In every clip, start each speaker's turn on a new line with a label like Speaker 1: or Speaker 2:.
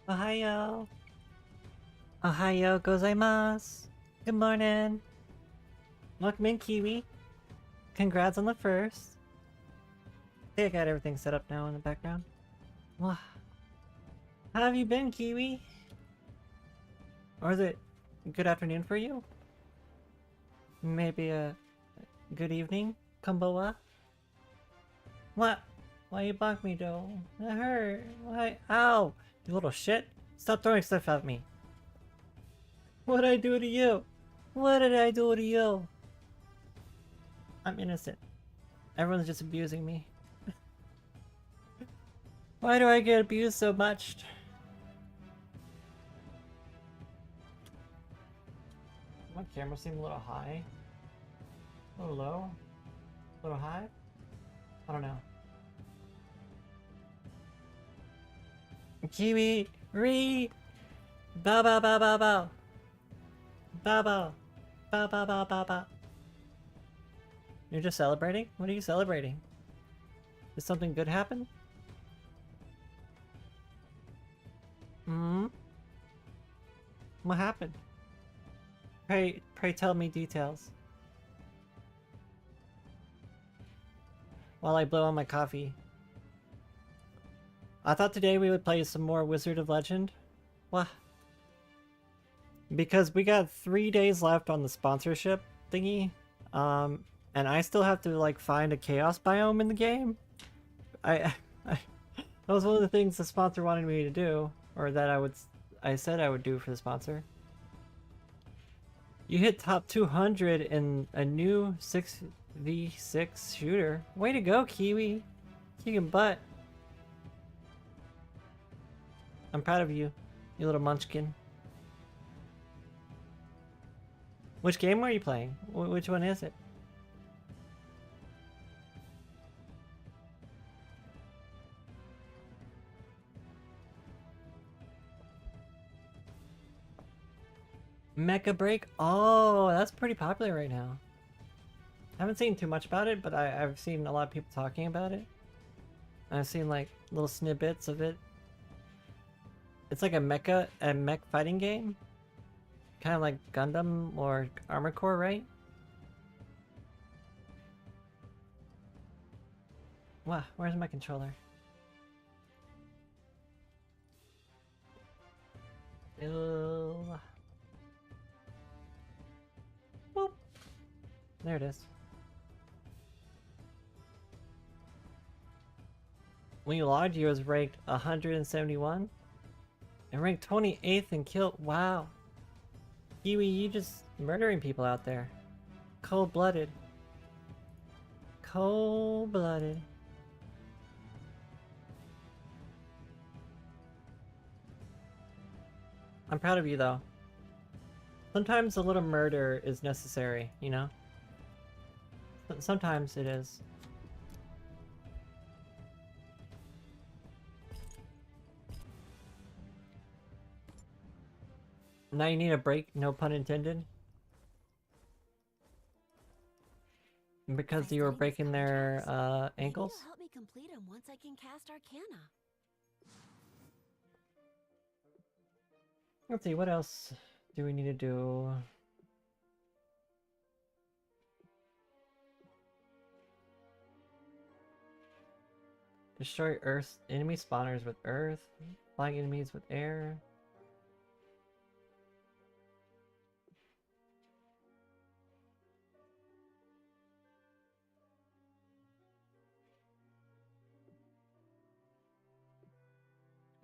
Speaker 1: Ohayo. Ohayo gozaimasu. Good morning. Welcome in, Kiwi. Congrats on the first. I think I got everything set up now in the background. Wow. How have you been, Kiwi? Or is it good afternoon for you? Maybe a good evening? Konbawa? What? Why you bonk me, though? It hurt. Why? Ow! You little shit. Stop throwing stuff at me. What did I do to you? What did I do to you? I'm innocent. Everyone's just abusing me. Why do I get abused so much? My camera seems a little high. A little low? A little high? I don't know. Kiwi! Re! Ba ba ba ba ba! Ba ba! Ba ba ba ba ba! You're just celebrating? What are you celebrating? Did something good happen? Hmm? What happened? Pray tell me details. While I blow on my coffee. I thought today we would play some more Wizard of Legend. What? Because we got 3 days left on the sponsorship thingy. And I still have to like find a chaos biome in the game. That was one of the things the sponsor wanted me to do, or that I said I would do for the sponsor. You hit top 200 in a new 6v6 shooter. Way to go, Kiwi. Kicking butt. I'm proud of you, you little munchkin. Which game are you playing? Which one is it? Mecha Break? Oh, that's pretty popular right now. I haven't seen too much about it, but I've seen a lot of people talking about it. I've seen like little snippets of it. It's like a mech fighting game. Kind of like Gundam or Armored Core, right? Wow, where's my controller? Ew. Boop. There it is. When you logged, you was ranked 171 and ranked 28th in kill. Wow. Kiwi, you just murdering people out there. Cold-blooded. Cold-blooded. I'm proud of you, though. Sometimes a little murder is necessary, you know? Sometimes it is. Now you need a break, no pun intended. Because you were breaking their ankles?
Speaker 2: Maybe you'll help me complete them once I can cast Arcana.
Speaker 1: Let's see, what else do we need to do? Destroy Earth's enemy spawners with earth, flying enemies with air.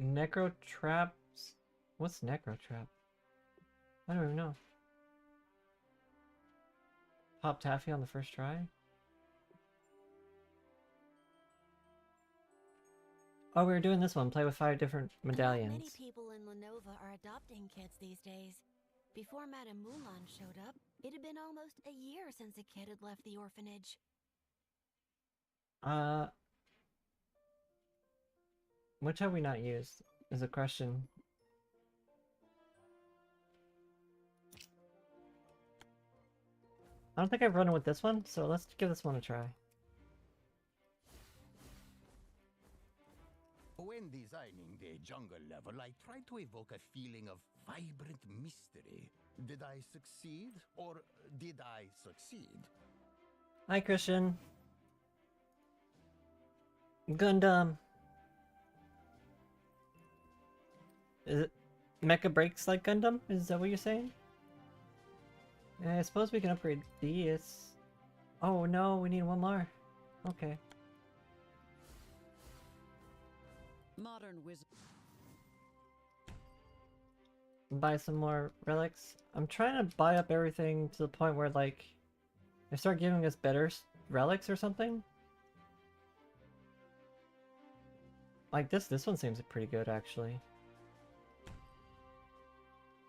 Speaker 1: Necro traps? What's necro trap? I don't even know. Pop taffy on the first try? Oh, we were doing this one. Play with 5 different medallions.
Speaker 2: Many people in Lenova are adopting kids these days. Before Madame Mulan showed up, it had been almost a year since a kid had left the orphanage.
Speaker 1: Which have we not used? Is a question. I don't think I've run with this one, so let's give this one a try.
Speaker 3: When designing the jungle level, I tried to evoke a feeling of vibrant mystery. Did I succeed, or did I succeed?
Speaker 1: Hi, Christian. Gundam. Is it Mecha Breaks like Gundam? Is that what you're saying? Yeah, I suppose we can upgrade these. Oh no, we need one more. Okay.
Speaker 4: Modern wizard.
Speaker 1: Buy some more relics. I'm trying to buy up everything to the point where, like, they start giving us better relics or something. Like this one seems pretty good, actually.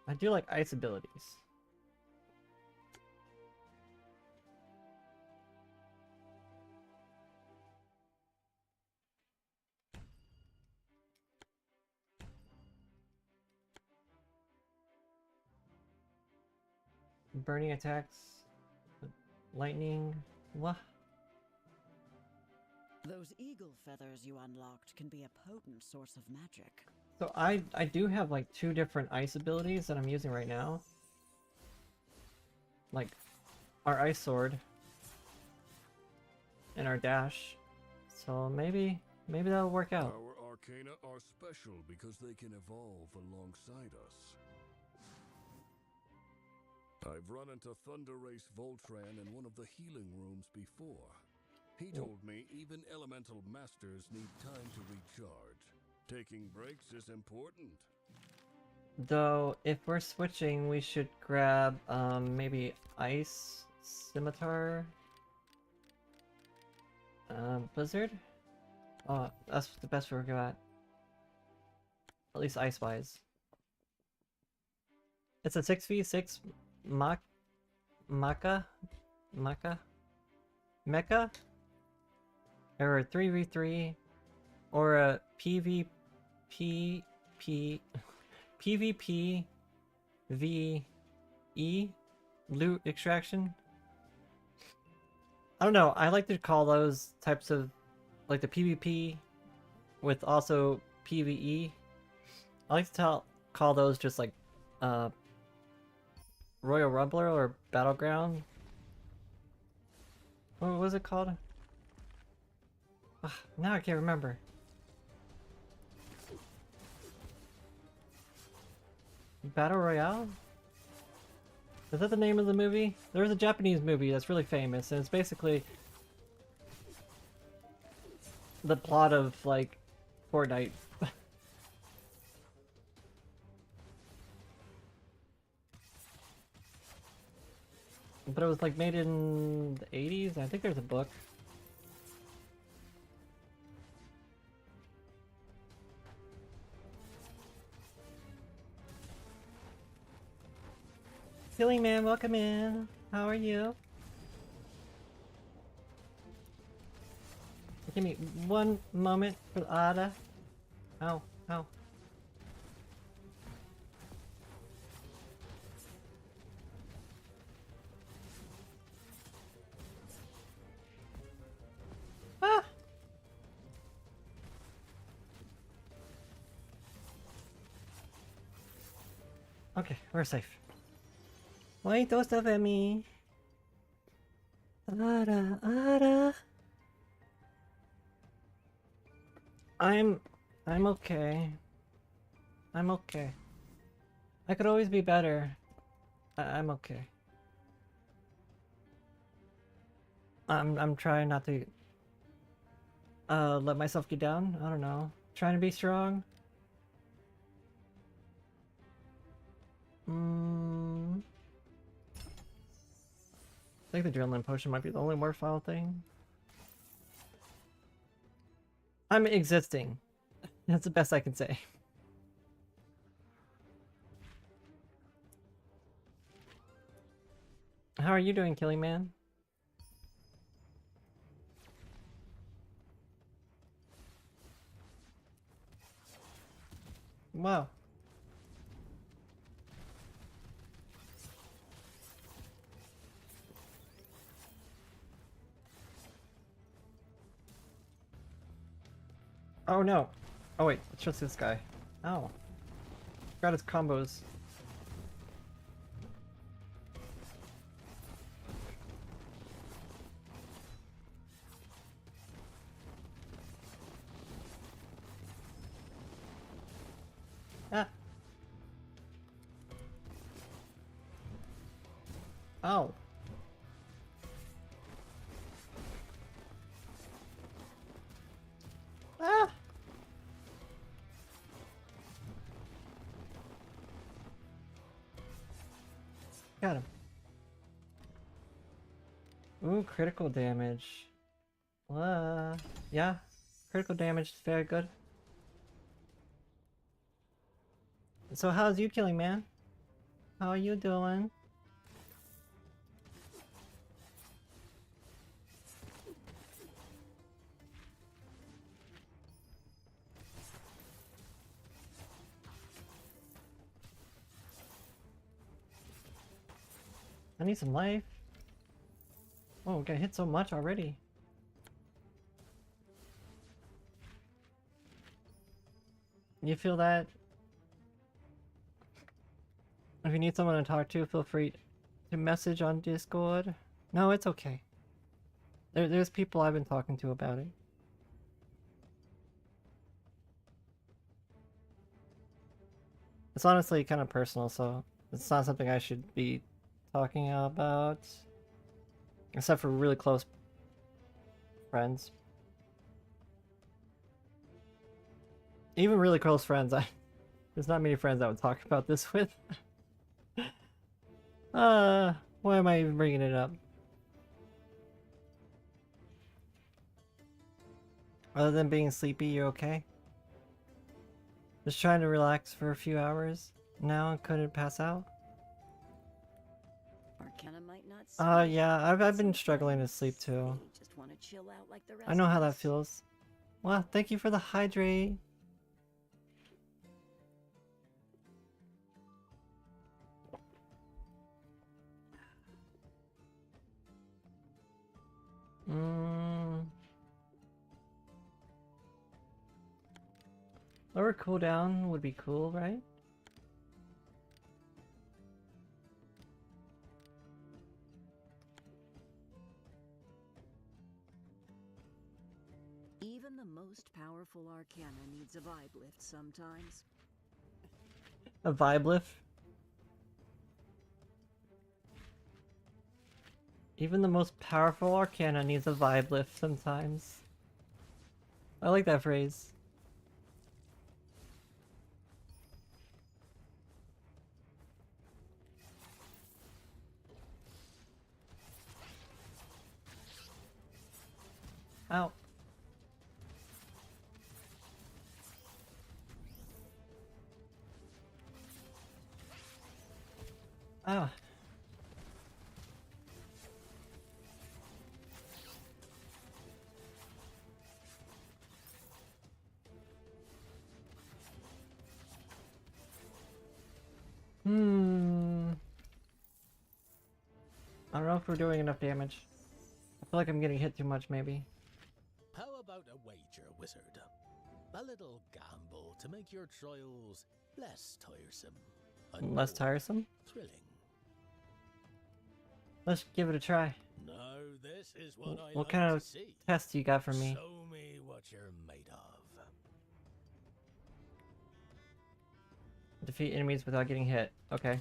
Speaker 1: I do like ice abilities. Burning attacks, lightning, what?
Speaker 4: Those eagle feathers you unlocked can be a potent source of magic.
Speaker 1: So I do have like 2 different ice abilities that I'm using right now. Like our ice sword and our dash. So maybe that'll work out.
Speaker 5: Our arcana are special because they can evolve alongside us. I've run into Thunder Race Voltran in one of the healing rooms before. He told me even elemental masters need time to recharge. Taking breaks is important.
Speaker 1: Though if we're switching, we should grab maybe ice scimitar. Blizzard? Oh, that's the best we're good at least ice-wise. It's a 6v6 mecha? Or a 3v3 or a PvP VE loot extraction. I don't know, I like to call those types of, like the PvP with also PvE. I like to call those just like Royal Rumbler or Battleground. What was it called? Ugh, now I can't remember. Battle Royale? Is that the name of the movie? There's a Japanese movie that's really famous, and it's basically the plot of, like, Fortnite. But it was, like, made in the 80s? I think there's a book. Healing Man, welcome in. How are you? Give me one moment for the Ada. Ow, ow. Ah! Okay, we're safe. Why don't stop at me? Ada, Ada. I'm okay. I'm okay. I could always be better. I'm okay. I'm trying not to let myself get down. I don't know. Trying to be strong. I think the adrenaline potion might be the only worthwhile thing. I'm existing. That's the best I can say. How are you doing, Killing Man? Wow. Oh no. Oh wait, it's just this guy. Oh. Forgot his combos. Ah. Oh. Ah. Got him. Ooh, critical damage. Yeah. Critical damage is very good. So how's you killing, man? How are you doing? I need some life. Oh, we got hit so much already. You feel that? If you need someone to talk to, feel free to message on Discord. No, it's okay. There's people I've been talking to about it. It's honestly kind of personal, so it's not something I should be talking about. Except for really close friends. Even really close friends, there's not many friends I would talk about this with. Why am I even bringing it up? Other than being sleepy, you're okay? Just trying to relax for a few hours now and couldn't pass out?
Speaker 4: Arcana might not
Speaker 1: Yeah, I've been struggling to sleep too.
Speaker 4: just want to chill out like the rest
Speaker 1: I know
Speaker 4: of
Speaker 1: how that
Speaker 4: us.
Speaker 1: feels. Well, thank you for the hydrate. Lower cooldown would be cool, right?
Speaker 4: Even the most powerful arcana needs a vibe lift sometimes.
Speaker 1: A vibe lift? Even the most powerful arcana needs a vibe lift sometimes. I like that phrase. Ow. Ah. I don't know if we're doing enough damage. I feel like I'm getting hit too much, maybe.
Speaker 6: How about a wager, wizard? A little gamble to make your trials less tiresome. and
Speaker 1: Less
Speaker 6: more
Speaker 1: tiresome?
Speaker 6: Thrilling.
Speaker 1: Let's give it a try.
Speaker 6: Now this is what I
Speaker 1: What
Speaker 6: like
Speaker 1: kind
Speaker 6: to
Speaker 1: of
Speaker 6: see.
Speaker 1: test you got for me?
Speaker 6: Show me what you're made of.
Speaker 1: Defeat enemies without getting hit. Okay.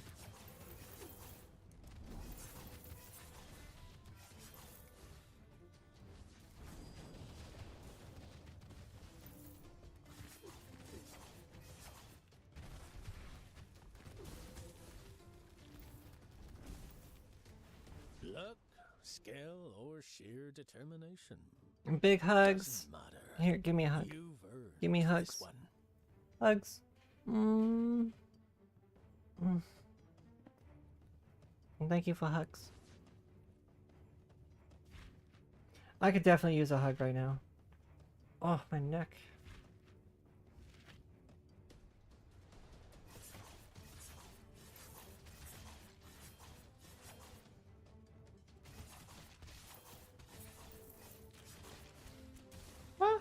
Speaker 6: Luck, skill, or sheer determination.
Speaker 1: Big hugs.
Speaker 6: Doesn't matter.
Speaker 1: Here, give me a hug.
Speaker 6: You've earned
Speaker 1: Give me
Speaker 6: this
Speaker 1: hugs.
Speaker 6: one.
Speaker 1: Hugs. Thank you for hugs. I could definitely use a hug right now. Oh, my neck. Ah.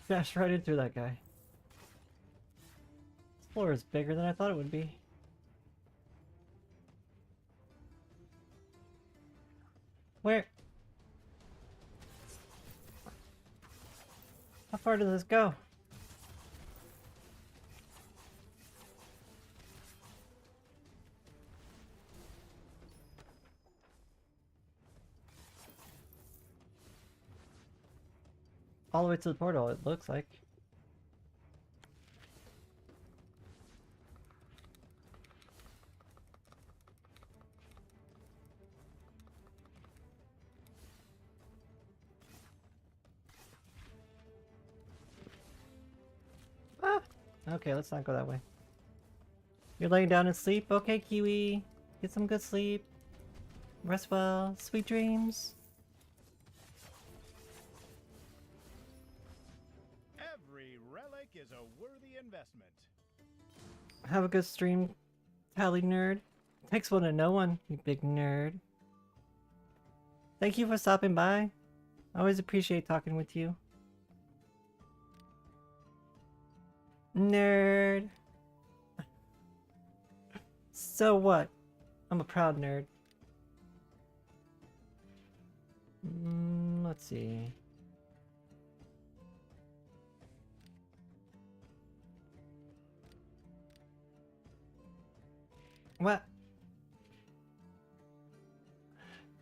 Speaker 1: Dashed right in through that guy. This floor is bigger than I thought it would be. Where? How far does this go? All the way to the portal, it looks like. Ah! Okay, let's not go that way. You're laying down to sleep? Okay, Kiwi. Get some good sleep. Rest well. Sweet dreams.
Speaker 7: Every relic is a worthy investment.
Speaker 1: Have a good stream, Tali nerd. Takes one to know one, you big nerd. Thank you for stopping by. I always appreciate talking with you. Nerd. So what? I'm a proud nerd. Let's see. What?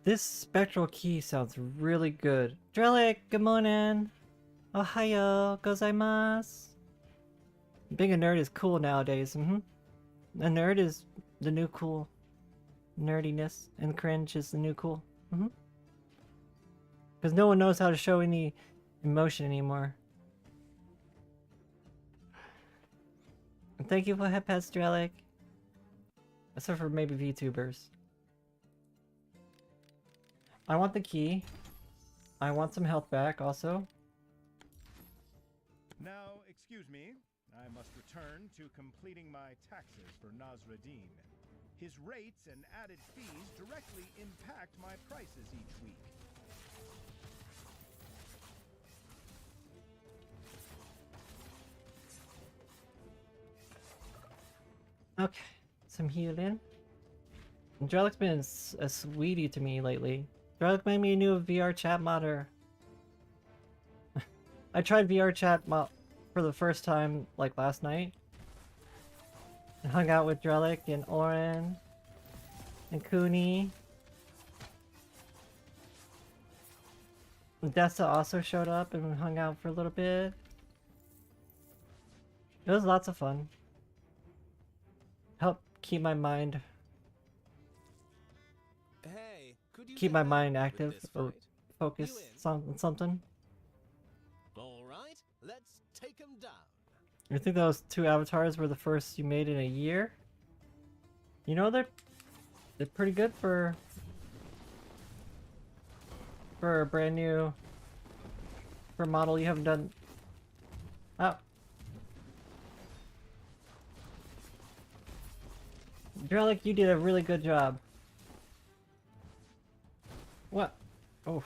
Speaker 1: This spectral key sounds really good. Drellic, good morning. Ohayo gozaimasu. Being a nerd is cool nowadays. A nerd is the new cool. Nerdiness and cringe is the new cool. Because no one knows how to show any emotion anymore. And thank you for headpats, Drellic. Except for maybe VTubers. I want the key. I want some health back also.
Speaker 7: Now, excuse me. I must return to completing my taxes for Nasruddin. His rates and added fees directly impact my prices each week.
Speaker 1: Okay, some healing. Drellic's been a sweetie to me lately. Drellic made me a new VR chat modder. I tried VR chat mod for the first time like last night. I hung out with Drellic and Oren and Cooney. Dessa also showed up and we hung out for a little bit. It was lots of fun. Help keep my mind
Speaker 6: Hey, could you
Speaker 1: keep
Speaker 6: get
Speaker 1: my
Speaker 6: help
Speaker 1: mind
Speaker 6: with
Speaker 1: active
Speaker 6: this
Speaker 1: or
Speaker 6: fight?
Speaker 1: focus
Speaker 6: You in?
Speaker 1: on something.
Speaker 6: All right, let's take him down.
Speaker 1: You think those two avatars were the first you made in a year? You know they're pretty good for a brand new for a model you haven't done. Oh. Drellic, you did a really good job. What? Oh.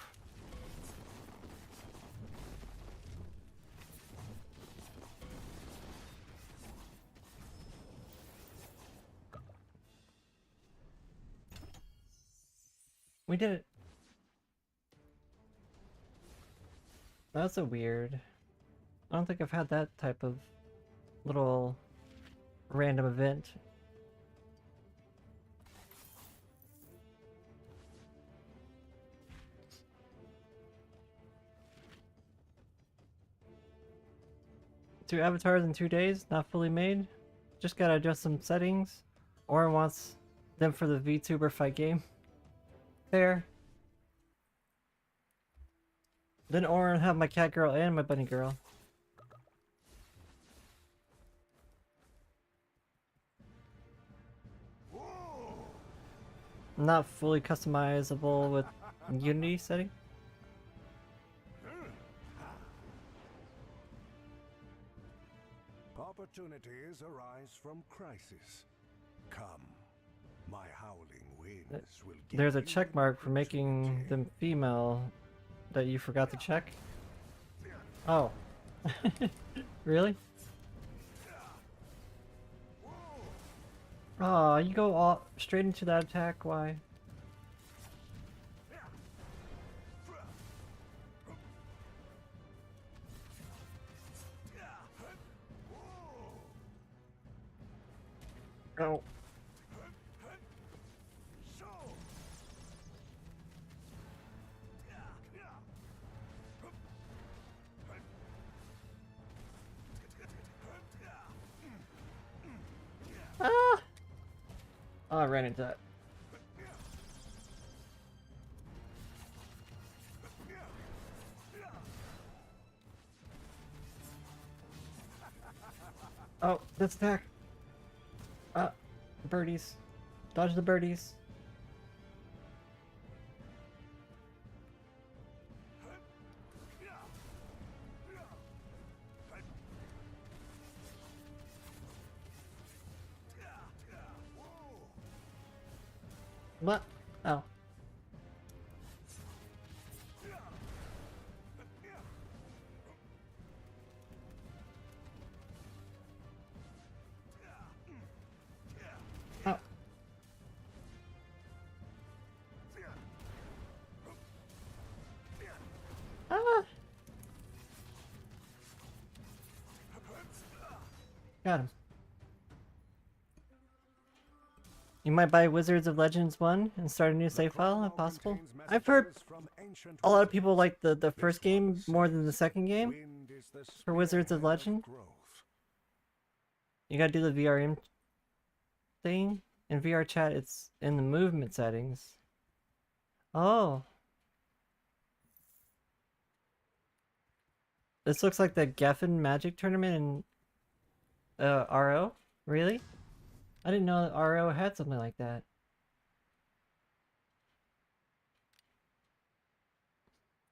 Speaker 1: We did it. That's a weird. I don't think I've had that type of little random event. Two avatars in 2 days, not fully made. Just gotta adjust some settings. Oren wants them for the VTuber fight game. Fair. Then Oren have my cat girl and my bunny girl. Not fully customizable with Unity setting.
Speaker 8: Opportunities arise from crisis. Come, my howling winds will give
Speaker 1: There's a
Speaker 8: you
Speaker 1: check mark for making
Speaker 8: opportunity.
Speaker 1: them female that you forgot to check. Oh, Really? Oh, you go all straight into that attack. Why? Oh. Ah! Oh, I ran into that. Oh, this attack. Birdies. Dodge the birdies. What? Oh. Oh. Ah! Got him. You might buy Wizards of Legends 1 and start a new save file if possible. I've heard a lot of people like the first game more than the second game for Wizards of Legend. You gotta do the VRM thing. In VR chat, it's in the movement settings. Oh. This looks like the Geffen Magic tournament in RO? Really? I didn't know that RO had something like that.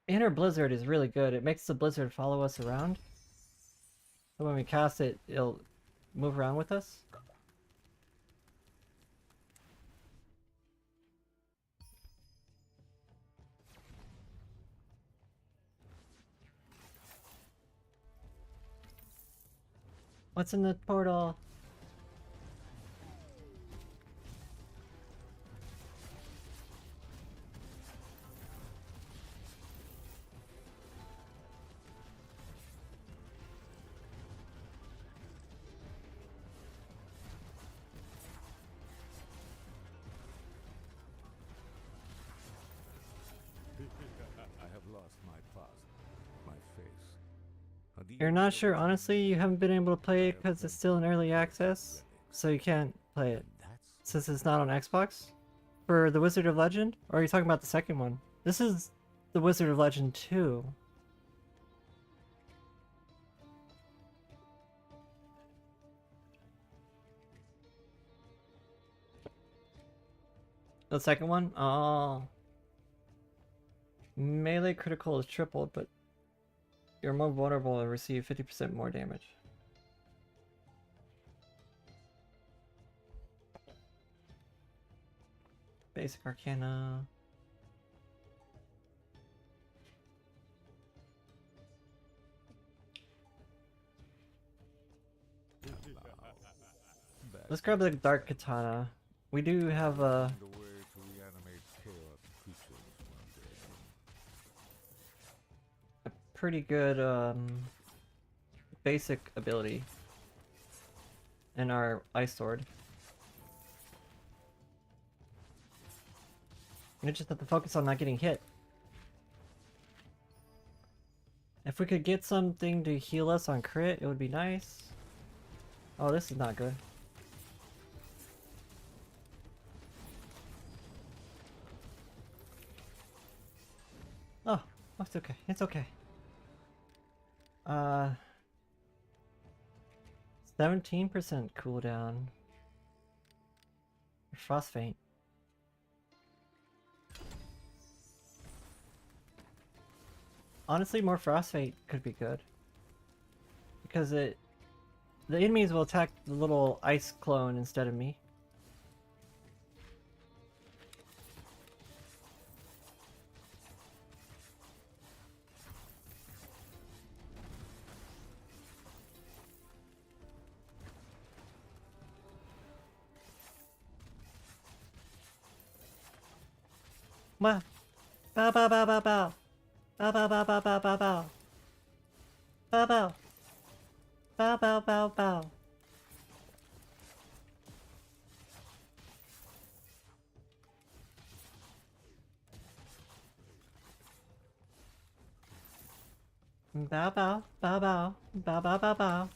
Speaker 1: Inner Blizzard is really good. It makes the Blizzard follow us around. So when we cast it, it'll move around with us. What's in the portal?
Speaker 8: I have lost my past, my face.
Speaker 1: You're not sure, honestly? You haven't been able to play it because it's still in early access? So you can't play it since it's not on Xbox? For the Wizard of Legend? Or are you talking about the second one? This is the Wizard of Legend 2. The second one? Oh. Melee critical is tripled, but you're more vulnerable and receive 50% more damage. Basic Arcana. Let's grab the Dark Katana. We do have a pretty good basic ability in our Ice Sword. We just have to focus on not getting hit. If we could get something to heal us on crit, it would be nice. Oh, this is not good. Oh, it's okay. It's okay. 17% cooldown. Frost Feint. Honestly, more Frost Feint could be good. Because the enemies will attack the little ice clone instead of me. Mwah. Bow bow bow bow bow. Bow bow bow bow bow bow bow. Bow bow. Bow bow bow bow. Bow bow bow bow. Bow bow bow bow.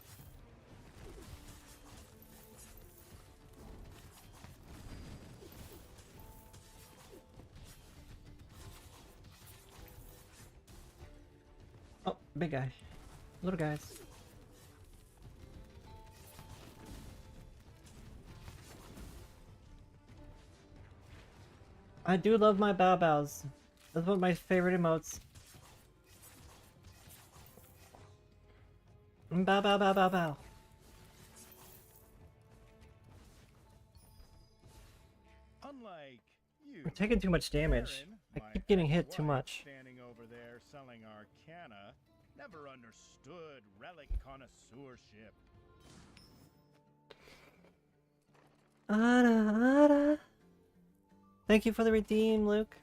Speaker 1: Oh, big guy. Little guys. I do love my bow bows. That's one of my favorite emotes. Bow bow bow bow bow.
Speaker 7: Unlike you,
Speaker 1: We're taking too much damage.
Speaker 7: Baron,
Speaker 1: I
Speaker 7: my
Speaker 1: keep getting hit too
Speaker 7: ex-wife
Speaker 1: much.
Speaker 7: Standing over there selling arcana, never understood relic connoisseurship.
Speaker 1: Ada, Ada. Thank you for the redeem, Luke.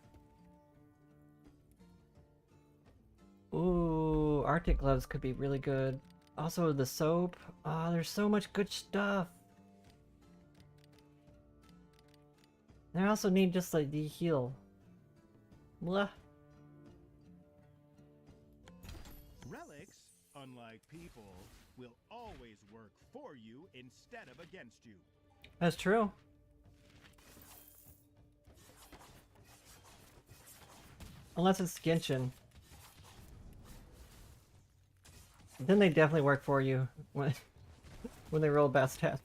Speaker 1: Ooh, Arctic gloves could be really good. Also, the soap. Ah, there's so much good stuff. And I also need just like the heal. Blah.
Speaker 7: Relics, unlike people, will always work for you instead of against you.
Speaker 1: That's true. Unless it's Genshin. Then they definitely work for you when when they roll bad stats.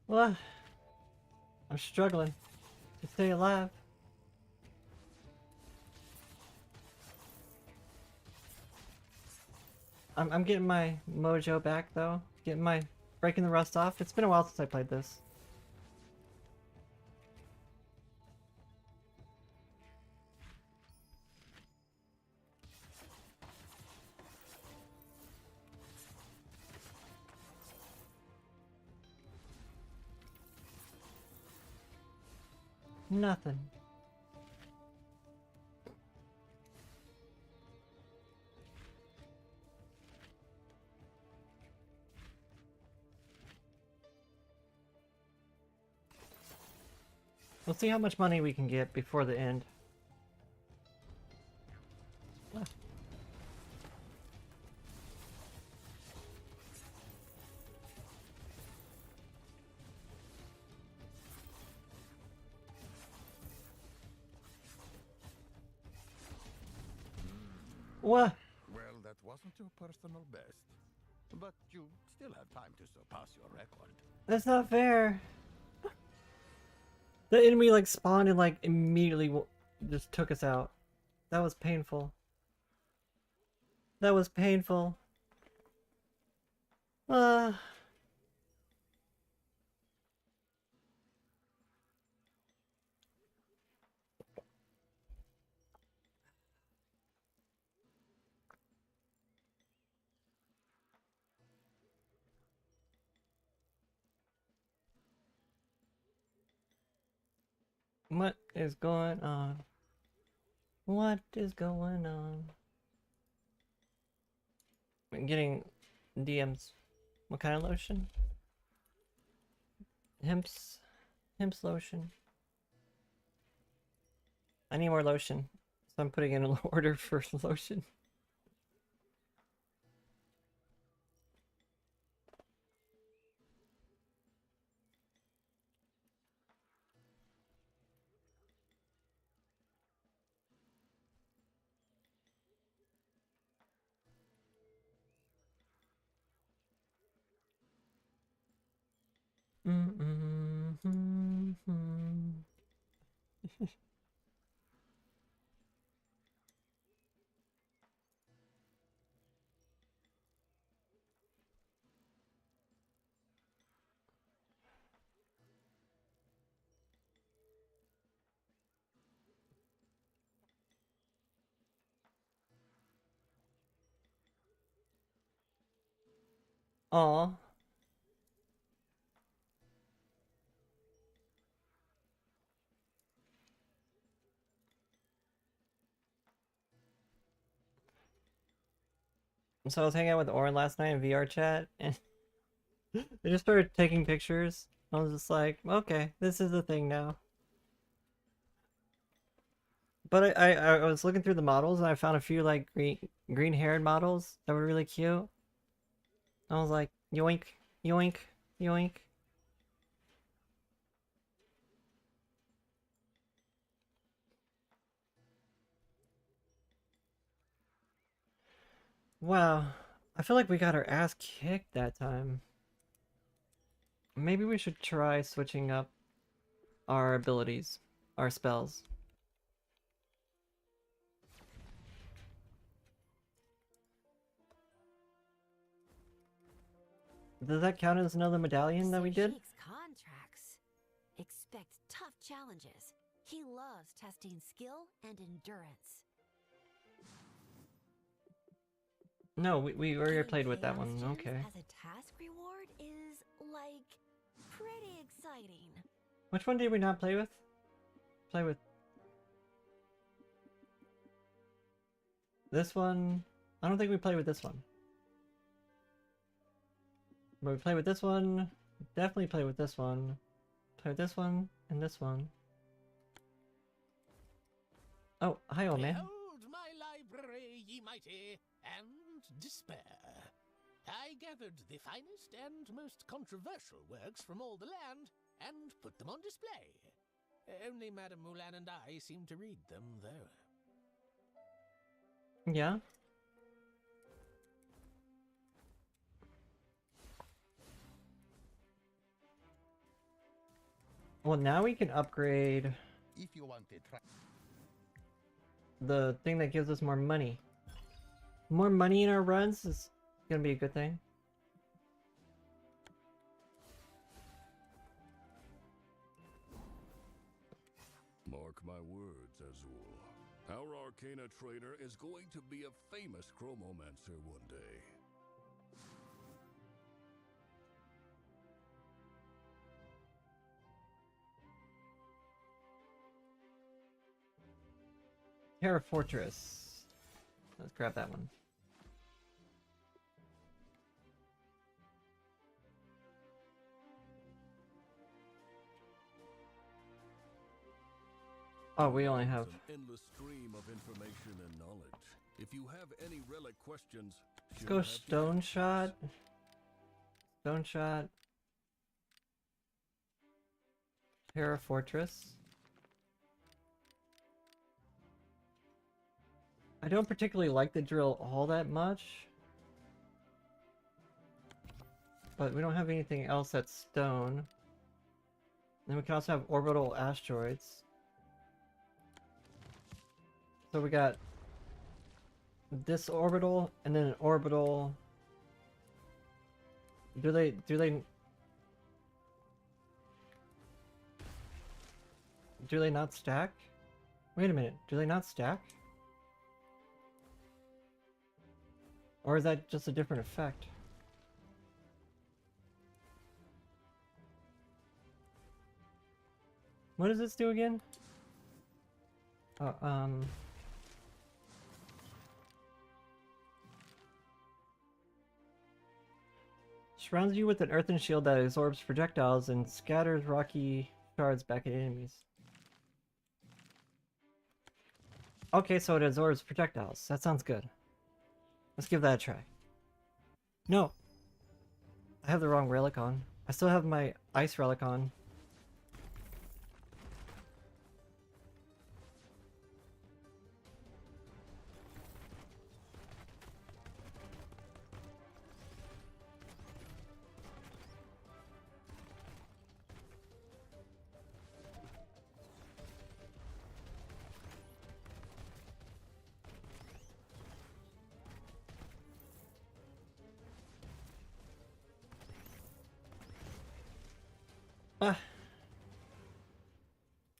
Speaker 1: Well, I'm struggling to stay alive. I'm getting my mojo back though. Breaking the rust off. It's been a while since I played this. Nothing. We'll see how much money we can get before the end. Ah. What?
Speaker 3: Well, that wasn't your personal best. But you still have time to surpass your record.
Speaker 1: That's not fair. The enemy like spawned and like immediately just took us out. That was painful. That was painful. What is going on? What is going on? I'm getting DMs. What kind of lotion? Hemp's lotion. I need more lotion, so I'm putting in an order for lotion. Aw. So I was hanging out with Oren last night in VR chat, and they just started taking pictures. I was just like, okay, this is the thing now. But I was looking through the models, and I found a few like green-haired models that were really cute. I was like, yoink, yoink, yoink. Wow, I feel like we got our ass kicked that time. Maybe we should try switching up our abilities, our spells. Does that count as another medallion that we did?
Speaker 2: Sheik's contracts. Expect tough challenges. He loves testing skill and endurance.
Speaker 1: No, we already
Speaker 2: Getting
Speaker 1: played with that
Speaker 2: chaos
Speaker 1: one.
Speaker 2: gems
Speaker 1: Okay.
Speaker 2: As a task reward is like pretty exciting.
Speaker 1: Which one did we not play with? Play with this one. I don't think we played with this one. But we played with this one. Definitely play with this one. Play with this one and this one. Oh, hi, old man.
Speaker 6: Behold my library, ye mighty, and despair. I gathered the finest and most controversial works from all the land and put them on display. Only Madame Moulin and I seem to read them, though.
Speaker 1: Yeah. Well, now we can upgrade
Speaker 3: If you want to try.
Speaker 1: the thing that gives us more money. More money in our runs is gonna be a good thing.
Speaker 5: Mark my words, Azul. Our Arcana trader is going to be a famous chromomancer one day.
Speaker 1: Terra Fortress. Let's grab that one. Oh, we only have...
Speaker 5: An endless stream of information and knowledge. If you have any relic questions,
Speaker 1: Let's go Stone Shot. Stone Shot. Terra Fortress. I don't particularly like the drill all that much. But we don't have anything else that's stone. Then we can also have orbital asteroids. So we got this orbital and then an orbital. Do they not stack? Wait a minute, do they not stack? Or is that just a different effect? What does this do again? Surrounds you with an earthen shield that absorbs projectiles and scatters rocky shards back at enemies. Okay, so it absorbs projectiles. That sounds good. Let's give that a try. No! I have the wrong relic on. I still have my ice relic on.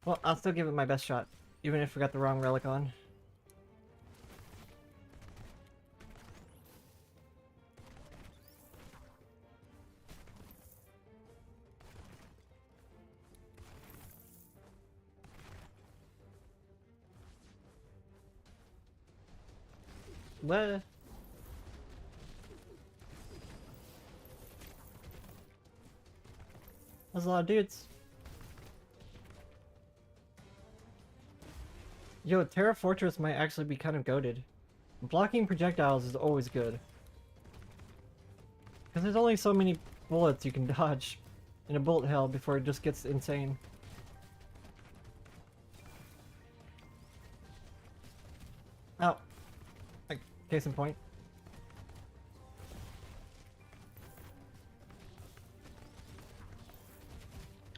Speaker 1: Well, I'll still give it my best shot, even if we got the wrong relic on. What? That's a lot of dudes. Yo, Terra Fortress might actually be kind of goated. Blocking projectiles is always good. Because there's only so many bullets you can dodge in a bullet hell before it just gets insane. Oh. Like, case in point.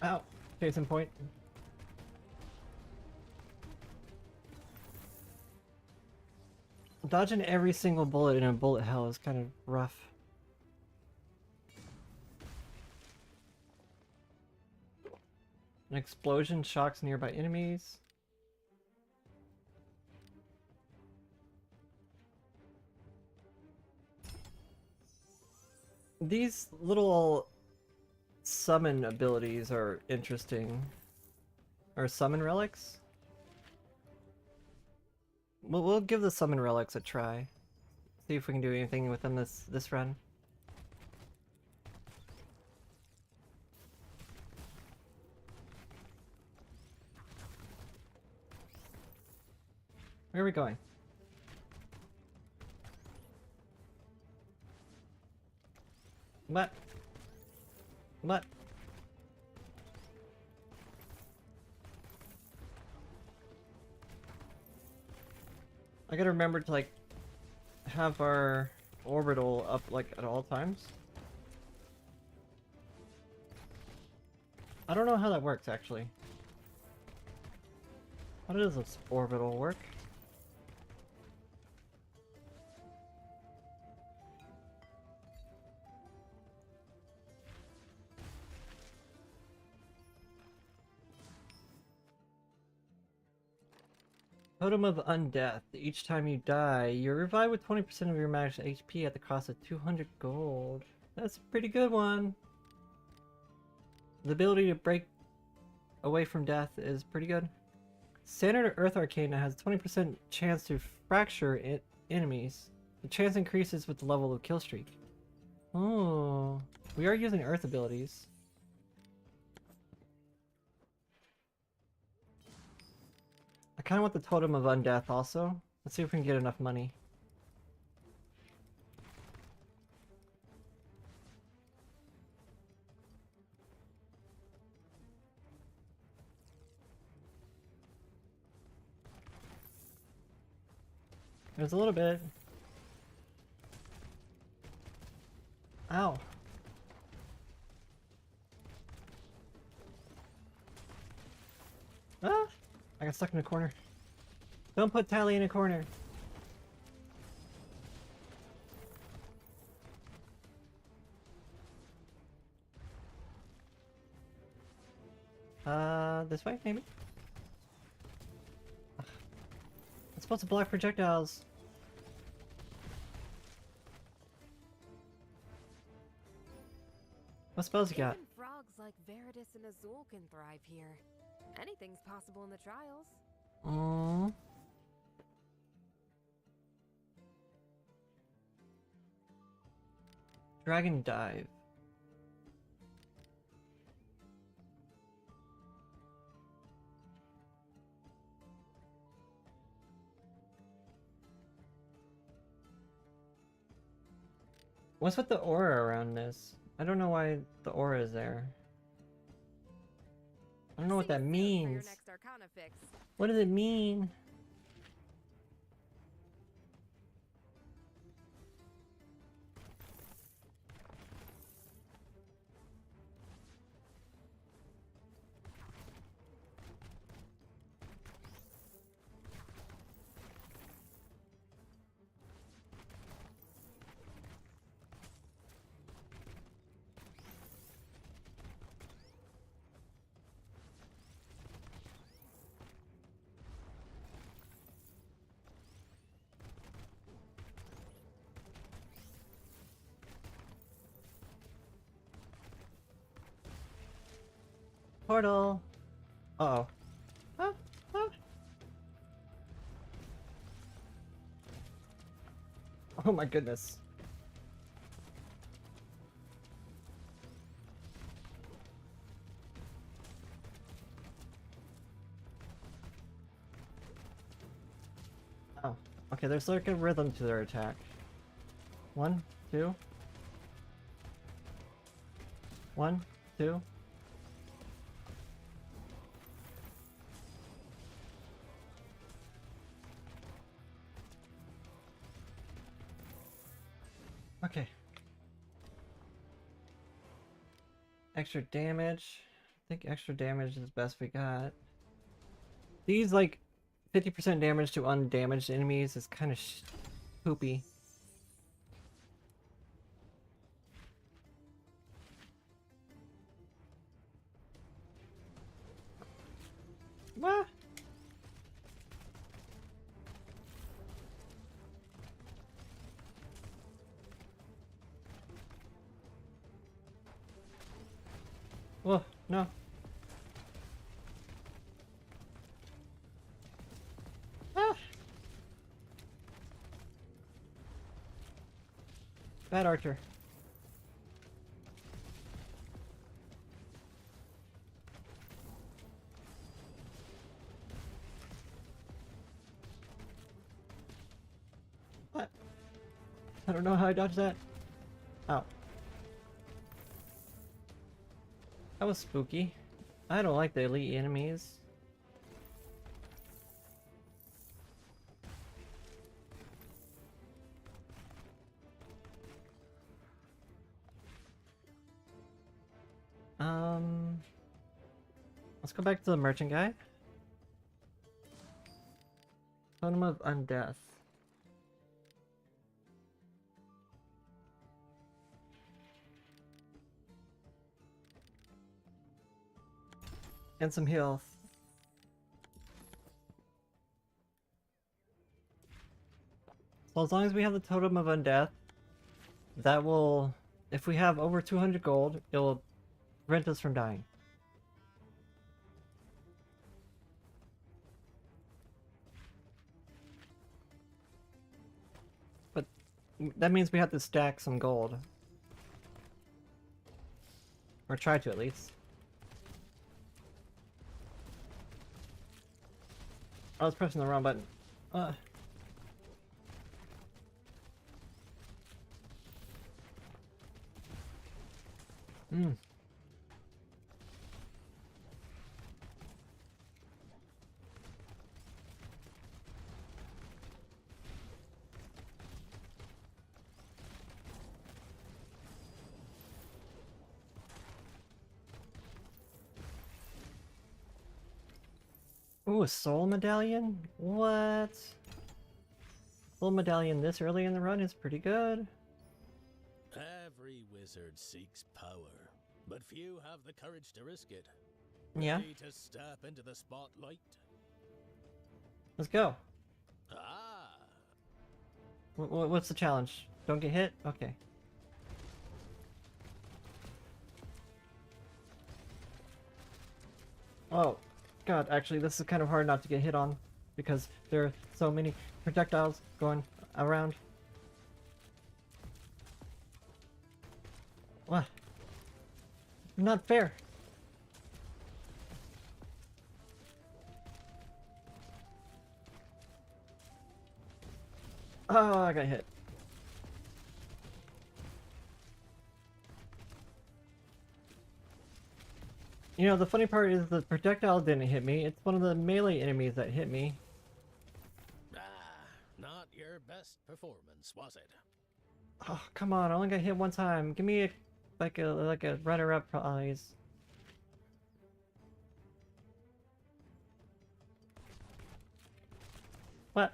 Speaker 1: Ow. Case in point. Dodging every single bullet in a bullet hell is kind of rough. An explosion shocks nearby enemies. These little summon abilities are interesting. Or summon relics? We'll give the summon relics a try. See if we can do anything with them this run. Where are we going? What? What? I gotta remember to like have our orbital up like at all times. I don't know how that works actually. How does this orbital work? Totem of Undeath. Each time you die, you're revived with 20% of your max HP at the cost of 200 gold. That's a pretty good one. The ability to break away from death is pretty good. Standard Earth Arcana has 20% chance to fracture enemies. The chance increases with the level of kill streak. Oh, we are using Earth abilities. I kind of want the Totem of Undeath also. Let's see if we can get enough money. There's a little bit. Ow. Ah! I got stuck in a corner. Don't put Tali in a corner. This way, maybe? Ugh. It's supposed to block projectiles. What spells you got?
Speaker 9: Even frogs like Veritas and Azul can thrive here. Anything's possible in the trials.
Speaker 1: Aww. Dragon Dive. What's with the aura around this? I don't know why the aura is there. I don't know what that means. What does it mean? Portal. Uh-oh. Ah, ah. Oh my goodness. Oh, okay, there's like a rhythm to their attack. 1, 2. 1, 2. Okay. Extra damage. I think extra damage is the best we got. These, like, 50% damage to undamaged enemies is kind of poopy. What? Whoa, no. Ah! Bad archer. What? I don't know how I dodged that. Ow. That was spooky. I don't like the elite enemies. Let's go back to the merchant guy. Totem of Undeath. And some health. So as long as we have the Totem of Undeath, that will, if we have over 200 gold, it will prevent us from dying. But that means we have to stack some gold. Or try to, at least. I was pressing the wrong button. Ooh, a soul medallion? What? Soul medallion this early in the run is pretty good.
Speaker 6: Every wizard seeks power, but few have the courage to risk it.
Speaker 1: Yeah.
Speaker 6: Ready to step into the spotlight?
Speaker 1: Let's go.
Speaker 6: Ah!
Speaker 1: What's the challenge? Don't get hit? Okay. Oh, God, actually, this is kind of hard not to get hit on because there are so many projectiles going around. What? Not fair. Oh, I got hit. You know, the funny part is the projectile didn't hit me. It's one of the melee enemies that hit me.
Speaker 6: Ah, not your best performance, was it?
Speaker 1: Oh, come on. I only got hit one time. Give me like a runner-up, please. What?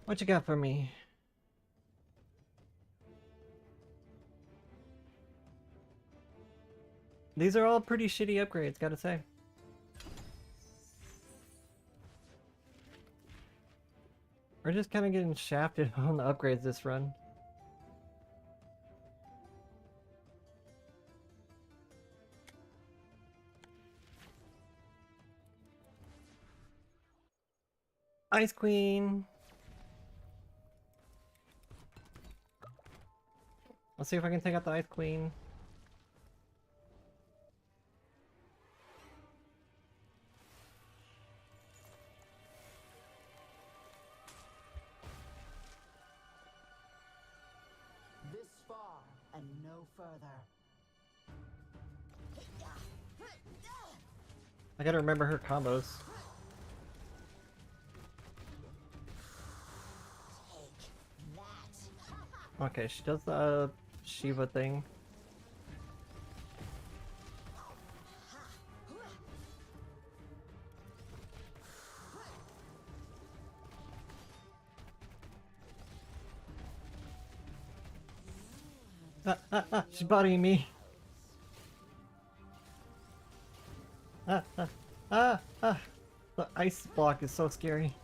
Speaker 1: What you got for me? These are all pretty shitty upgrades, gotta say. We're just kind of getting shafted on the upgrades this run. Ice Queen! Let's see if I can take out the Ice Queen.
Speaker 10: This far and no further.
Speaker 1: I gotta remember her combos. Okay, she does the Shiva thing. She's bodying me. The ice block is so scary.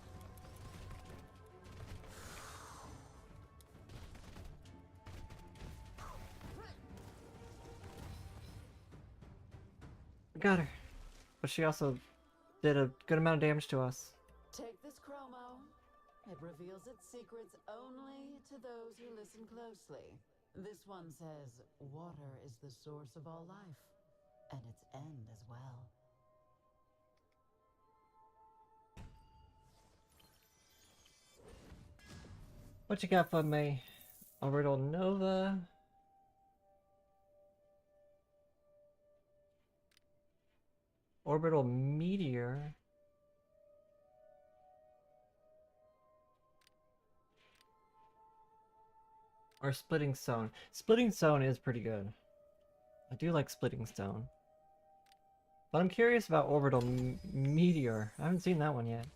Speaker 1: Got her. But she also did a good amount of damage to us.
Speaker 10: Take this chromo. It reveals its secrets only to those who listen closely. This one says water is the source of all life, and its end as well.
Speaker 1: What you got for me? Orbital Nova. Orbital Meteor. Or Splitting Stone. Splitting Stone is pretty good. I do like Splitting Stone. But I'm curious about Orbital Meteor. I haven't seen that one yet.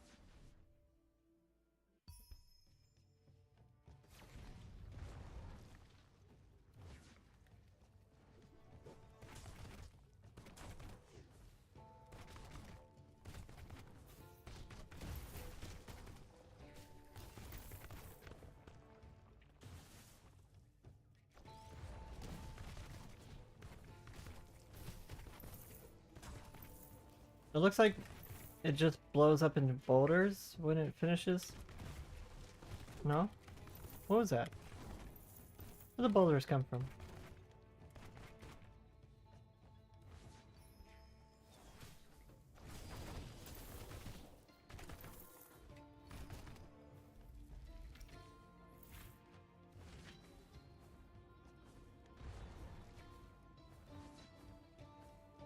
Speaker 1: It looks like it just blows up into boulders when it finishes. No? What was that? Where the boulders come from?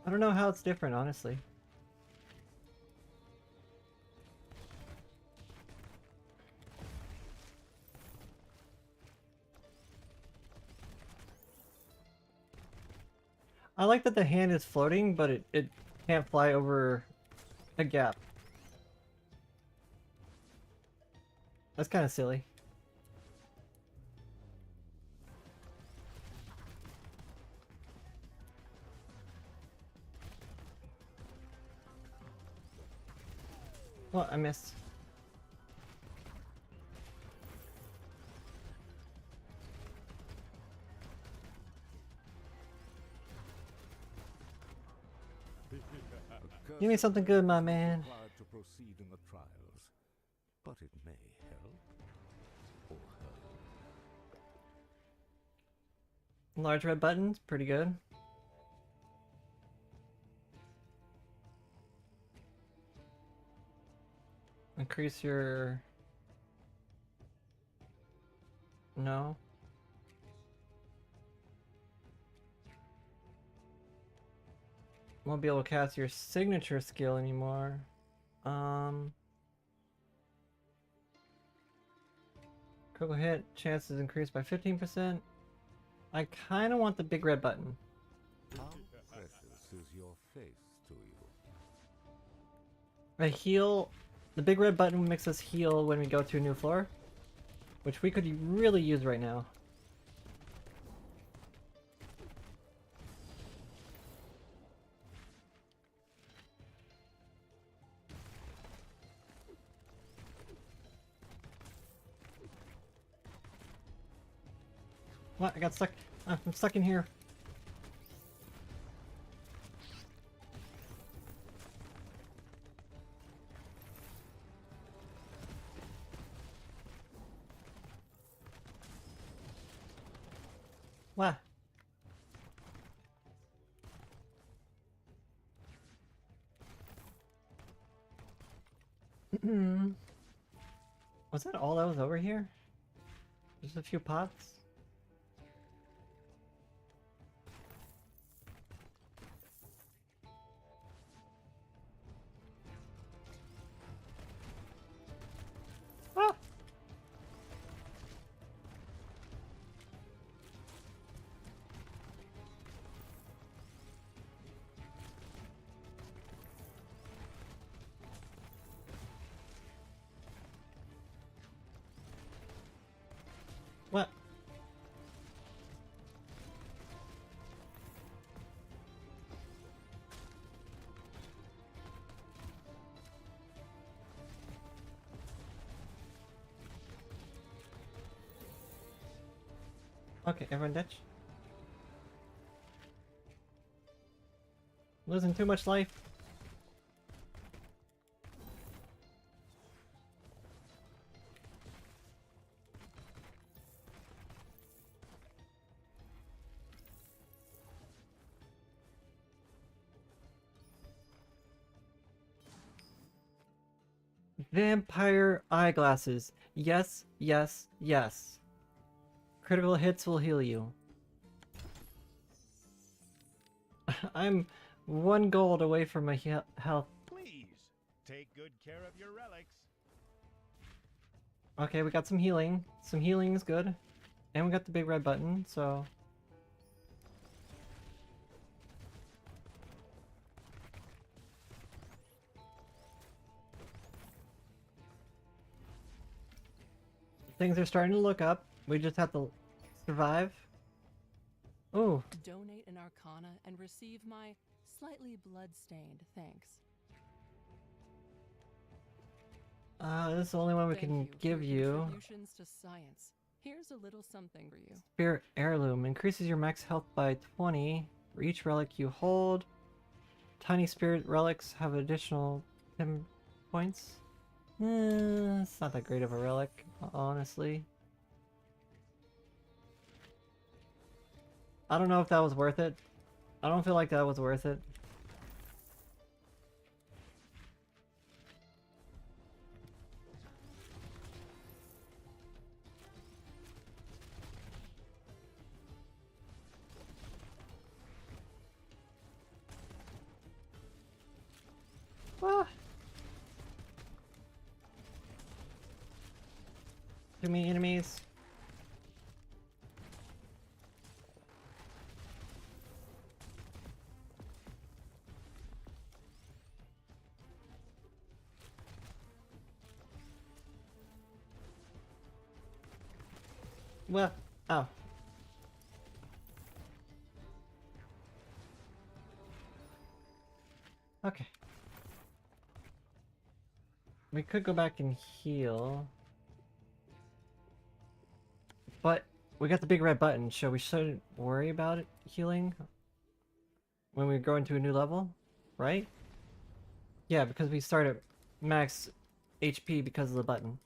Speaker 1: I don't know how it's different, honestly. I like that the hand is floating, but it can't fly over a gap. That's kind of silly. Well, I missed. Give me something good, my man.
Speaker 8: To proceed in the trials, but it may help or hurt.
Speaker 1: Large red buttons, pretty good. Increase your... No. Won't be able to cast your signature skill anymore. Critical hit chances increased by 15%. I kind of want the big red button.
Speaker 8: How precious is your face to you?
Speaker 1: I heal. The big red button makes us heal when we go to a new floor, which we could really use right now. What? I got stuck. I'm stuck in here. What? Was that all that was over here? Just a few pots? Ah! What? Okay, everyone ditch. Losing too much life. Vampire eyeglasses. Yes, yes, yes. Critical hits will heal you. I'm 1 gold away from my health.
Speaker 7: Please take good care of your relics.
Speaker 1: Okay, we got some healing. Some healing is good. And we got the big red button, so... Things are starting to look up. We just have to survive. Oh.
Speaker 11: Donate an arcana and receive my slightly blood-stained thanks.
Speaker 1: This is the only one we can give you.
Speaker 11: Contributions to science. Here's a little something for you.
Speaker 1: Spirit Heirloom increases your max health by 20 for each relic you hold. Tiny spirit relics have additional 10 points. It's not that great of a relic, honestly. I don't know if that was worth it. I don't feel like that was worth it. Ah. Too many enemies. Well, oh. Okay. We could go back and heal. But we got the big red button, so we shouldn't worry about it healing when we go into a new level, right? Yeah, because we start at max HP because of the button.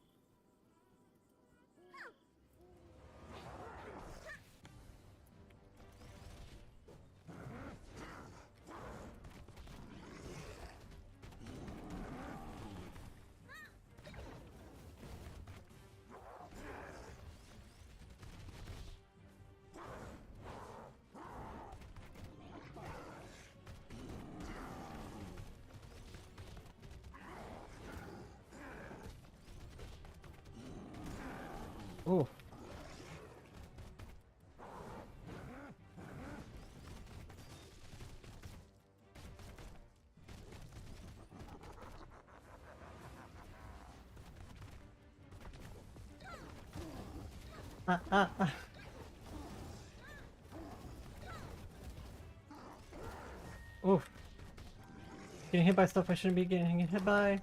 Speaker 1: Ooh. Ah. Oof. Getting hit by stuff I shouldn't be getting hit by.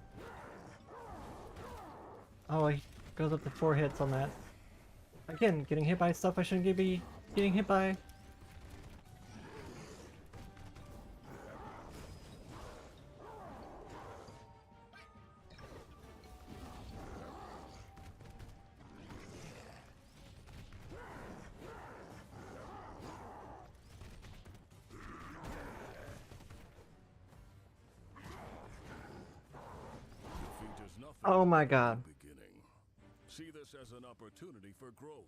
Speaker 1: Oh, he goes up to 4 hits on that. Again, getting hit by stuff I shouldn't be Getting hit by.
Speaker 5: Defeat is nothing
Speaker 1: Oh my
Speaker 5: but a
Speaker 1: god.
Speaker 5: beginning. See this as an opportunity for growth.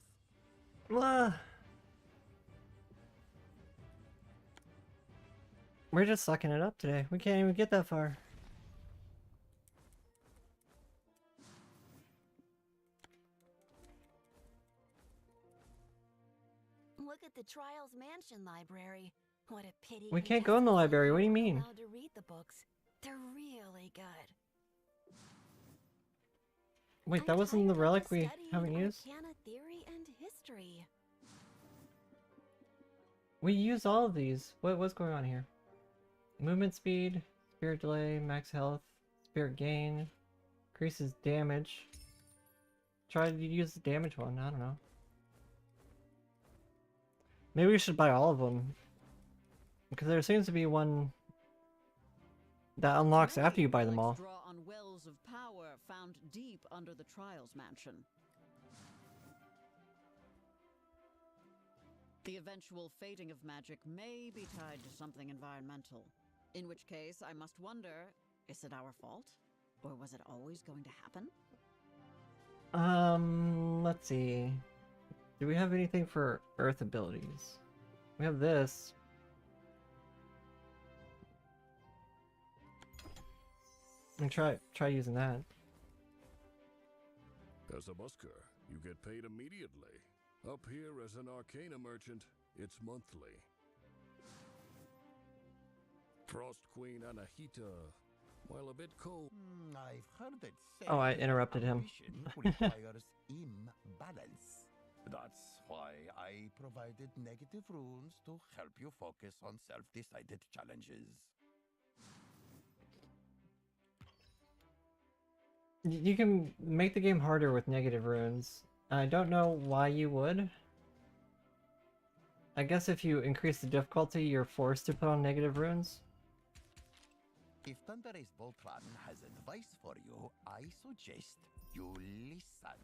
Speaker 1: We're just sucking it up today. We can't even get that far.
Speaker 2: Look at the Trials Mansion library. What a pity.
Speaker 1: We can't go in the
Speaker 2: contestants
Speaker 1: library. What do you
Speaker 2: aren't
Speaker 1: mean?
Speaker 2: allowed to read the books. They're really good.
Speaker 1: Wait, that
Speaker 2: I'm
Speaker 1: wasn't the
Speaker 2: tired of
Speaker 1: relic we
Speaker 2: studying
Speaker 1: haven't used?
Speaker 2: Arcana theory and history.
Speaker 1: We use all of these. What's going on here? Movement speed, spirit delay, max health, spirit gain, increases damage. Try to use the damage one. I don't know. Maybe we should buy all of them. Because there seems to be one that unlocks after you buy them all.
Speaker 4: Draw on wells of power found deep under the Trials Mansion. The eventual fating of magic may be tied to something environmental. In which case, I must wonder, is it our fault? Or was it always going to happen?
Speaker 1: Let's see. Do we have anything for earth abilities? We have this. And try using that.
Speaker 5: As a busker, you get paid immediately. Up here as an Arcana merchant, it's monthly. Frost Queen Anahita, while a bit cold.
Speaker 3: I've heard it said
Speaker 1: Oh, I interrupted him.
Speaker 3: ambition requires imbalance. That's why I provided negative runes to help you focus on self-decided challenges.
Speaker 1: You can make the game harder with negative runes. I don't know why you would. I guess if you increase the difficulty, you're forced to put on negative runes.
Speaker 3: If Thunderace Voltron has advice for you, I suggest you listen.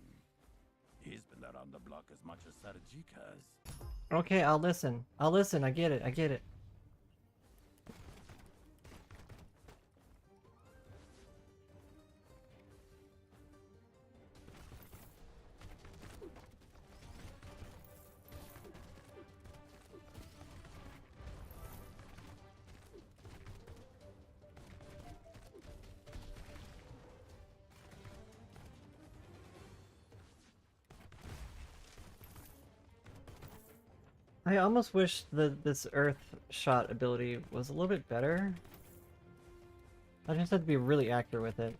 Speaker 3: He's been around the block as much as Sergic has.
Speaker 1: Okay, I'll listen. I'll listen. I get it. I get it. I almost wish that this earth shot ability was a little bit better. I just have to be really accurate with it.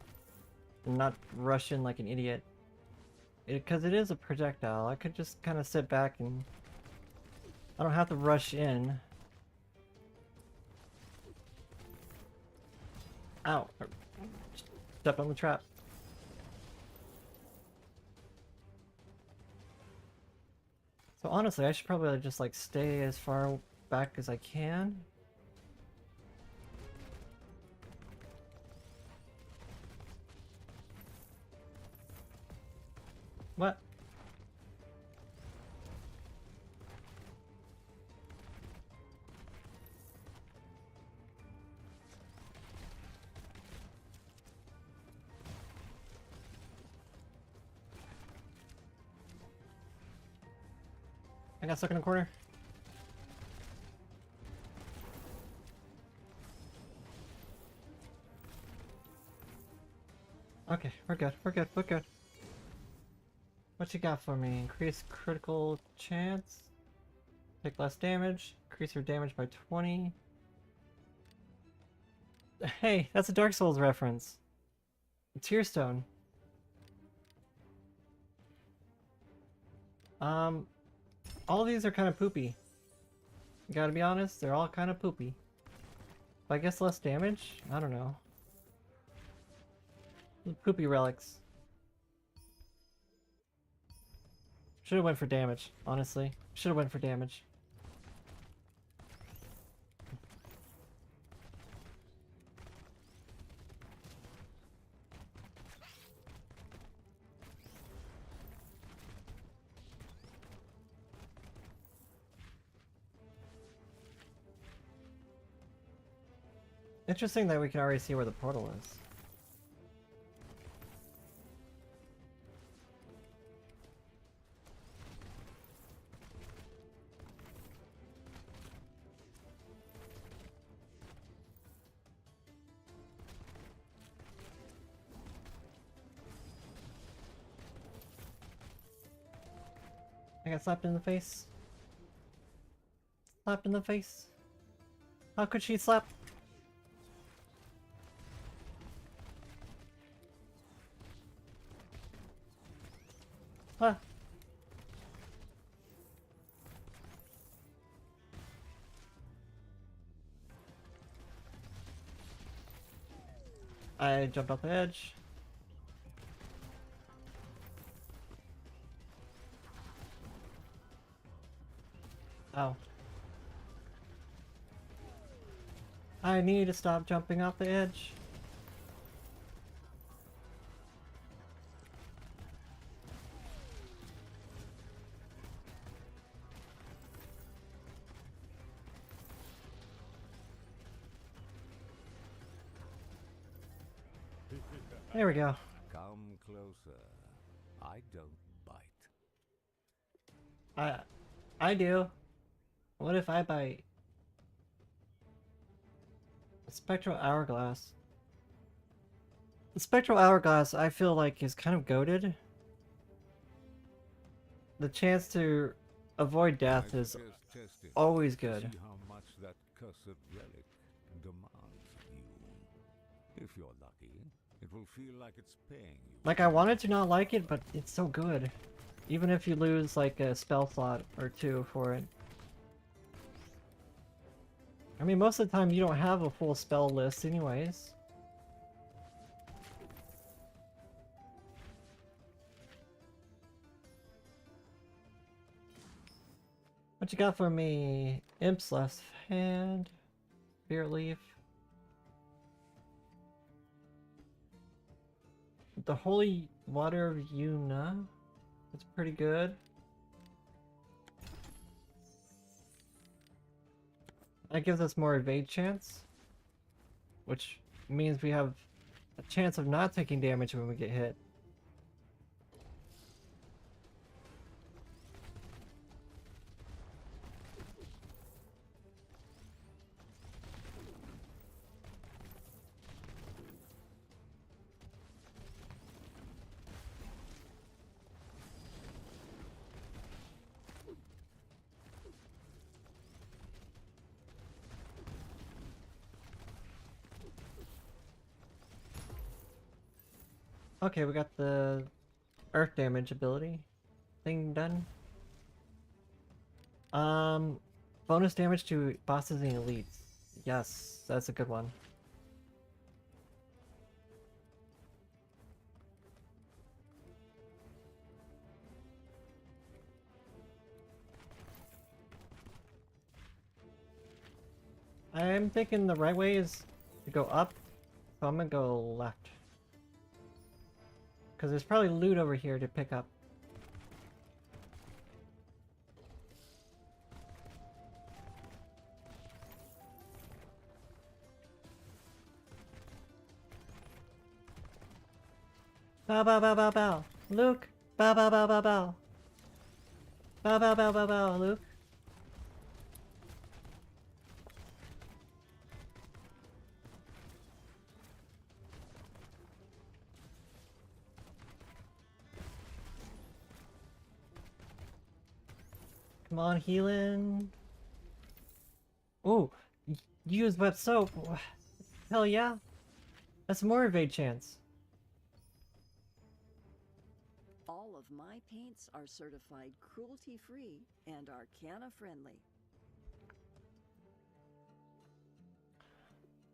Speaker 1: And not rush in like an idiot. Because it is a projectile. I could just kind of sit back and... I don't have to rush in. Ow. Stepped on the trap. So honestly, I should probably just like stay as far back as I can. What? I got stuck in a corner. Okay, we're good, we're good, we're good. What you got for me? Increase critical chance. Take less damage. Increase your damage by 20. Hey, that's a Dark Souls reference. Tearstone. All these are kind of poopy. Gotta be honest, they're all kind of poopy. But I guess less damage? I don't know. Poopy relics. Should have went for damage, honestly. Should have went for damage. Interesting that we can already see where the portal is. I got slapped in the face. Slapped in the face. How could she slap? Huh. I jumped off the edge. Ow. I need to stop jumping off the edge. There we go.
Speaker 8: Come closer. I don't bite.
Speaker 1: I do. What if I bite? Spectral Hourglass. The Spectral Hourglass, I feel like, is kind of goated. The chance to avoid death is always good.
Speaker 8: See how much that cursed relic demands you. If you're lucky, it will feel like it's paying you.
Speaker 1: Like, I wanted to not like it, but it's so good. Even if you lose, like, a spell slot or two for it. I mean, most of the time you don't have a full spell list anyways. What you got for me? Imp's left hand. Fear Leaf. The Holy Water of Yuna. That's pretty good. That gives us more evade chance, which means we have a chance of not taking damage when we get hit. Okay, we got the earth damage ability thing done. Bonus damage to bosses and elites. Yes, that's a good one. I'm thinking the right way is to go up, so I'm gonna go left. Because there's probably loot over here to pick up. Bow bow bow bow bow. Luke! Bow bow bow bow bow. Bow bow bow bow bow, Luke. Come on, healing. Oh, use wet soap. Hell yeah. That's more evade chance.
Speaker 12: All of my paints are certified cruelty-free and Arcana-friendly.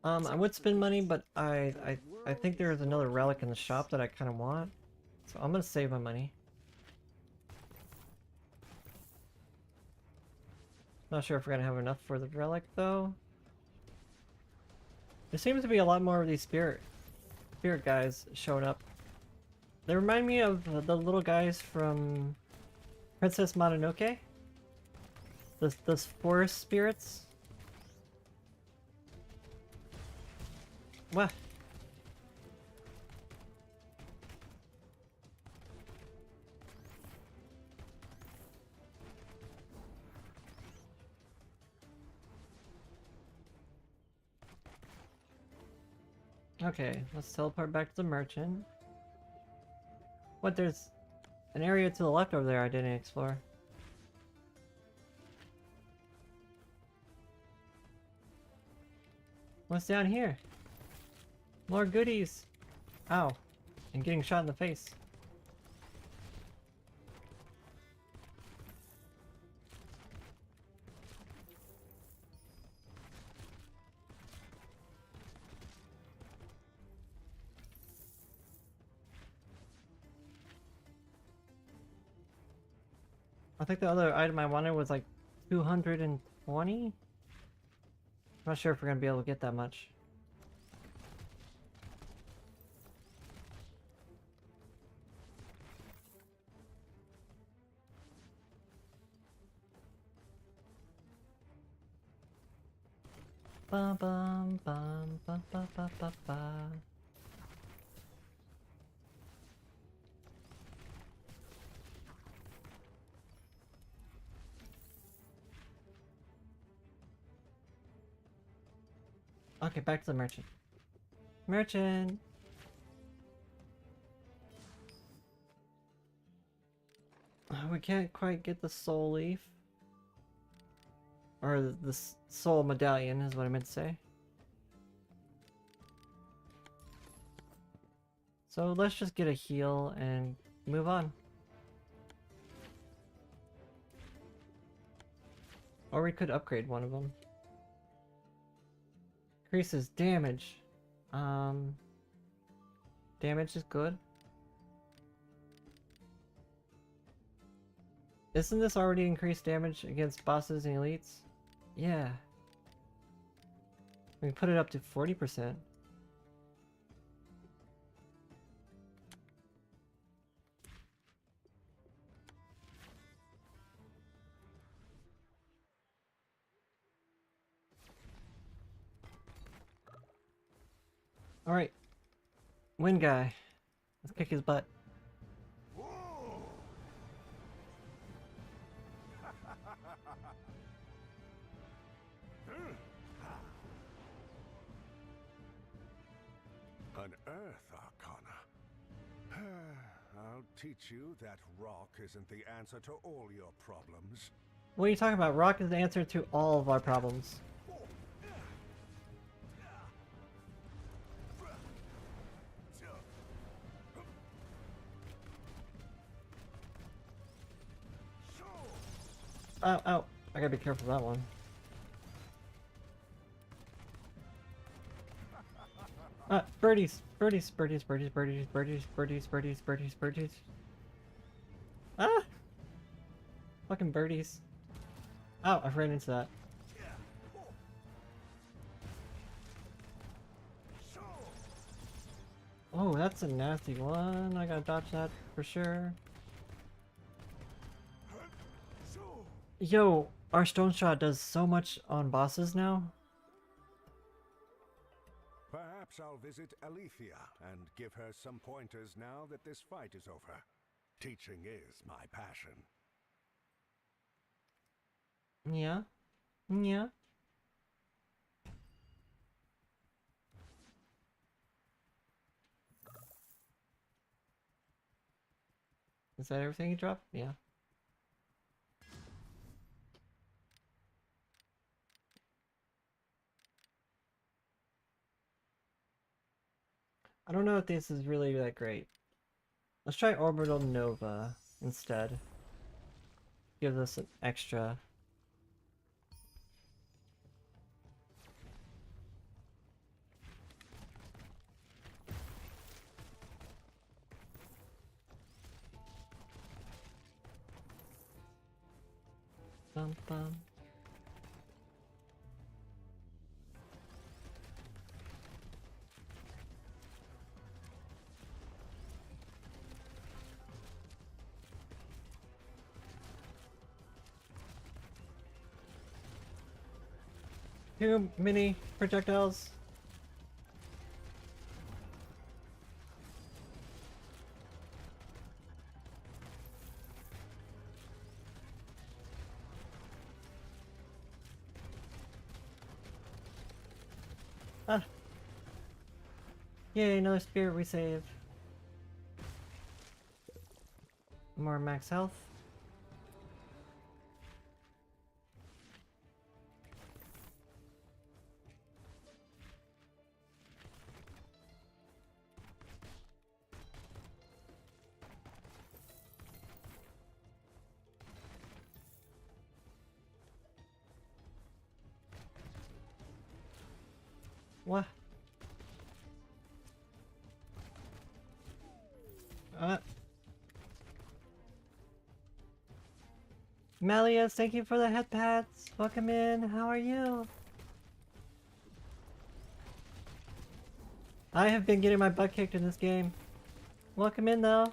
Speaker 1: I would spend money, but I think there's another relic in the shop that I kind of want. So I'm gonna save my money. Not sure if we're gonna have enough for the relic though. There seems to be a lot more of these spirit guys showing up. They remind me of the little guys from Princess Mononoke. Those forest spirits. What? Okay, let's teleport back to the merchant. What, there's an area to the left over there I didn't explore. What's down here? More goodies! Ow. And getting shot in the face. I think the other item I wanted was like 220? I'm not sure if we're gonna be able to get that much. Bum bum bum bum bum bum bum bum. Okay, back to the merchant. Merchant! We can't quite get the soul leaf. Or the soul medallion is what I meant to say. So let's just get a heal and move on. Or we could upgrade one of them. Increases damage. Damage is good. Isn't this already increased damage against bosses and elites? Yeah. We can put it up to 40%. Alright. Wind guy. Let's kick his butt.
Speaker 8: An Earth Arcana. I'll teach you that rock isn't the answer to all your problems.
Speaker 1: What are you talking about? Rock is the answer to all of our problems. Ow, ow. I gotta be careful of that one. Birdies! Birdies, birdies, birdies, birdies, birdies, birdies, birdies, birdies, birdies. Ah! Fucking birdies. Ow, I ran into that. Oh, that's a nasty one. I gotta dodge that for sure. Yo, our stone shot does so much on bosses now.
Speaker 8: Perhaps I'll visit Alethea and give her some pointers now that this fight is over. Teaching is my passion.
Speaker 1: Yeah. Yeah. Is that everything you dropped? Yeah. I don't know if this is really that great. Let's try Orbital Nova instead. Gives us an extra. Bum bum. Two mini projectiles. Ah. Yay, another spirit we save. More max health. What? Melius, thank you for the head pats. Welcome in. How are you? I have been getting my butt kicked in this game. Welcome in though.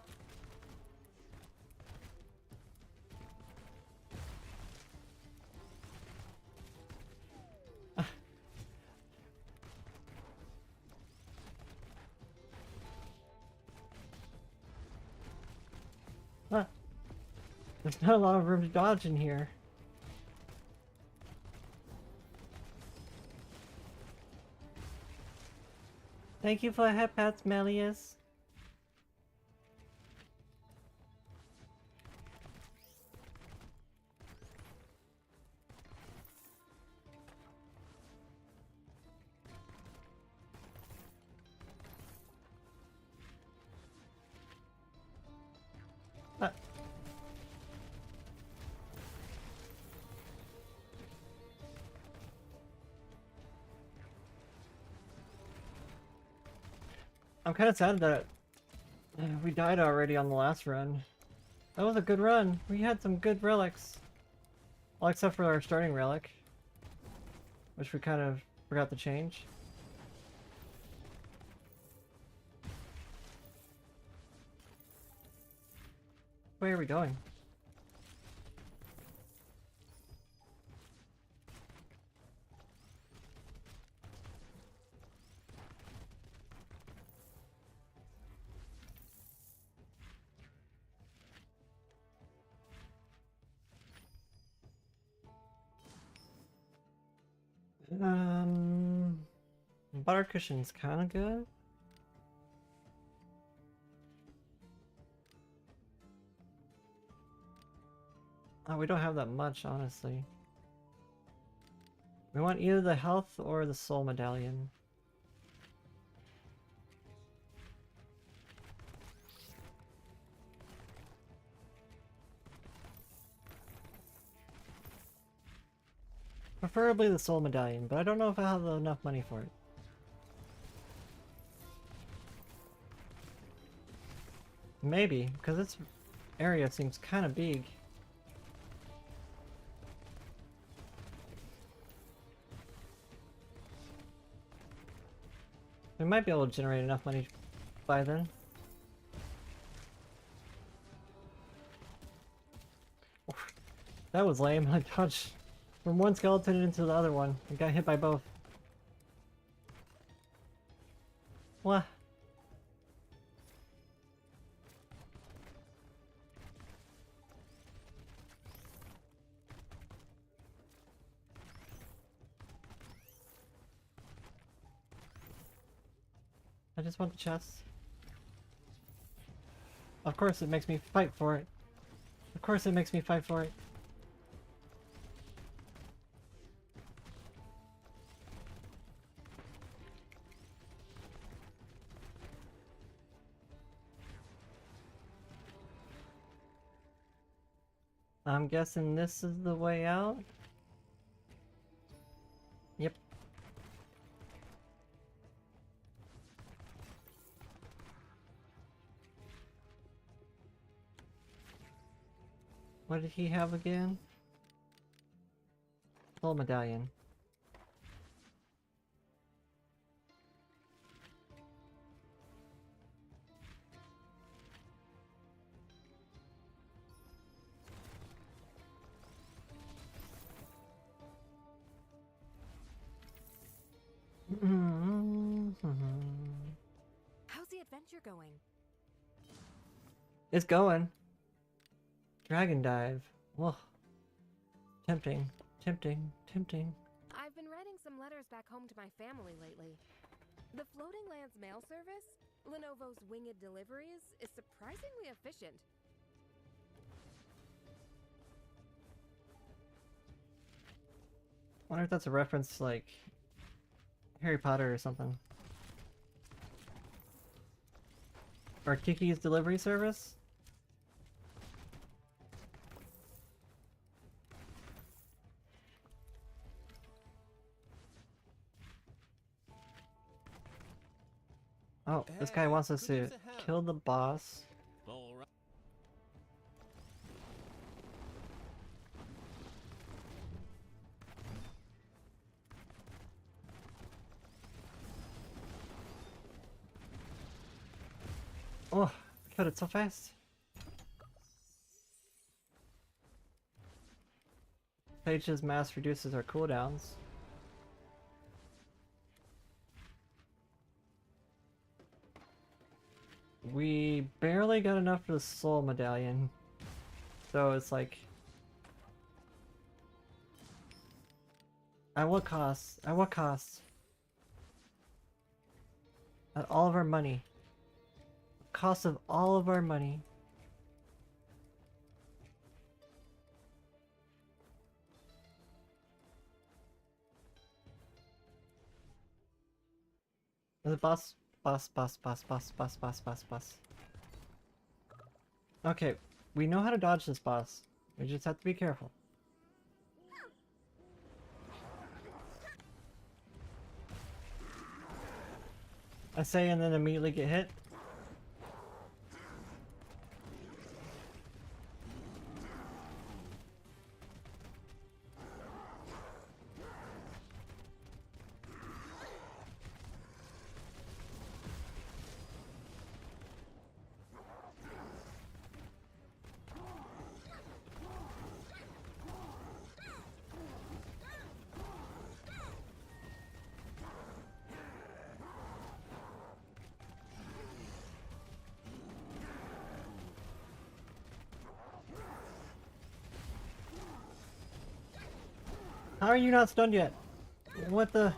Speaker 1: There's not a lot of room to dodge in here. Thank you for the head pats, Melius. I'm kind of sad that we died already on the last run. That was a good run. We had some good relics. Well, except for our starting relic, which we kind of forgot to change. Where are we going? Butter cushion's kind of good. Oh, we don't have that much, honestly. We want either the health or the soul medallion. Preferably the soul medallion, but I don't know if I have enough money for it. Maybe, because this area seems kind of big. We might be able to generate enough money by then. That was lame. I dodged from one skeleton into the other one. I got hit by both. What? I just want the chest. Of course it makes me fight for it. Of course it makes me fight for it. I'm guessing this is the way out? Yep. What did he have again? Soul medallion.
Speaker 9: you're going.
Speaker 1: It's going. Dragon dive. Whoa. Tempting. Tempting. Tempting.
Speaker 9: I've been writing some letters back home to my family lately. The Floating Lands mail service, Lenovo's winged deliveries, is surprisingly efficient.
Speaker 1: I wonder if that's a reference to, like, Harry Potter or something. Or Kiki's delivery service? Oh, this guy wants us to kill the boss. Oh, I killed it so fast. Page's mask reduces our cooldowns. We barely got enough for the soul medallion. So it's like... At what cost? At what cost? At all of our money. Cost of all of our money. The boss. Boss. Okay, we know how to dodge this boss. We just have to be careful. I say and then immediately get hit. How are you not stunned yet? What the?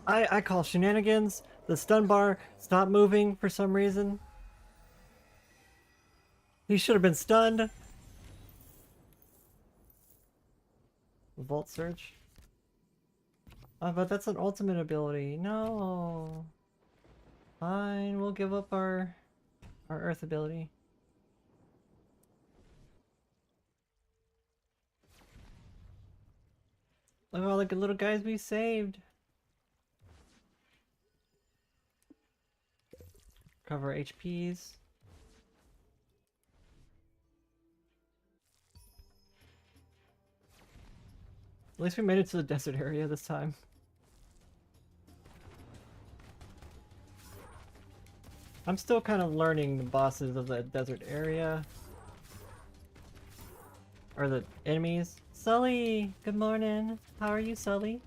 Speaker 1: I call shenanigans. The stun bar stopped moving for some reason. He should have been stunned. Volt Surge. Oh, but that's an ultimate ability. No. Fine, we'll give up our Earth ability. Look at all the good little guys we saved. Cover HPs. At least we made it to the desert area this time. I'm still kind of learning the bosses of the desert area. Or the enemies. Sully! Good morning. How are you, Sully?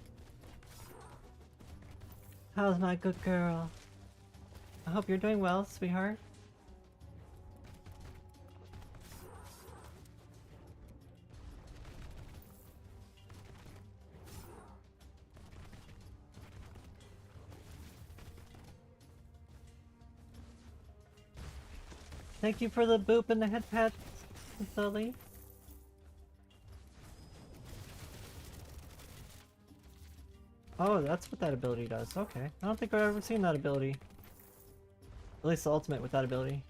Speaker 1: How's my good girl? I hope you're doing well, sweetheart. Thank you for the boop and the head pat, Sully. Oh, that's what that ability does. Okay. I don't think I've ever seen that ability. At least the ultimate with that ability.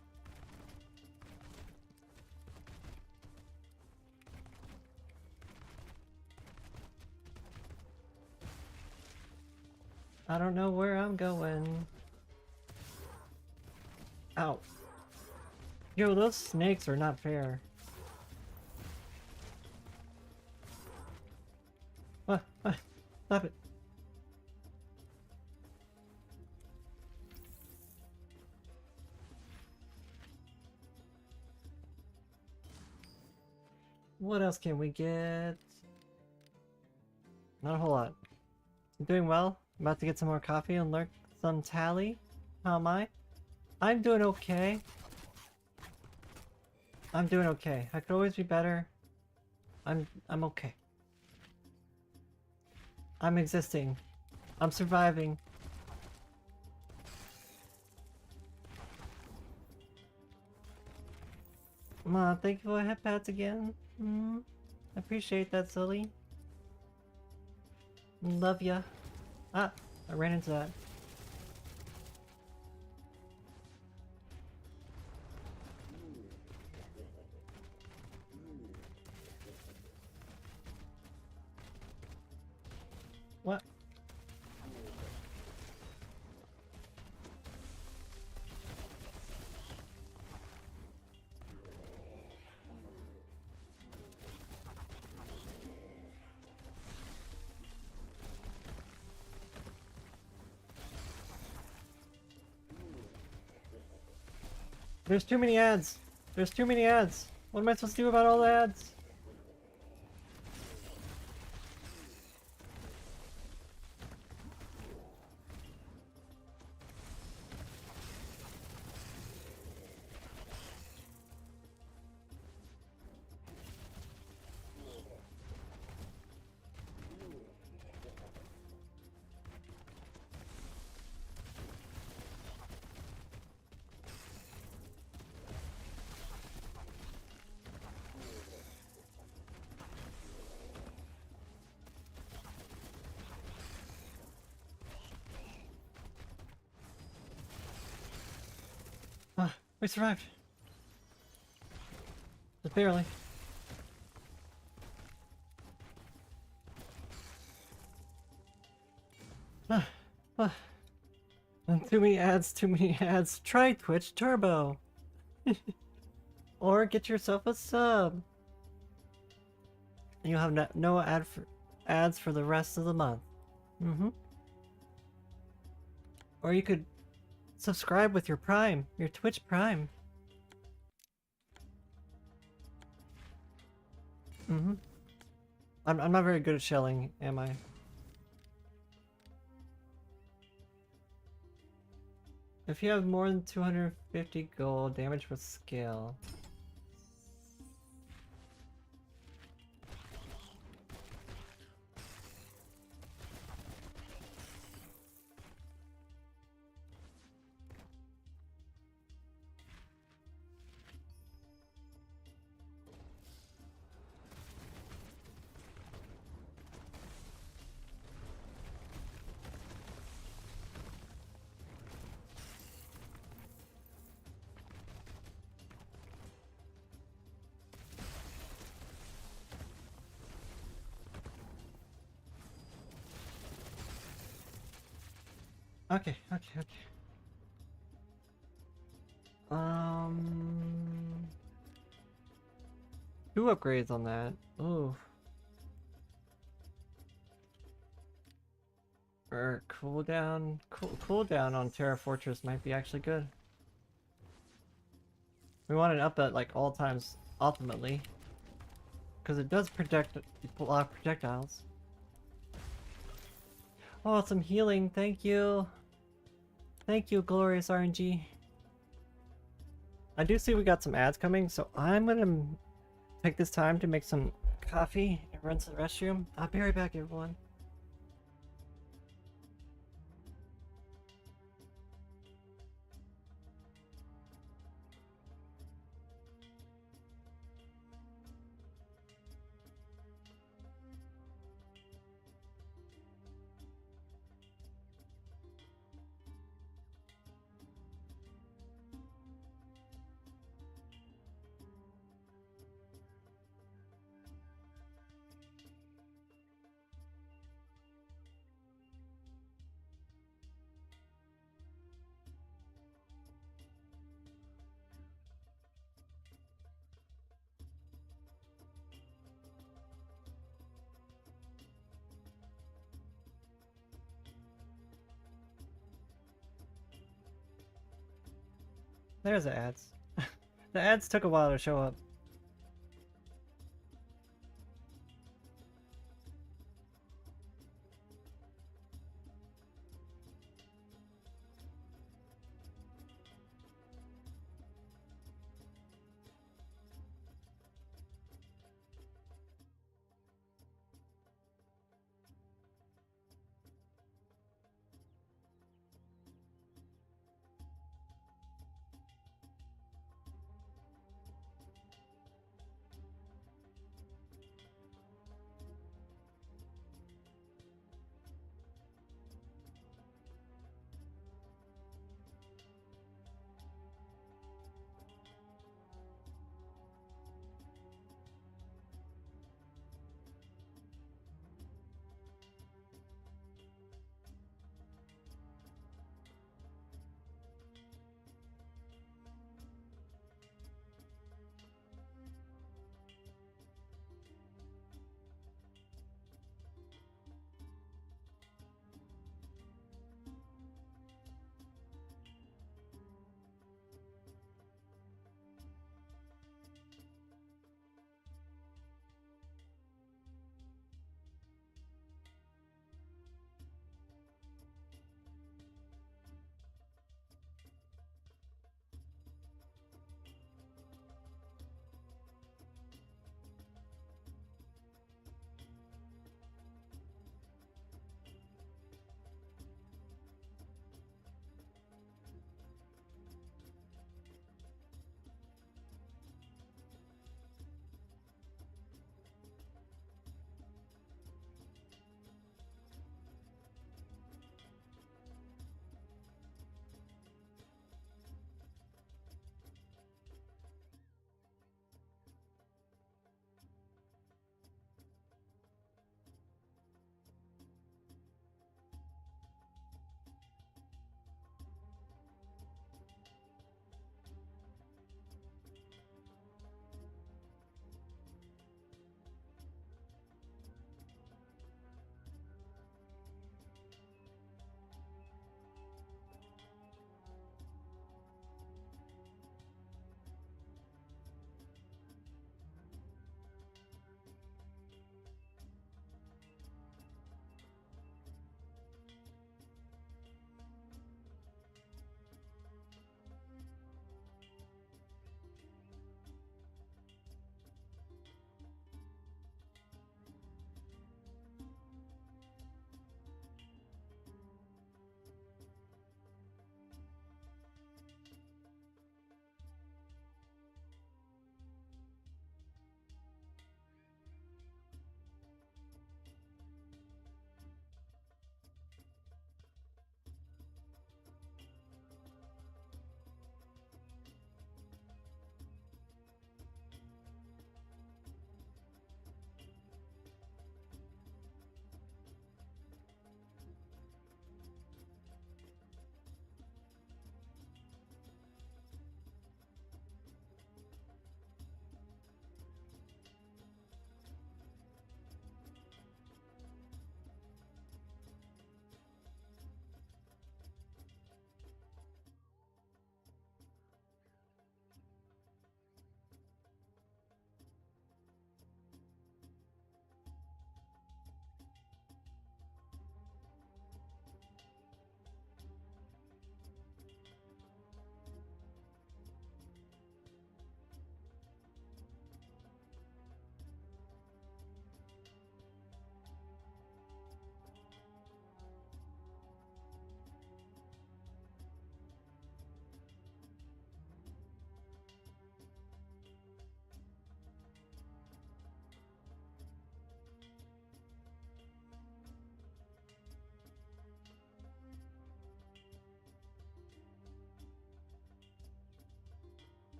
Speaker 1: I don't know where I'm going. Ow. Yo, those snakes are not fair. What? Stop it. What else can we get? Not a whole lot. I'm doing well. I'm about to get some more coffee and learn some Tali. How am I? I'm doing okay. I'm doing okay. I could always be better. I'm okay. I'm existing. I'm surviving. Aw, thank you for hip pats again. I appreciate that, Sully. Love ya. Ah, I ran into that. What? There's too many ads. There's too many ads. What am I supposed to do about all the ads? We survived. Just barely. Too many ads, too many ads. Try Twitch Turbo. Or get yourself a sub. And you'll have no ads for the rest of the month. Or you could subscribe with your Prime, your Twitch Prime. I'm not very good at shelling, am I? If you have more than 250 gold, damage with skill. Okay. 2 upgrades on that. Ooh. Or cooldown on Terra Fortress might be actually good. We want it up at like all times ultimately, because it does block projectiles. Oh, some healing. Thank you. Thank you, Glorious RNG. I do see we got some ads coming, so I'm gonna take this time to make some coffee and run to the restroom. I'll be right back, everyone. There's the ads. The ads took a while to show up.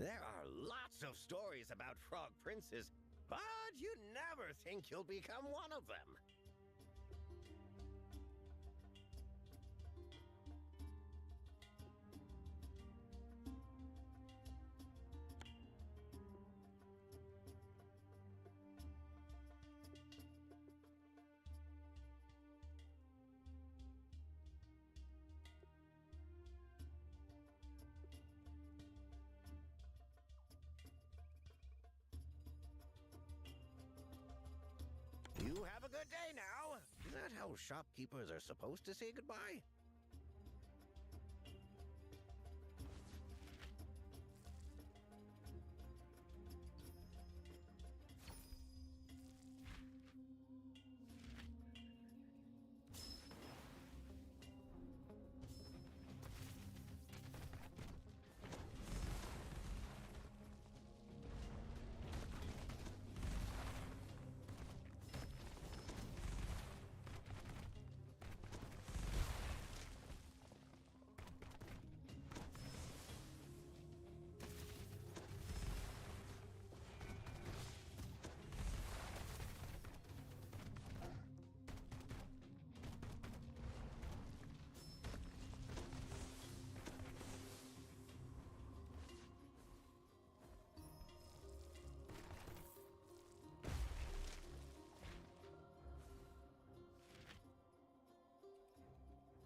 Speaker 13: There are lots of stories about frog princes, but you never think you'll become one of them. You have a good day now. Is that how shopkeepers are supposed to say goodbye?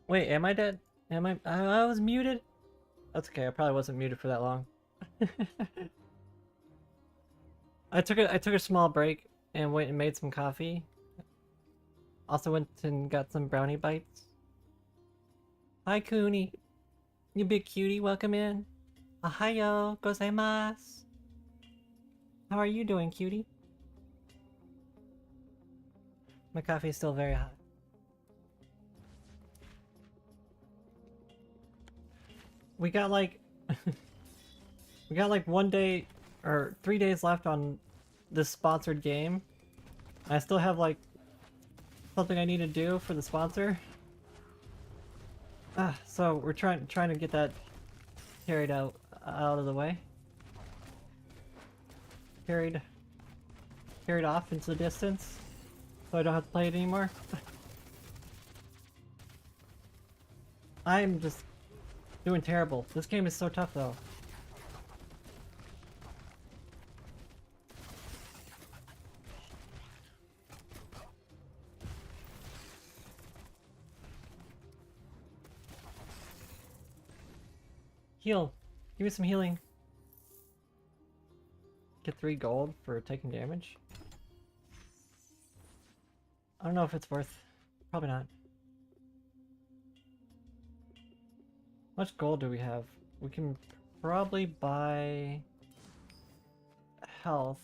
Speaker 1: Wait, am I dead? Am I was muted? That's okay, I probably wasn't muted for that long. I took a small break and went and made some coffee. Also went and got some brownie bites. Hi Cooney. You big cutie, welcome in. Ohayo gozaimasu. How are you doing, cutie? My coffee is still very hot. We got like we got like 1 day or 3 days left on this sponsored game. I still have like something I need to do for the sponsor. So we're trying to get that carried out of the way. Carried off into the distance so I don't have to play it anymore. I'm just doing terrible. This game is so tough though. Heal. Give me some healing. Get 3 gold for taking damage. I don't know if it's worth. Probably not. How much gold do we have? We can probably buy health.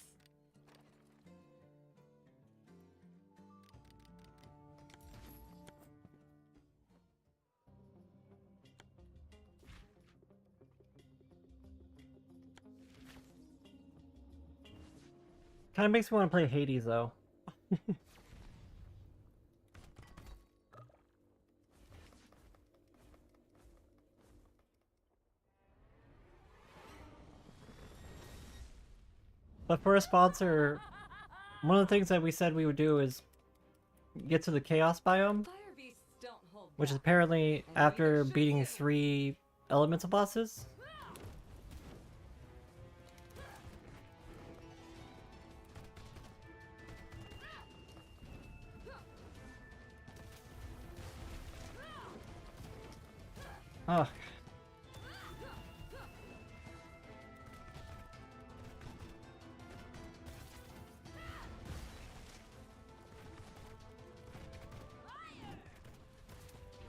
Speaker 1: Kind of makes me want to play Hades though. But for a sponsor, one of the things that we said we would do is get to the Chaos biome, which is apparently after beating 3 elemental bosses. Oh.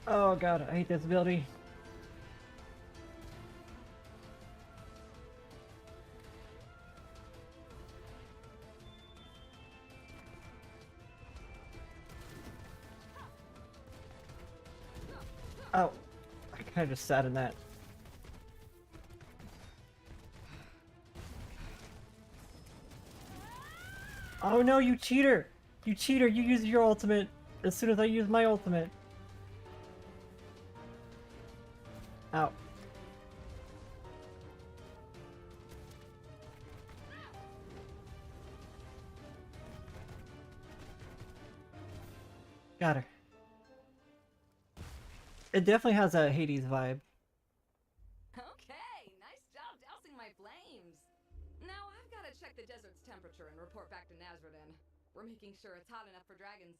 Speaker 1: Oh god, I hate this ability. Oh, I kind of just sat in that. Oh no, you cheater! You cheater, you used your ultimate as soon as I used my ultimate. Ow. Got her. It definitely has a Hades vibe.
Speaker 9: Okay, nice job dousing my flames. Now I've got to check the desert's temperature and report back to Nazradin. We're making sure it's hot enough for dragons.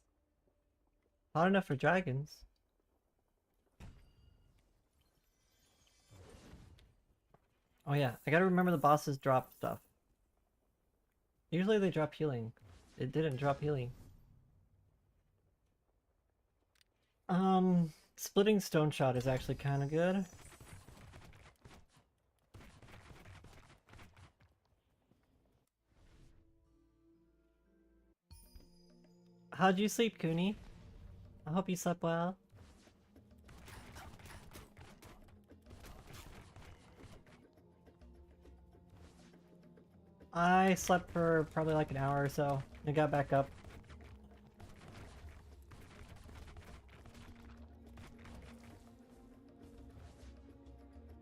Speaker 1: Hot enough for dragons. Oh yeah, I gotta remember the bosses drop stuff. Usually they drop healing. It didn't drop healing. Splitting stone shot is actually kind of good. How'd you sleep, Cooney? I hope you slept well. I slept for probably like an hour or so and got back up.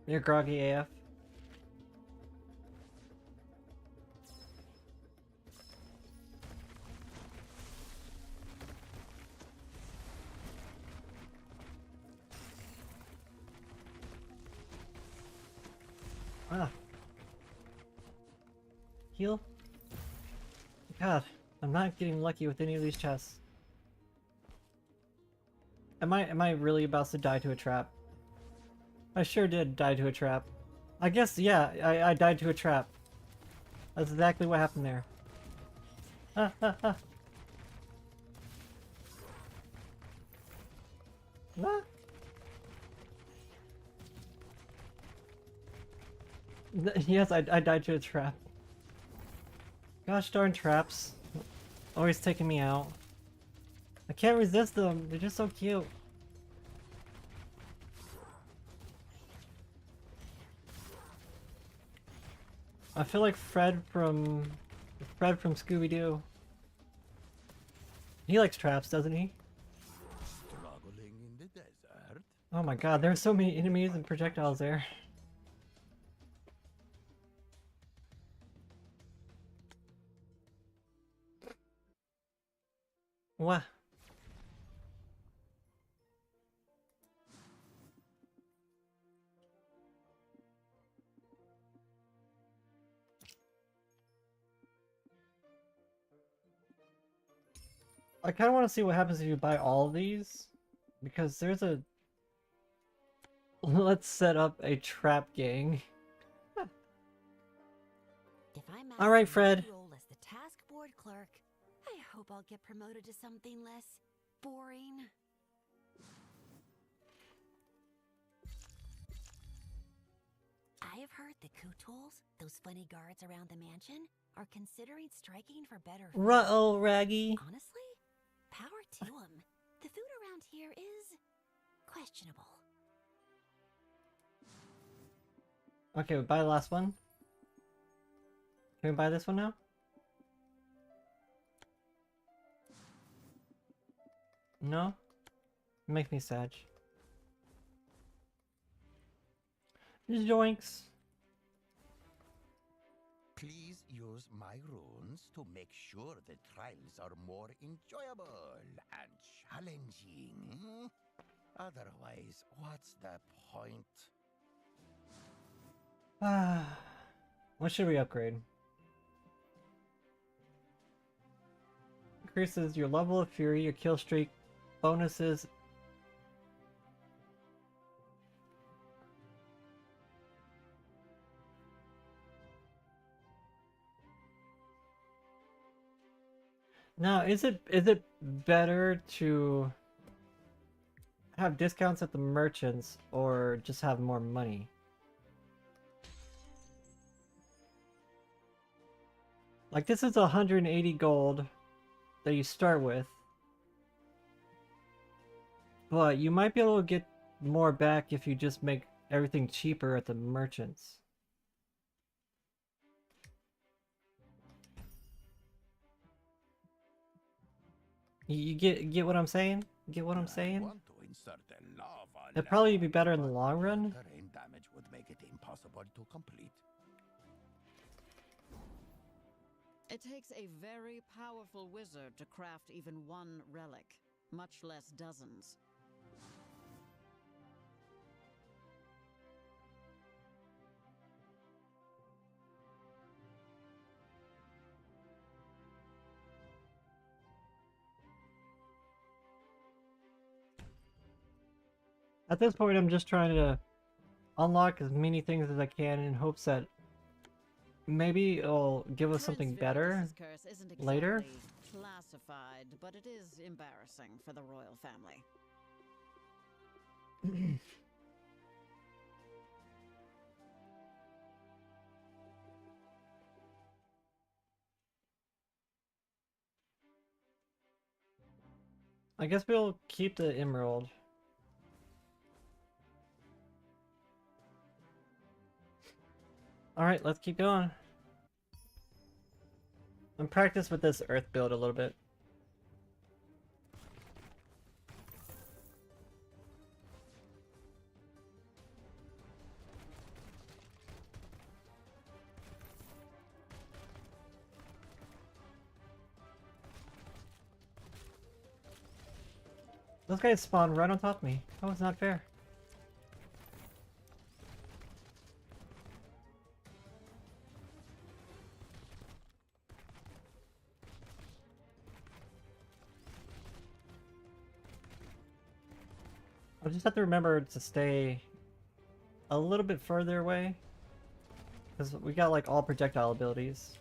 Speaker 1: You're groggy AF. Ah. Heal? God, I'm not getting lucky with any of these chests. Am I really about to die to a trap? I sure did die to a trap. I guess, yeah, I died to a trap. That's exactly what happened there. Ah, ah, ah. Ah. Yes, I died to a trap. Gosh darn traps. Always taking me out. I can't resist them. They're just so cute. I feel like Fred from Scooby-Doo. He likes traps, doesn't he?
Speaker 3: Struggling in the desert.
Speaker 1: Oh my god, there are so many enemies and projectiles there. What? I kind of want to see what happens if you buy all of these, because there's a... Let's set up a trap gang.
Speaker 2: If I'm
Speaker 1: All right,
Speaker 2: asked to
Speaker 1: Fred.
Speaker 2: role as the task board clerk, I hope I'll get promoted to something less boring. I have heard the Kutools, those funny guards around the mansion, are considering striking for better food.
Speaker 1: Ruh-oh, Raggy.
Speaker 2: Honestly, power to them. The food around here is questionable.
Speaker 1: Okay, we buy the last one. Can we buy this one now? No? It makes me sad. Joinks.
Speaker 3: Please use my runes to make sure the trials are more enjoyable and challenging. Otherwise, what's the point?
Speaker 1: What should we upgrade? Increases your level of fury, your kill streak, bonuses. Now, is it better to have discounts at the merchants or just have more money? Like, this is 180 gold that you start with, but you might be able to get more back if you just make everything cheaper at the merchants. You get what I'm saying? Get what I'm saying?
Speaker 3: Want to insert a lava
Speaker 1: It'd probably be
Speaker 3: lamp,
Speaker 1: better in the
Speaker 3: but
Speaker 1: long run.
Speaker 3: terrain damage would make it impossible to complete.
Speaker 4: It takes a very powerful wizard to craft even one relic. much less dozens.
Speaker 1: At this point, I'm just trying to unlock as many things as I can in hopes that maybe it'll give us something better
Speaker 4: Curse isn't
Speaker 1: later.
Speaker 4: exactly classified, but it is embarrassing for the royal family.
Speaker 1: I guess we'll keep the emerald. Alright, let's keep going. I'm practice with this earth build a little bit. Those guys spawned right on top of me. That was not fair. I'll just have to remember to stay a little bit further away. Because we got like all projectile abilities.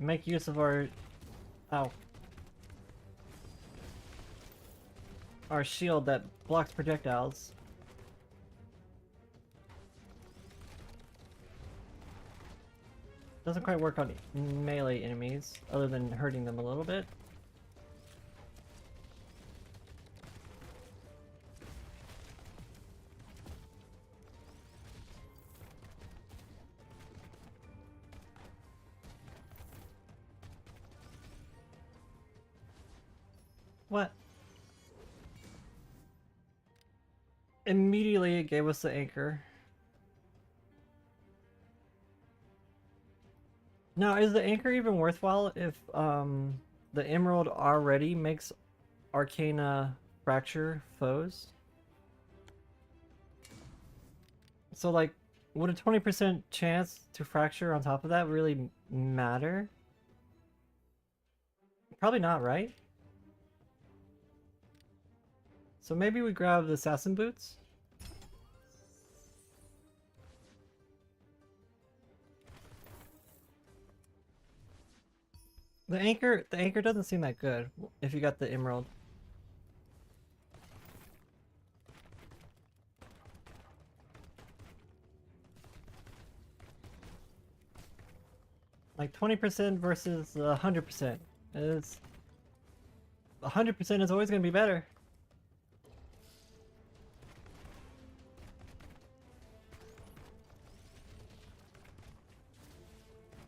Speaker 1: Make use of our... Ow. Our shield that blocks projectiles. Doesn't quite work on melee enemies, other than hurting them a little bit. What? Immediately it gave us the anchor. Now, is the anchor even worthwhile if the emerald already makes Arcana fracture foes? So like, would a 20% chance to fracture on top of that really matter? Probably not, right? So maybe we grab the assassin boots? The anchor doesn't seem that good if you got the emerald. Like 20% versus 100%. Is 100% is always going to be better.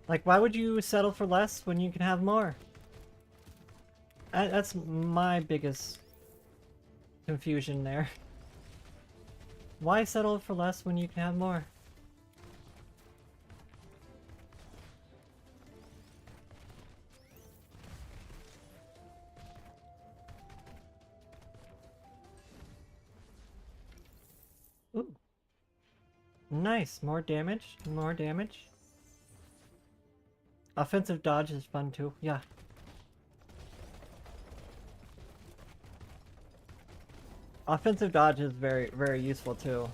Speaker 1: Like, why would you settle for less when you can have more? That's my biggest confusion there. Why settle for less when you can have more? Ooh. Nice, more damage, more damage. Offensive dodge is fun too, yeah. Offensive dodge is very, very useful too.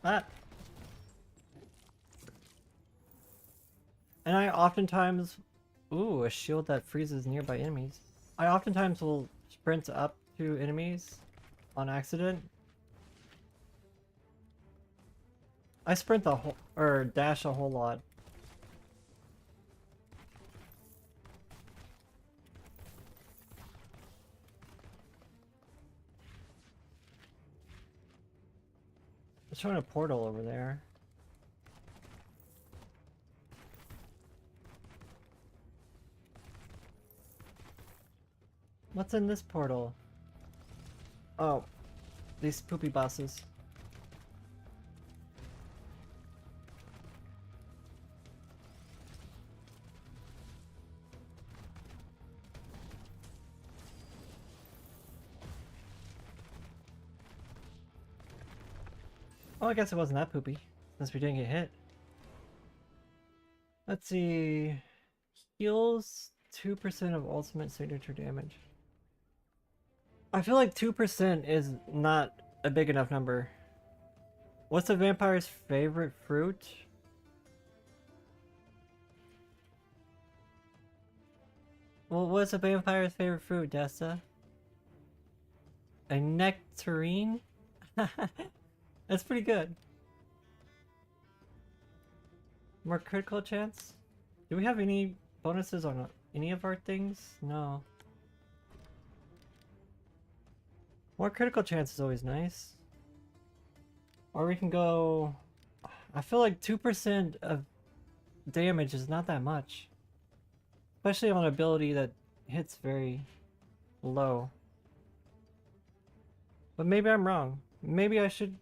Speaker 1: Ah. And I oftentimes... Ooh, a shield that freezes nearby enemies. I oftentimes will sprint up to enemies on accident. I sprint a whole, or dash a whole lot. It's showing a portal over there. What's in this portal? Oh, these poopy bosses. Oh, I guess it wasn't that poopy, since we didn't get hit. Let's see. Heals 2% of ultimate signature damage. I feel like 2% is not a big enough number. What's a vampire's favorite fruit? Well, what's a vampire's favorite fruit, Desta? A nectarine? That's pretty good. More critical chance? Do we have any bonuses on any of our things? No. More critical chance is always nice. Or we can go... I feel like 2% of damage is not that much. Especially on an ability that hits very low. But maybe I'm wrong. Maybe I should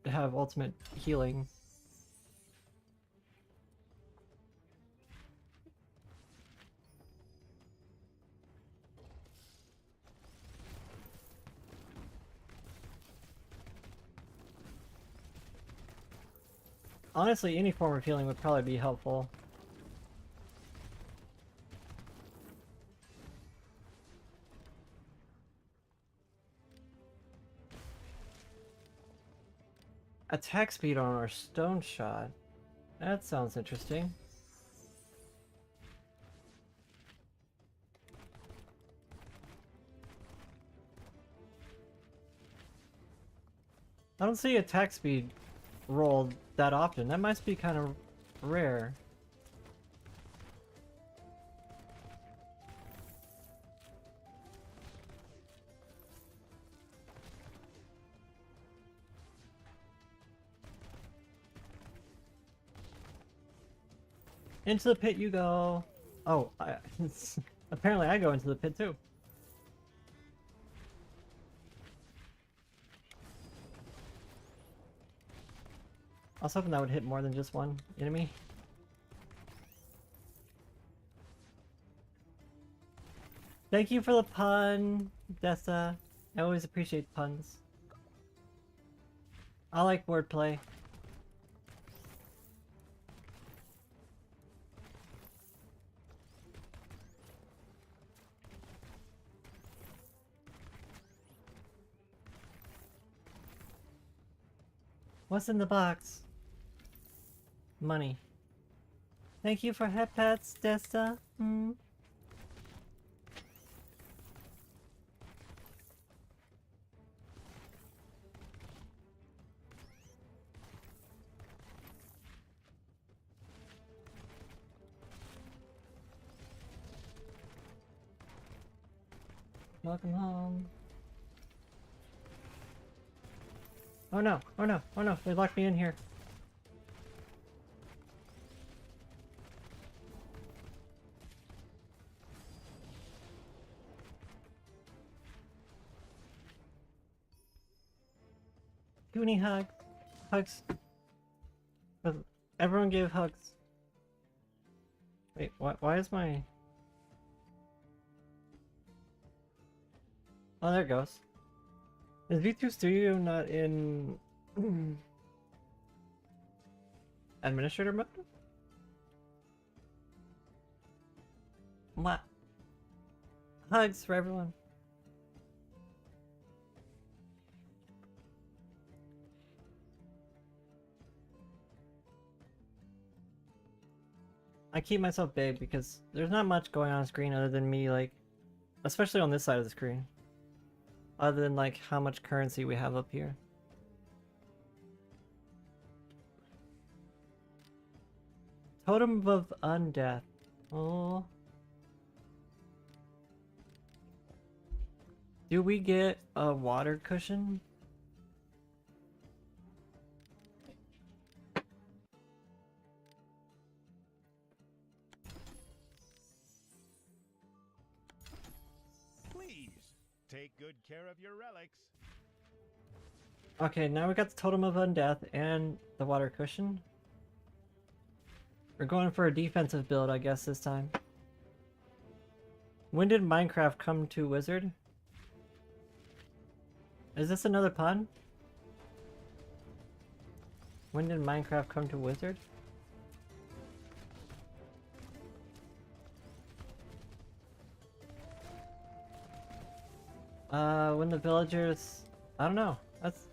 Speaker 1: have ultimate healing. Honestly, any form of healing would probably be helpful. Attack speed on our stone shot. That sounds interesting. I don't see attack speed rolled that often. That must be kind of rare. Into the pit you go. Oh, apparently I go into the pit too. I was hoping that would hit more than just one enemy. Thank you for the pun, Dessa. I always appreciate puns. I like wordplay. What's in the box? Money. Thank you for head pets, Desta. Welcome home. Oh no, oh no, oh no, they locked me in here. Goonie hug. Hugs. Everyone gave hugs. Wait, why is my... Oh, there it goes. Is V2 Studio not in... administrator mode? What? Hugs for everyone. I keep myself big because there's not much going on screen other than me, like, especially on this side of the screen. Other than, like, how much currency we have up here. Totem of Undeath. Oh. Do we get a water cushion?
Speaker 7: Take good care of your relics.
Speaker 1: Okay, now we got the Totem of Undeath and the water cushion. We're going for a defensive build, I guess, this time. When did Minecraft come to Wizard? Is this another pun? When did Minecraft come to Wizard? When the villagers... I don't know. That's...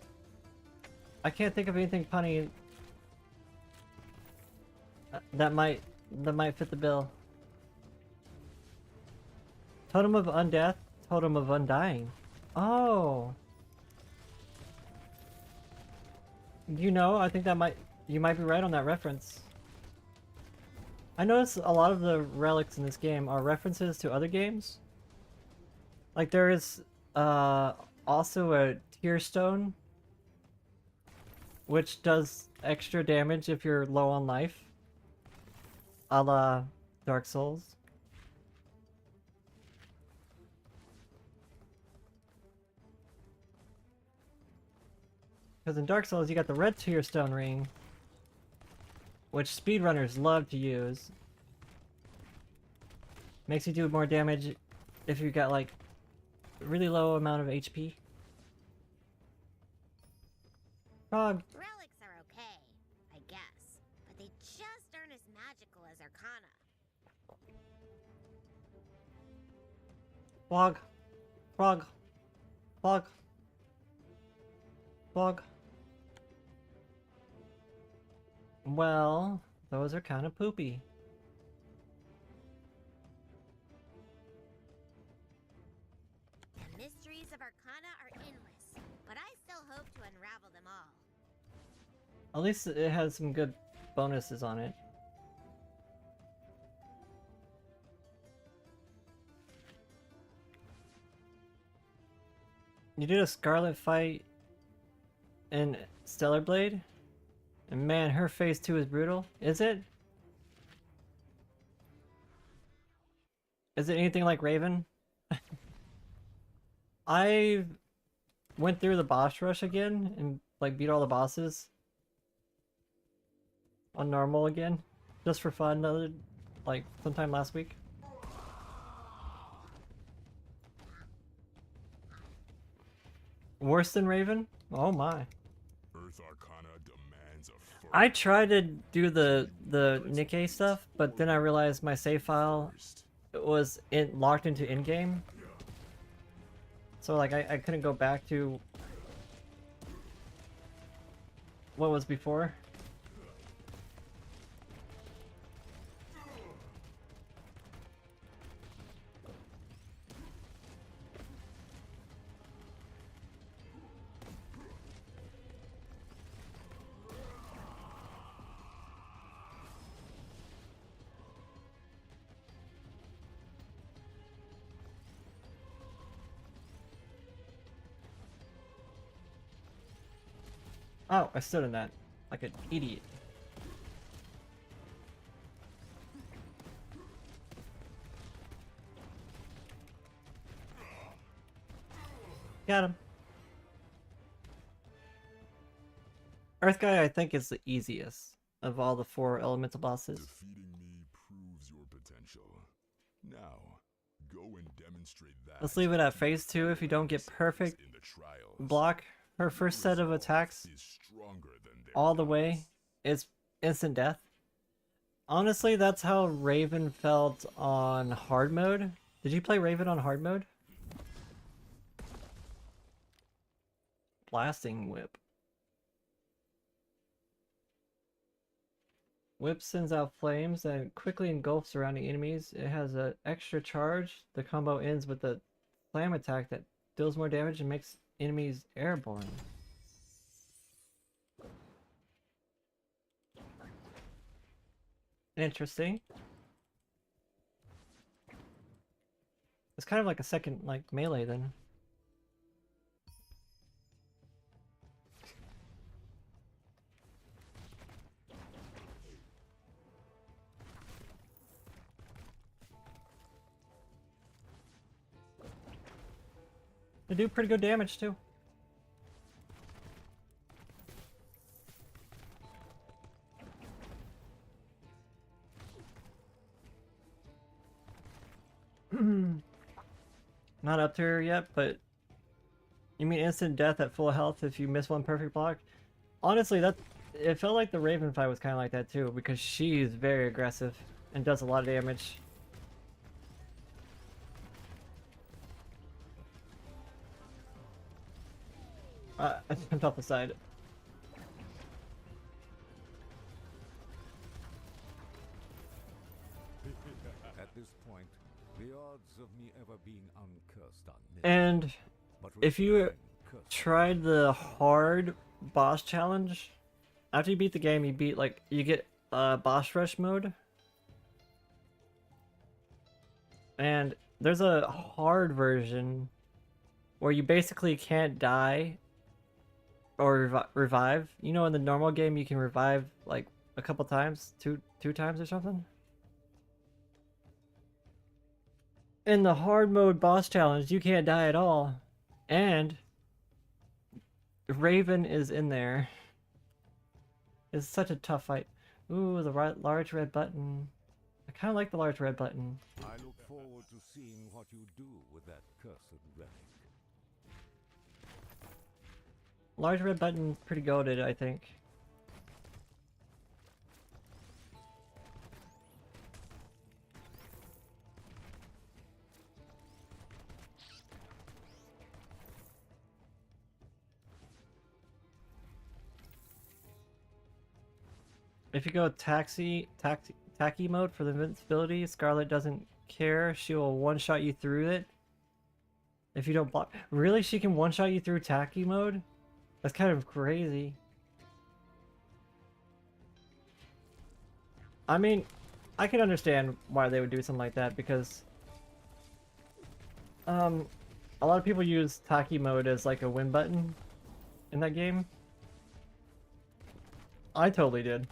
Speaker 1: I can't think of anything punny that might fit the bill. Totem of Undeath, Totem of Undying. Oh. You know, I think you might be right on that reference. I noticed a lot of the relics in this game are references to other games. Like there is also a Tear Stone, which does extra damage if you're low on life, a la Dark Souls. Because in Dark Souls you got the red Tear Stone ring, which speedrunners love to use. Makes you do more damage if you got like a really low amount of HP. Frog.
Speaker 14: Relics are okay, I guess, but they just aren't as magical as Arcana.
Speaker 1: Frog. Frog. Frog. Frog. Well, those are kind of poopy.
Speaker 14: The mysteries of Arcana are endless, but I still hope to unravel them all.
Speaker 1: At least it has some good bonuses on it. You did a Scarlet fight in Stellar Blade? And man, her phase 2 is brutal. Is it? Is it anything like Raven? I went through the boss rush again and like beat all the bosses on normal again, just for fun, like sometime last week. Worse than Raven? Oh my. I tried to do the Nikkei stuff, but then I realized my save file was locked into in-game. So like I couldn't go back to what was before. Oh, I stood in that like an idiot. Got him. Earth guy, I think, is the easiest of all the 4 elemental bosses.
Speaker 15: Defeating me proves your potential. Now, go and demonstrate that.
Speaker 1: Let's leave it at phase 2 if you don't get perfect block. Her first set of attacks all the way is instant death. Honestly, that's how Raven felt on hard mode. Did you play Raven on hard mode? Blasting whip. Whip sends out flames and quickly engulfs surrounding enemies. It has an extra charge. The combo ends with a slam attack that deals more damage and makes enemies airborne. Interesting. It's kind of like a second, like, melee then. They do pretty good damage too. Not up to her yet, but you mean instant death at full health if you miss one perfect block? Honestly, that it felt like the Raven fight was kind of like that too, because she's very aggressive and does a lot of damage. I jumped off the side.
Speaker 8: At this point, the odds of me ever being uncursed are nil.
Speaker 1: And
Speaker 8: But
Speaker 1: if you
Speaker 8: refraining cursed
Speaker 1: tried the hard boss challenge, after you beat the game, you get boss rush mode. And there's a hard version where you basically can't die or revive. You know, in the normal game you can revive like a couple times, two times or something. In the hard mode boss challenge, you can't die at all. And Raven is in there. It's such a tough fight. Ooh, the large red button. I kind of like the large red button.
Speaker 8: I look forward to seeing what you do with that cursed relic.
Speaker 1: Large red button, pretty goated, I think. If you go tacky mode for the invincibility, Scarlet doesn't care. She will one-shot you through it. If you don't block. Really? She can one-shot you through tacky mode? That's kind of crazy. I mean, I can understand why they would do something like that, because a lot of people use tacky mode as like a win button in that game. I totally did.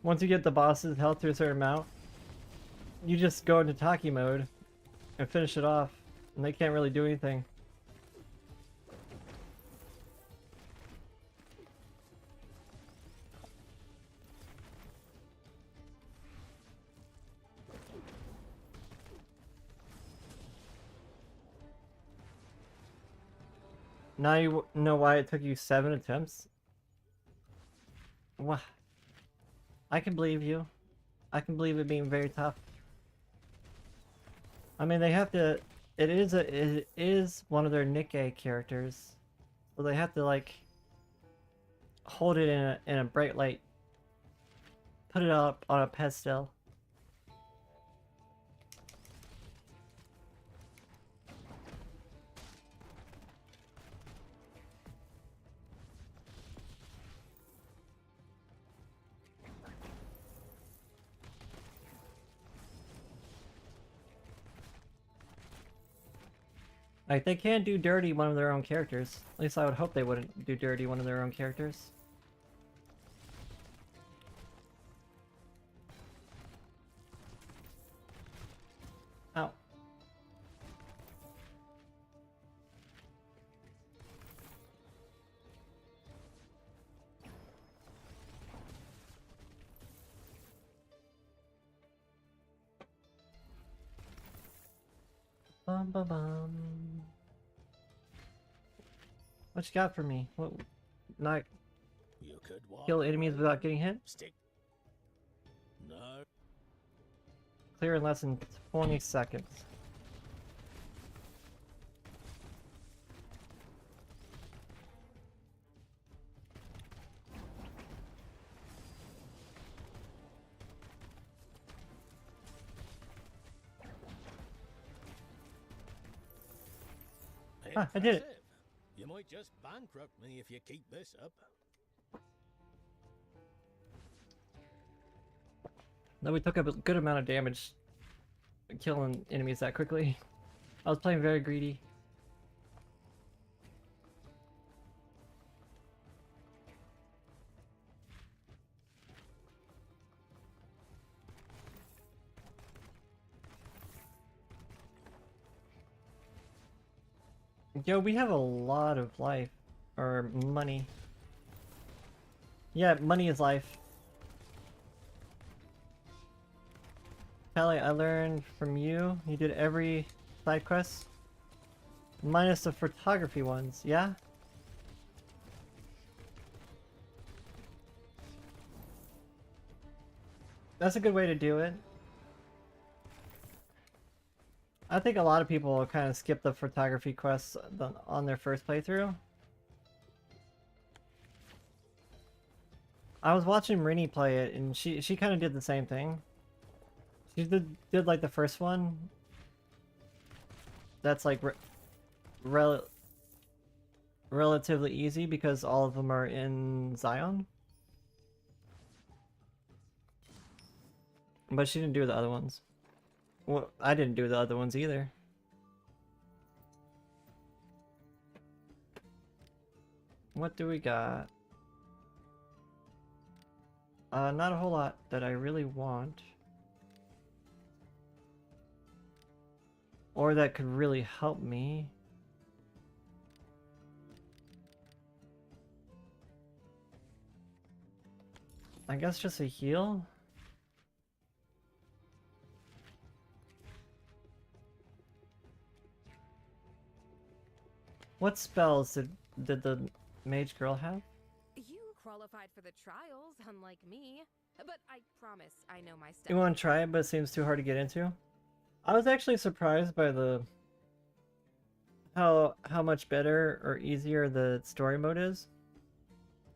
Speaker 1: Once you get the boss's health to a certain amount, you just go into Taki mode and finish it off, and they can't really do anything. Now you know why it took you 7 attempts? What? I can believe you. I can believe it being very tough. I mean, they have to. It is one of their Nikkei characters, so they have to like hold it in a bright light, put it up on a pedestal. Like, they can't do dirty one of their own characters. At least I would hope they wouldn't do dirty one of their own characters. Ow. Bum bum bum. What you got for me? What? Not
Speaker 6: You could walk
Speaker 1: kill enemies
Speaker 6: away,
Speaker 1: without getting hit?
Speaker 6: Stick. No.
Speaker 1: Clear in less than 20 seconds. Ah, I did it.
Speaker 6: Impressive. You might just bankrupt me if you keep this up.
Speaker 1: No, we took up a good amount of damage killing enemies that quickly. I was playing very greedy. Yo, we have a lot of life. Or money. Yeah, money is life. Tali, I learned from you. You did every side quest. Minus the photography ones, yeah? That's a good way to do it. I think a lot of people kind of skip the photography quests on their first playthrough. I was watching Rini play it, and she kind of did the same thing. She did like the first one. That's like relatively easy because all of them are in Zion. But she didn't do the other ones. Well, I didn't do the other ones either. What do we got? Not a whole lot that I really want. Or that could really help me. I guess just a heal? What spells did the mage girl have?
Speaker 9: You qualified for the trials, unlike me. But I promise I know my stuff.
Speaker 1: You want to try it, but it seems too hard to get into? I was actually surprised by the how much better or easier the story mode is.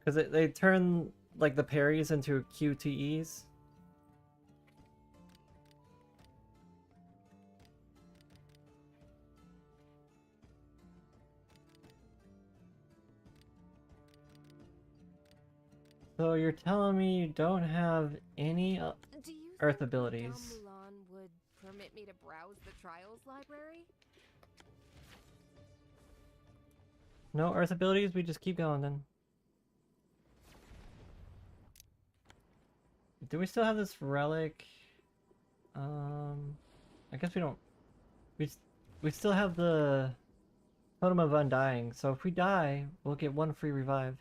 Speaker 1: Because they turn like the parries into QTEs. So you're telling me you don't have any Earth abilities?
Speaker 9: Mulan would permit me to browse the trials library?
Speaker 1: No Earth abilities? We just keep going then. Do we still have this relic? I guess we don't. We still have the Totem of Undying, so if we die, we'll get one free revive.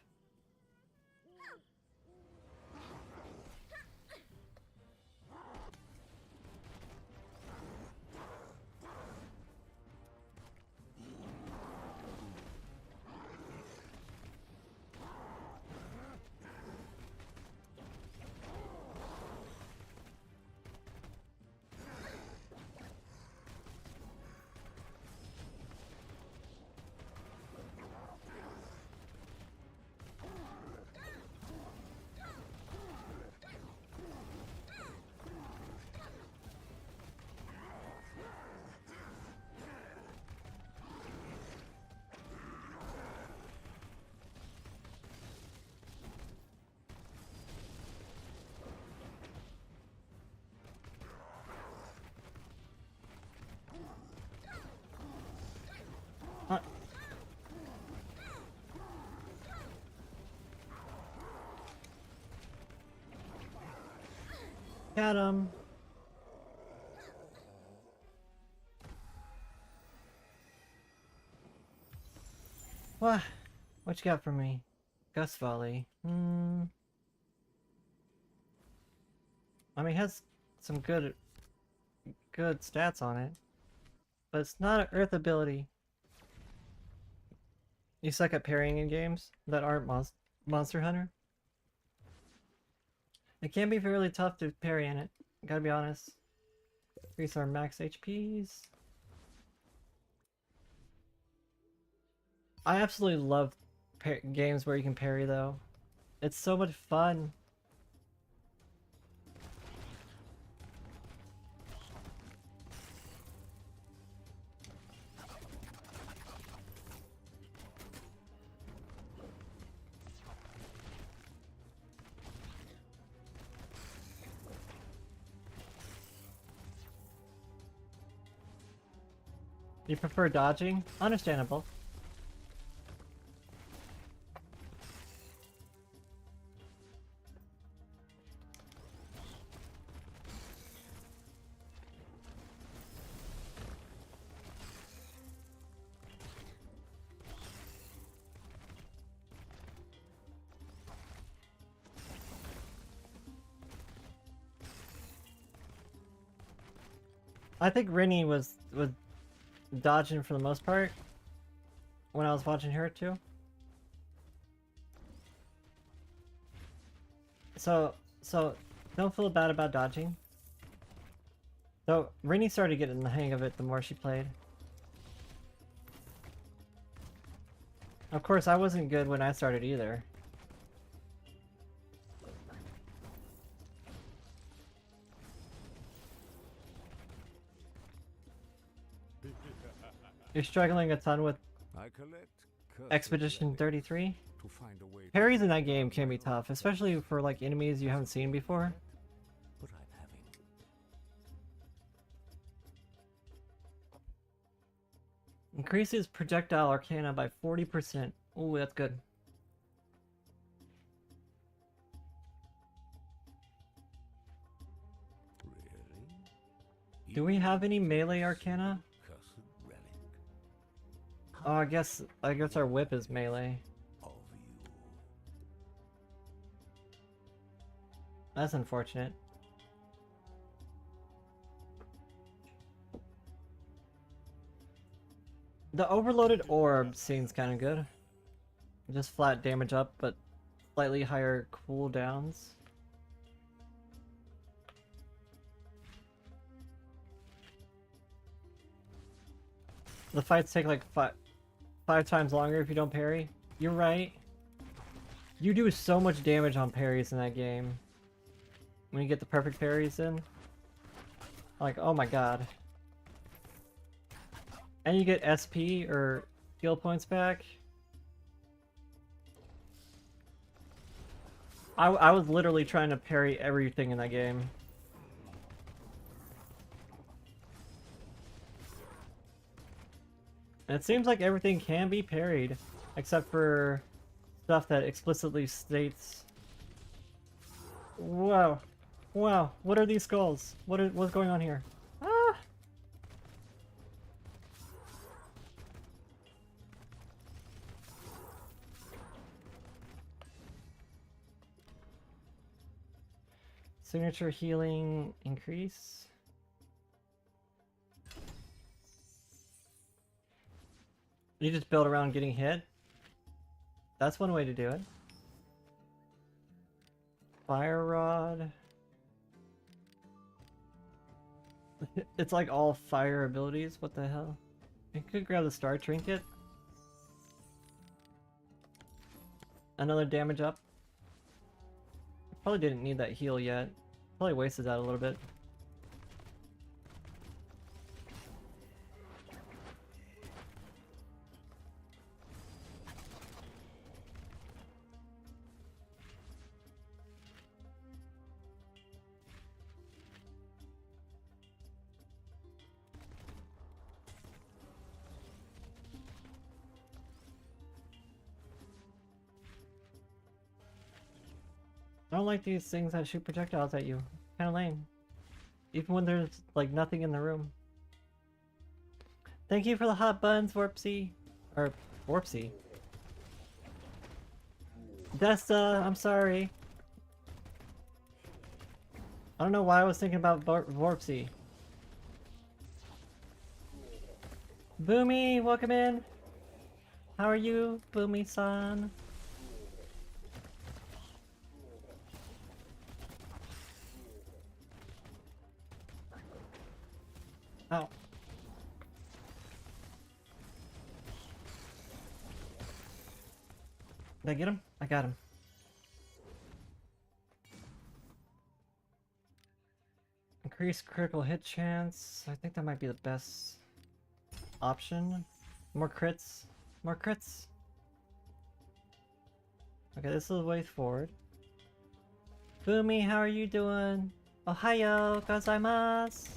Speaker 1: Got him. What you got for me? Gust Volley. I mean, it has some good stats on it, but it's not an Earth ability. You suck at parrying in games that aren't Monster Hunter? It can be fairly tough to parry in it, gotta be honest. Increase our max HPs. I absolutely love games where you can parry though. It's so much fun. You prefer dodging? Understandable. I think Rini was dodging for the most part when I was watching her too. So Don't feel bad about dodging. So, Rini started getting the hang of it the more she played. Of course, I wasn't good when I started either. You're struggling a ton with Expedition 33? Parries in that game can be tough, especially for like enemies you haven't seen before. Increases projectile arcana by 40%. Ooh, that's good. Do we have any melee arcana? Oh, I guess our whip is melee. That's unfortunate. The overloaded orb seems kind of good. Just flat damage up, but slightly higher cooldowns. The fights take like five times longer if you don't parry. You're right. You do so much damage on parries in that game. When you get the perfect parries in. Like, oh my god. And you get SP or skill points back. I was literally trying to parry everything in that game. And it seems like everything can be parried, except for stuff that explicitly states... Wow. Wow, what are these skulls? What's going on here? Ah! Signature healing increase. You just build around getting hit. That's one way to do it. Fire rod. It's like all fire abilities. What the hell? You could grab the star trinket. Another damage up. Probably didn't need that heal yet. Probably wasted that a little bit. I don't like these things that shoot projectiles at you. Kinda lame. Even when there's, like, nothing in the room. Thank you for the hot buns, Warpsy. Or, Warpsy. Desta, I'm sorry. I don't know why I was thinking about Warpsy. Boomy, welcome in. How are you, Boomy-san? Ow. Did I get him? I got him. Increase critical hit chance. I think that might be the best option. More crits. More crits. Okay, this is the way forward. Boomy, how are you doing? Ohayo gozaimasu.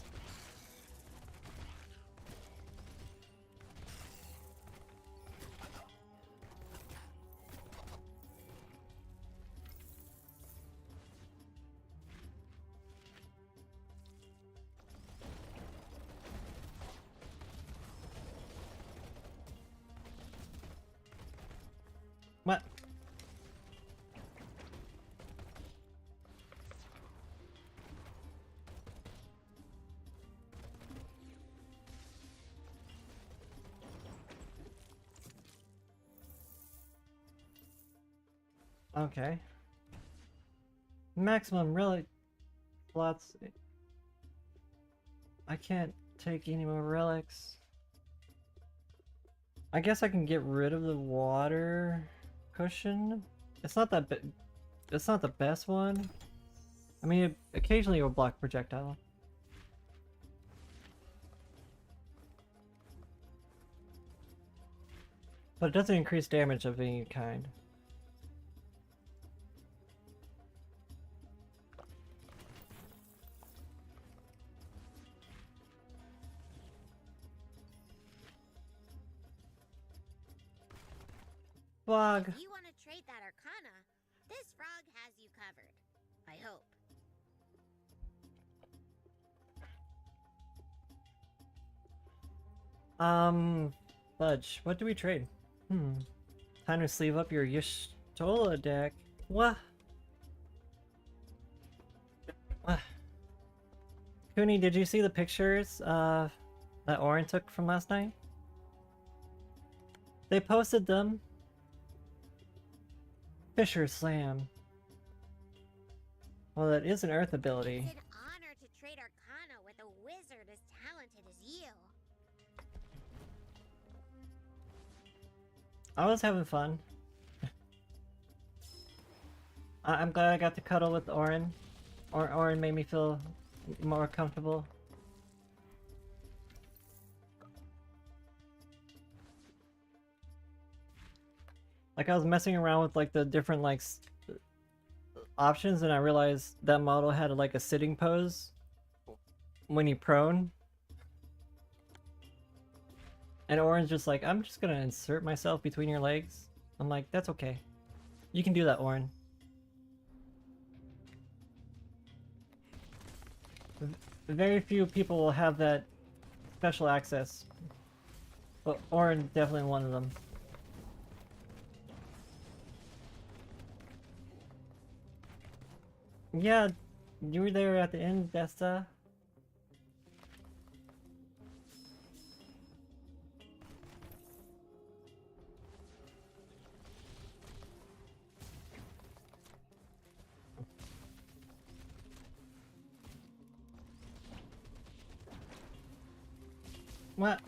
Speaker 1: What? Okay. Maximum, really? Lots. I can't take any more relics. I guess I can get rid of the water cushion. It's not that it's not the best one. I mean, occasionally it will block projectile. But it doesn't increase damage of any kind. Frog.
Speaker 14: If you want to trade that Arcana, this frog has you covered. I hope.
Speaker 1: Fudge, what do we trade? Time to sleeve up your Y'shtola deck. What? Cooney, did you see the pictures that Orin took from last night? They posted them. Fisher Slam. Well, that is an Earth ability.
Speaker 14: It's an honor to trade Arcana with a wizard as talented as you.
Speaker 1: I was having fun. I'm glad I got to cuddle with Orin. Orin made me feel more comfortable. Like, I was messing around with like the different like options, and I realized that model had like a sitting pose when you prone. And Orin's just like, I'm just gonna insert myself between your legs. I'm like, that's okay. You can do that, Orin. Very few people will have that special access. But Orin definitely one of them. Yeah, you were there at the end, Desta. What?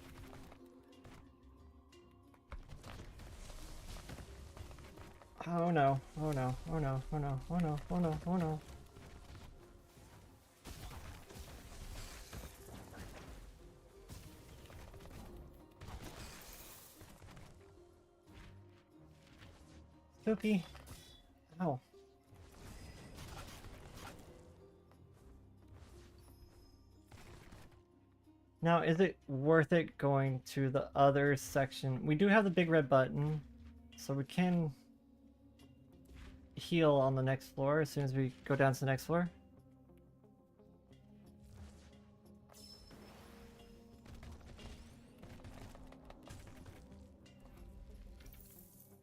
Speaker 1: Oh no, oh no, oh no, oh no, oh no, oh no, oh no. Spooky. Ow. Now, is it worth it going to the other section? We do have the big red button, so we can heal on the next floor as soon as we go down to the next floor.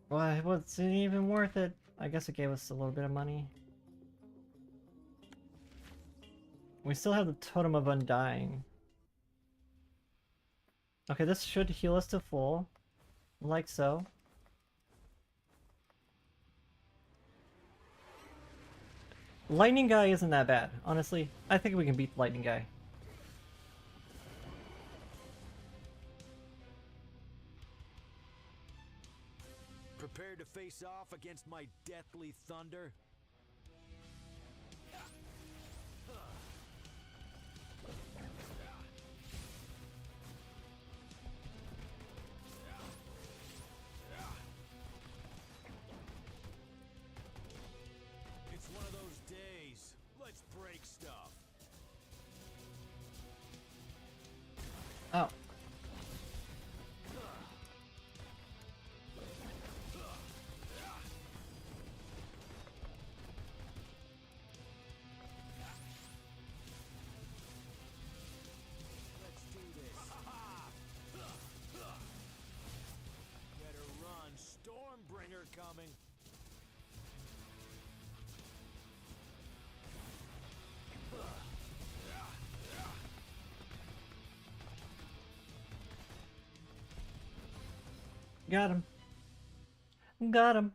Speaker 1: Why, was it even worth it? I guess it gave us a little bit of money. We still have the Totem of Undying. Okay, this should heal us to full, like so. Lightning Guy isn't that bad, honestly. I think we can beat Lightning Guy.
Speaker 16: Prepare to face off against my deathly thunder. It's one of those days. Let's break stuff.
Speaker 1: Oh.
Speaker 16: Better run, Stormbringer coming.
Speaker 1: Got him. Got him.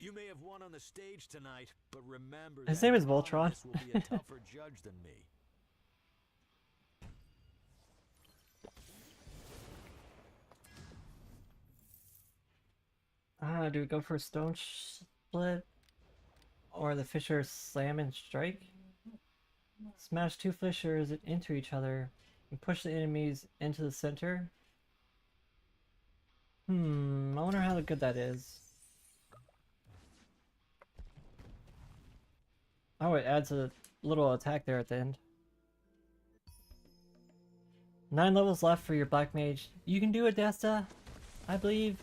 Speaker 16: You may have won on the the stage tonight, but remember
Speaker 1: His
Speaker 16: that
Speaker 1: name is Voltron.
Speaker 16: Promise will be a tougher judge than me.
Speaker 1: Do we go for a stone split? Or the Fisher slam and strike? Smash two Fishers into each other and push the enemies into the center? I wonder how good that is. Oh, it adds a little attack there at the end. 9 levels left for your Black Mage. You can do it, Desta, I believe.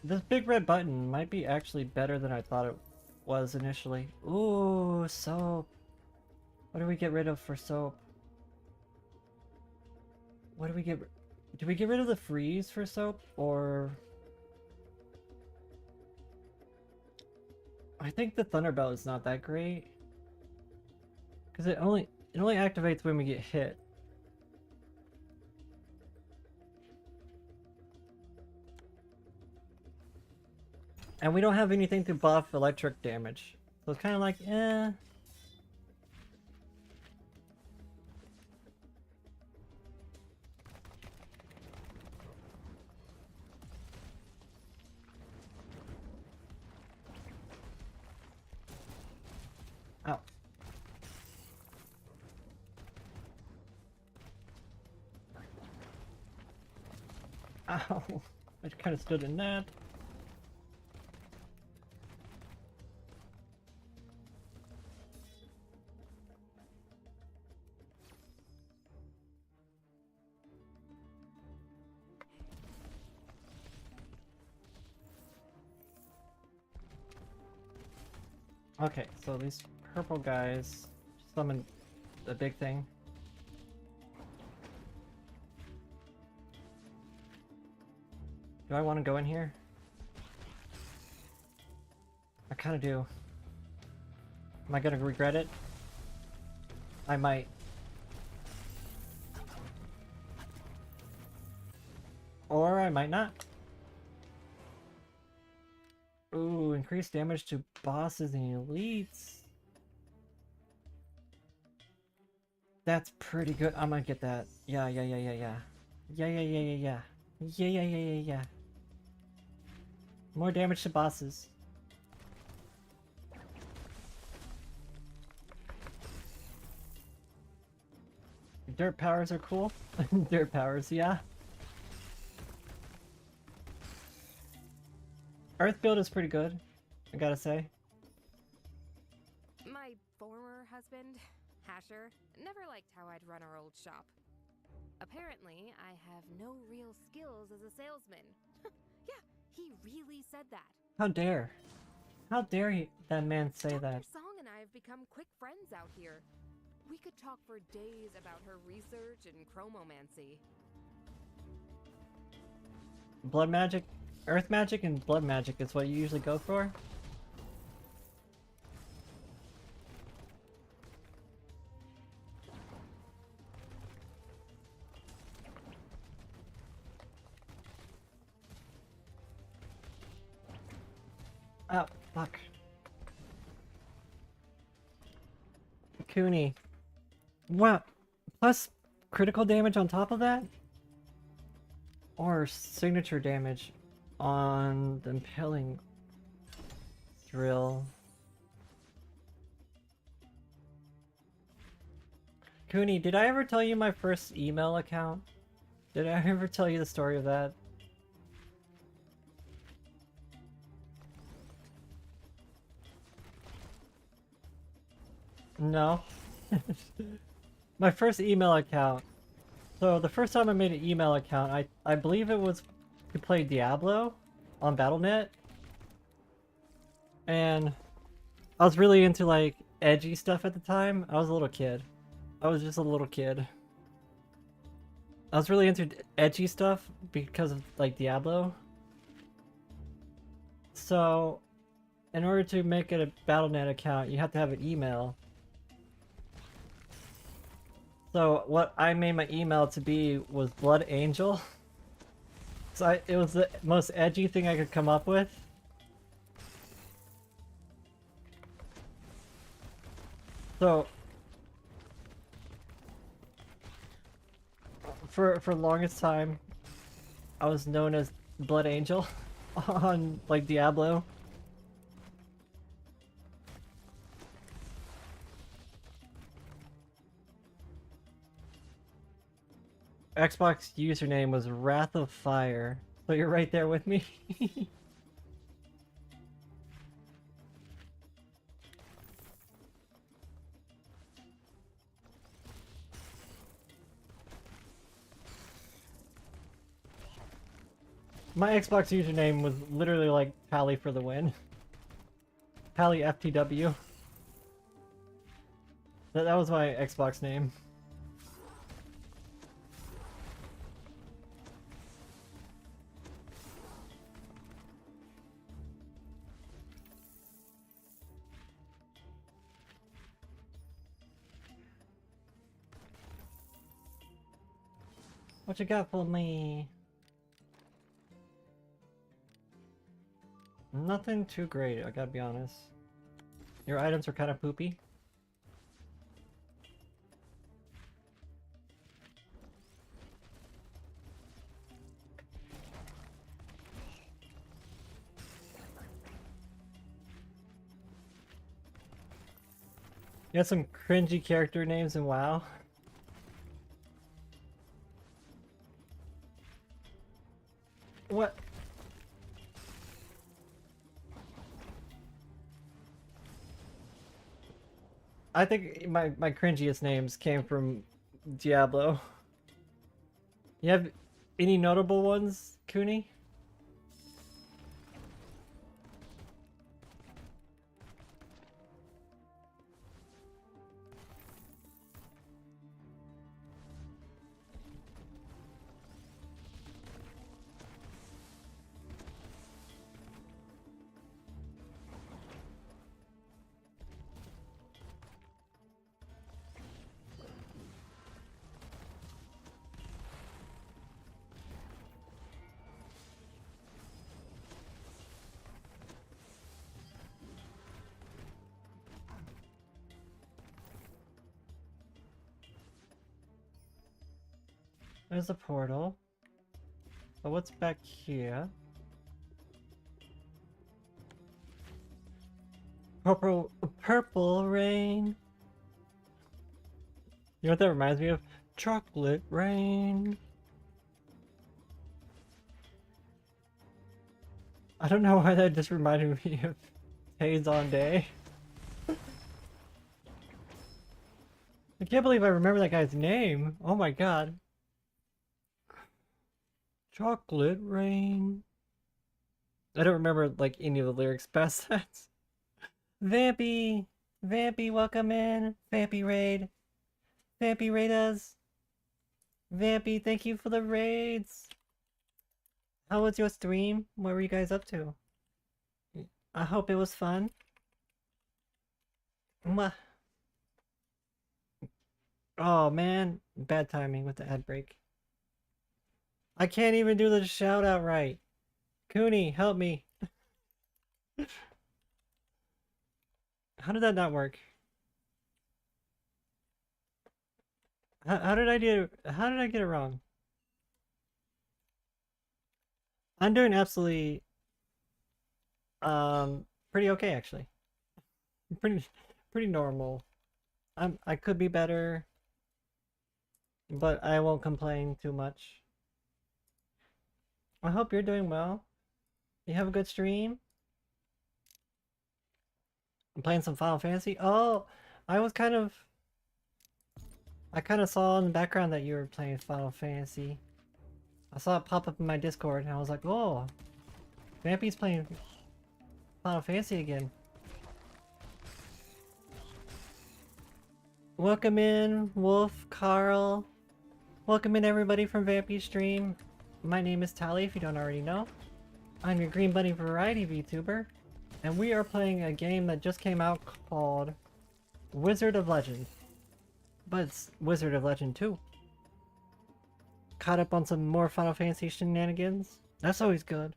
Speaker 1: This big red button might be actually better than I thought it was initially. Ooh, soap. What do we get rid of for soap? What do we get? Do we get rid of the freeze for soap, or? I think the Thunderbelt is not that great. Because it only activates when we get hit. And we don't have anything to buff electric damage. So it's kind of like, eh. Ow. Ow. I kind of stood in that. Okay, so these purple guys summon the big thing. Do I want to go in here? I kind of do. Am I gonna regret it? I might. Or I might not. Ooh, increased damage to bosses and elites. That's pretty good. I might get that. Yeah. Yeah. More damage to bosses. Dirt powers are cool. Dirt powers, yeah. Earth build is pretty good, I gotta say.
Speaker 9: My former husband, Hasher, never liked how I'd run our old shop. Apparently, I have no real skills as a salesman. Yeah, he really said that.
Speaker 1: How dare? How dare that man say that?
Speaker 9: Song and I have become quick friends out here. We could talk for days about her research and chromomancy.
Speaker 1: Blood magic, earth magic, and blood magic is what you usually go for? Oh, fuck. Cooney. What? Plus critical damage on top of that? Or signature damage on the impaling drill. Cooney, did I ever tell you my first email account? Did I ever tell you the story of that? No. My first email account. So the first time I made an email account, I believe it was to play Diablo on Battle.net. And I was really into like edgy stuff at the time. I was a little kid. I was just a little kid. I was really into edgy stuff because of like Diablo. So in order to make it a Battle.net account, you have to have an email. So what I made my email to be was Blood Angel. So it was the most edgy thing I could come up with. So for the longest time, I was known as Blood Angel on like Diablo. Xbox username was Wrath of Fire. So you're right there with me. My Xbox username was literally like Tali for the win. Tali FTW. That was my Xbox name. What you got for me? Nothing too great, I gotta be honest. Your items are kind of poopy. You have some cringy character names in WoW. What? I think my cringiest names came from Diablo. You have any notable ones, Cooney? There's a portal. But what's back here? Purple rain. You know what that reminds me of? Chocolate rain. I don't know why that just reminded me of Haze on Day. I can't believe I remember that guy's name. Oh my god. Chocolate rain. I don't remember like any of the lyrics past that. Vampy! Vampy, welcome in! Vampy raid! Vampy raid us! Vampy, thank you for the raids! How was your stream? What were you guys up to? I hope it was fun. Mwah. Oh man, bad timing with the ad break. I can't even do the shout out right. Cooney, help me. How did that not work? How did I get it wrong? I'm doing absolutely pretty okay actually. Pretty normal. I could be better, but I won't complain too much. I hope you're doing well. You have a good stream? I'm playing some Final Fantasy. Oh, I kind of saw in the background that you were playing Final Fantasy. I saw it pop up in my Discord and I was like, oh, Vampy's playing Final Fantasy again. Welcome in, Wolf, Carl. Welcome in everybody from Vampy Stream. My name is Tali, if you don't already know. I'm your Green Bunny Variety VTuber. And we are playing a game that just came out called Wizard of Legend. But it's Wizard of Legend 2. Caught up on some more Final Fantasy shenanigans. That's always good.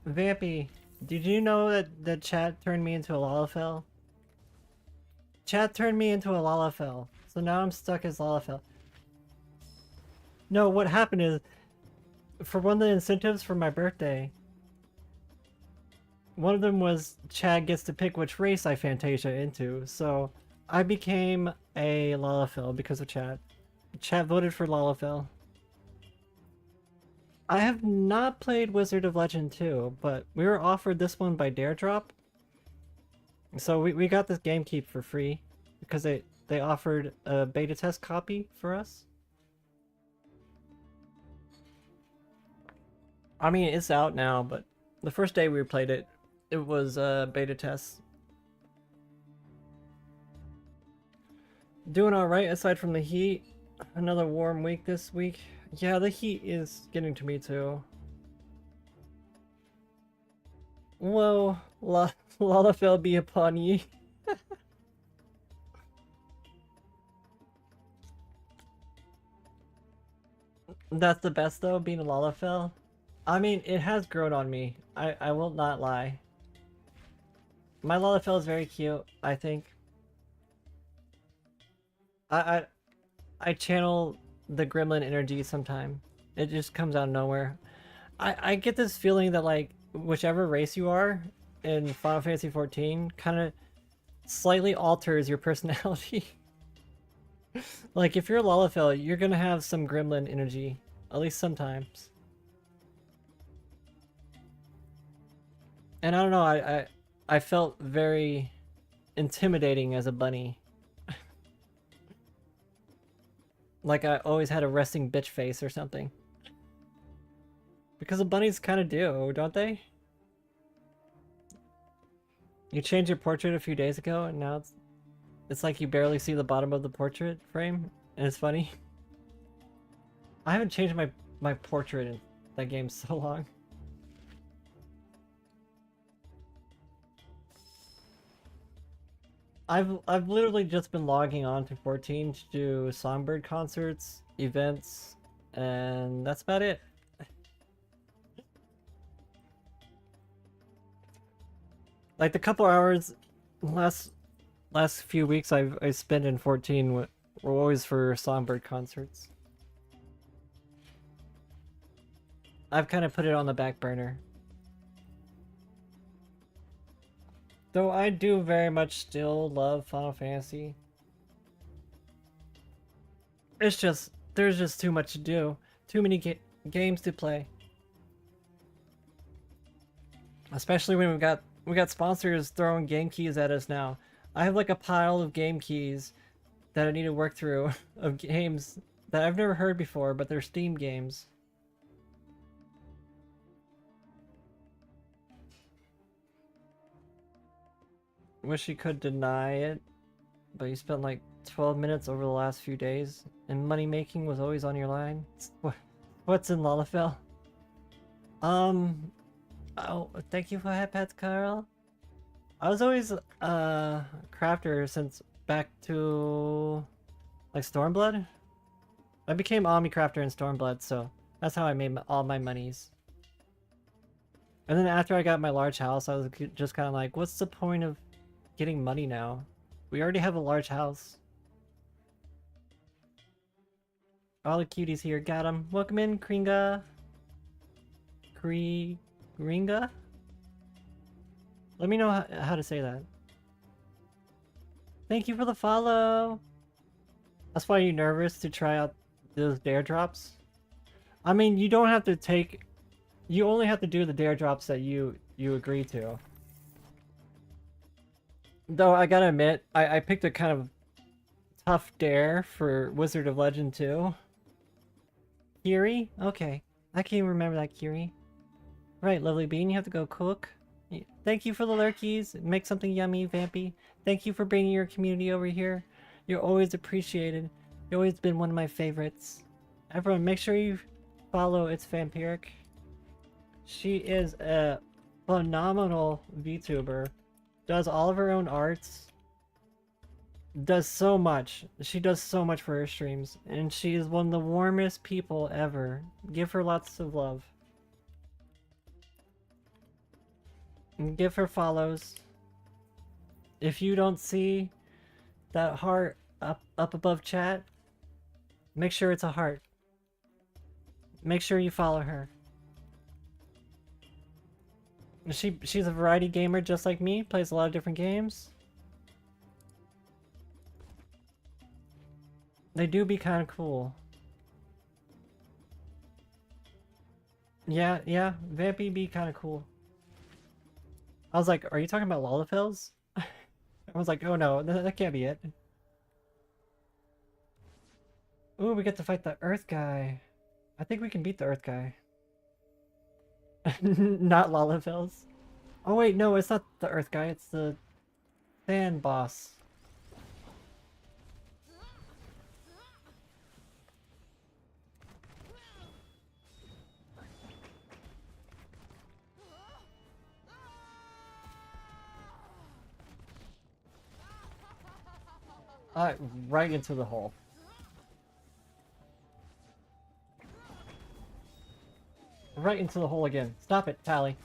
Speaker 1: Vampy, did you know that the chat turned me into a Lalafell? Chat turned me into a Lalafell. So now I'm stuck as Lalafell. No, what happened is, for one of the incentives for my birthday, one of them was Chad gets to pick which race I Fantasia into, so I became a Lalafell because of Chad. Chad voted for Lalafell. I have not played Wizard of Legend 2, but we were offered this one by Dare Drop. So we got this game keep for free because they offered a beta test copy for us. I mean, it's out now, but the first day we played it, it was a beta test. Doing alright aside from the heat. Another warm week this week. Yeah, the heat is getting to me too. Whoa, Lalafell be upon ye. That's the best though, being a Lalafell. I mean, it has grown on me. I will not lie. My Lalafell is very cute, I think. I channel the gremlin energy sometime. It just comes out of nowhere. I get this feeling that like whichever race you are in Final Fantasy XIV kind of slightly alters your personality. Like if you're a Lalafell, you're gonna have some gremlin energy, at least sometimes. And I don't know, I felt very intimidating as a bunny. Like I always had a resting bitch face or something. Because the bunnies kind of do, don't they? You changed your portrait a few days ago and now it's like you barely see the bottom of the portrait frame and it's funny. I haven't changed my portrait in that game so long. I've literally just been logging on to 14 to do Songbird concerts, events, and that's about it. Like the couple hours last few weeks I spent in 14 were always for Songbird concerts. I've kind of put it on the back burner. Though I do very much still love Final Fantasy. It's just, there's just too much to do. Too many games to play. Especially when we got sponsors throwing game keys at us now. I have like a pile of game keys that I need to work through of games that I've never heard before, but they're Steam games. Wish you could deny it, but you spent like 12 minutes over the last few days, and money making was always on your line. What's in Lalafell? Oh, thank you for iPads, Carl. I was always a crafter since back to like Stormblood. I became Omni Crafter in Stormblood, so that's how I made all my monies. And then after I got my large house, I was just kind of like, what's the point of getting money now? We already have a large house. All the cuties here, got them. Welcome in, Kringa. Kringa? Let me know how to say that. Thank you for the follow. That's why you're nervous to try out those dare drops? I mean, you don't have to take... You only have to do the dare drops that you agree to. Though I gotta admit, I picked a kind of tough dare for Wizard of Legend 2. Kiri? Okay. I can't even remember that, Kiri. Right, Lovely Bean, you have to go cook. Thank you for the lurkies. Make something yummy, Vampy. Thank you for bringing your community over here. You're always appreciated. You've always been one of my favorites. Everyone, make sure you follow It's Vampiric. She is a phenomenal VTuber. Does all of her own arts. Does so much. She does so much for her streams. And she is one of the warmest people ever. Give her lots of love. And give her follows. If you don't see that heart up above chat, make sure it's a heart. Make sure you follow her. She's a variety gamer just like me, plays a lot of different games. They do be kind of cool. Yeah, Vampy be kind of cool. I was like, are you talking about Lollapils? I was like, oh no, that can't be it. Ooh, we get to fight the Earth guy. I think we can beat the Earth guy. Not Lollapils. Oh wait, no, it's not the Earth guy, it's the Sand boss. Right into the hole. Right into the hole again. Stop it, Tali.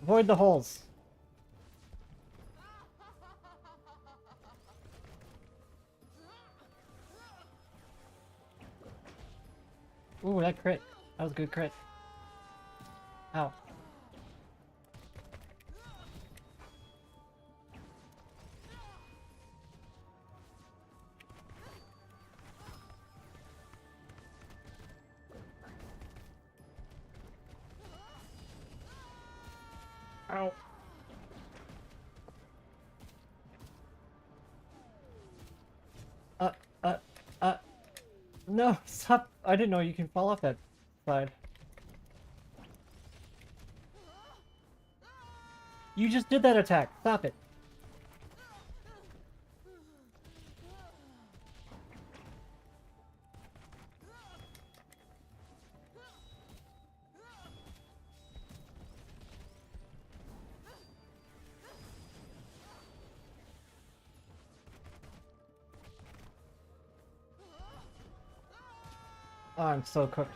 Speaker 1: Avoid the holes. Ooh, that crit. That was a good crit. Ow. Ow. No, stop. I didn't know you can fall off that side. You just did that attack. Stop it. Oh, I'm so cooked.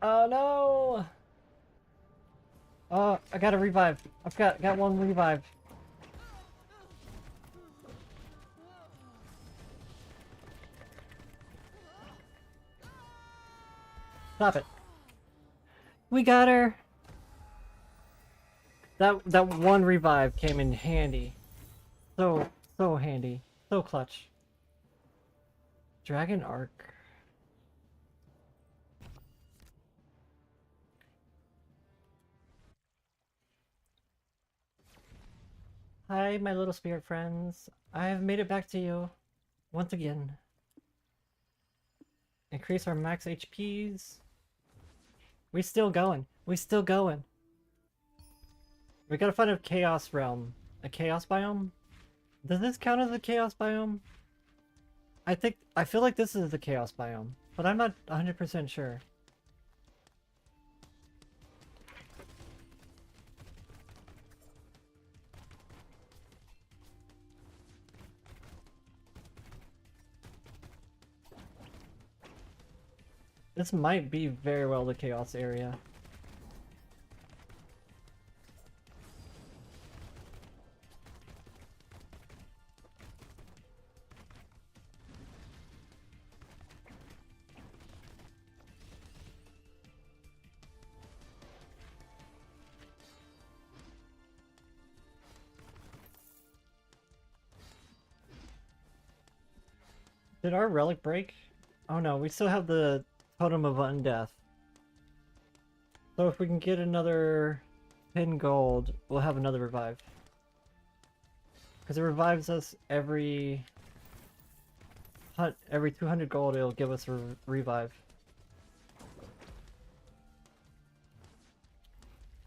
Speaker 1: Oh no! Oh, I got a revive. I've got one revive. Stop it. We got her. That one revive came in handy. So handy. So clutch. Dragon Arc. Hi, my little spirit friends. I have made it back to you. Once again. Increase our max HPs. We still going. We still going. We gotta find a chaos realm. A chaos biome? Does this count as a chaos biome? I feel like this is the chaos biome, but I'm not 100% sure. This might be very well the chaos area. Did our relic break? Oh no, we still have the Totem of Undeath. So if we can get another 10 gold, we'll have another revive. Because it revives us every 200 gold, it'll give us a revive.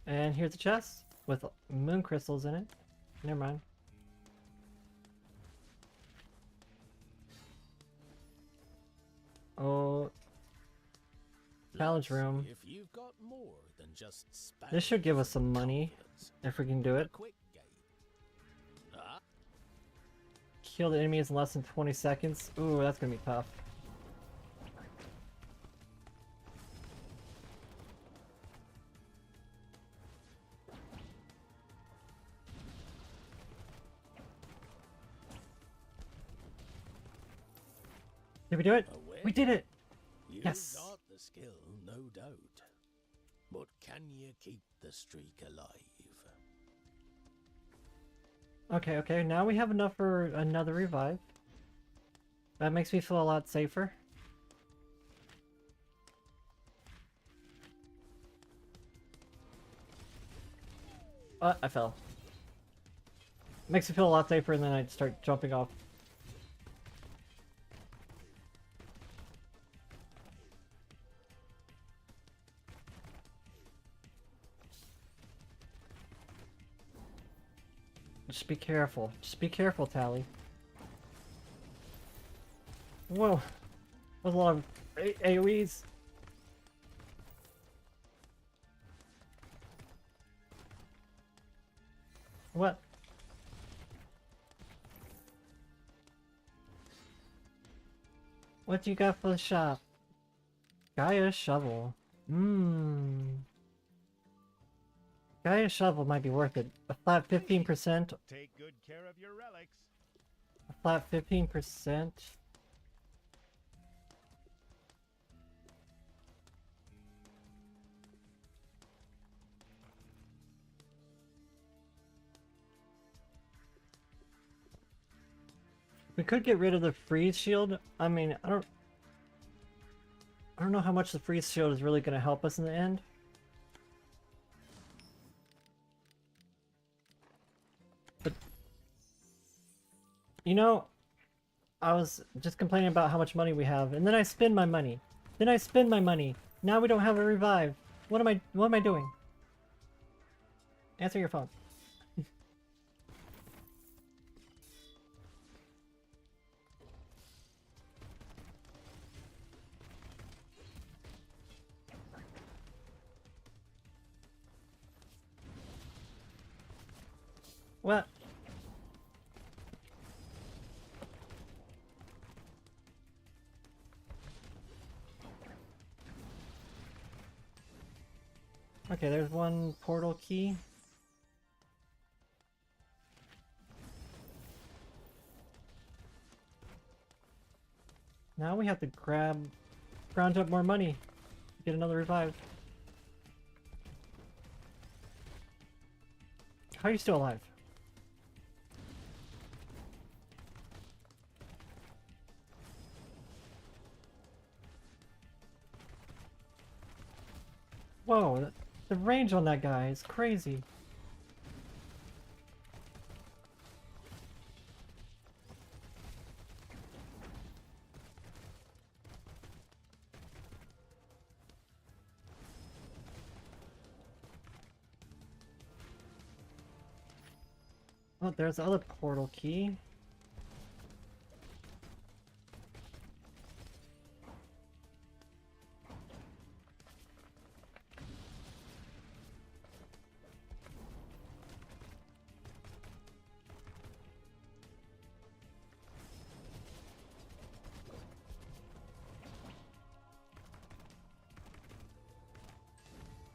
Speaker 1: And here's a chest with moon crystals in it. Never mind. Oh, challenge room.
Speaker 6: If you've got more than just
Speaker 1: This should give us some money if we can do it. Kill the enemies in less than 20 seconds. Ooh, that's gonna be tough. Did we do it? We did it!
Speaker 6: You've
Speaker 1: Yes!
Speaker 6: got the skill, no doubt. But can you keep the streak alive?
Speaker 1: Okay, okay, now we have enough for another revive. That makes me feel a lot safer. I fell. Makes me feel a lot safer, and then I start jumping off. Just be careful. Just be careful, Tali. Whoa. There's a lot of AoEs. What? What do you got for the shop? Gaia shovel. Gaia shovel might be worth it. A flat 15%.
Speaker 7: Take good care of your relics.
Speaker 1: A flat 15%. We could get rid of the freeze shield. I mean, I don't know how much the freeze shield is really going to help us in the end. But you know, I was just complaining about how much money we have, and then I spend my money. Now we don't have a revive. What am I doing? Answer your phone. What? Okay, there's one portal key. Now we have to round up more money to get another revive. How are you still alive? Whoa, the range on that guy is crazy. Oh, there's the other portal key.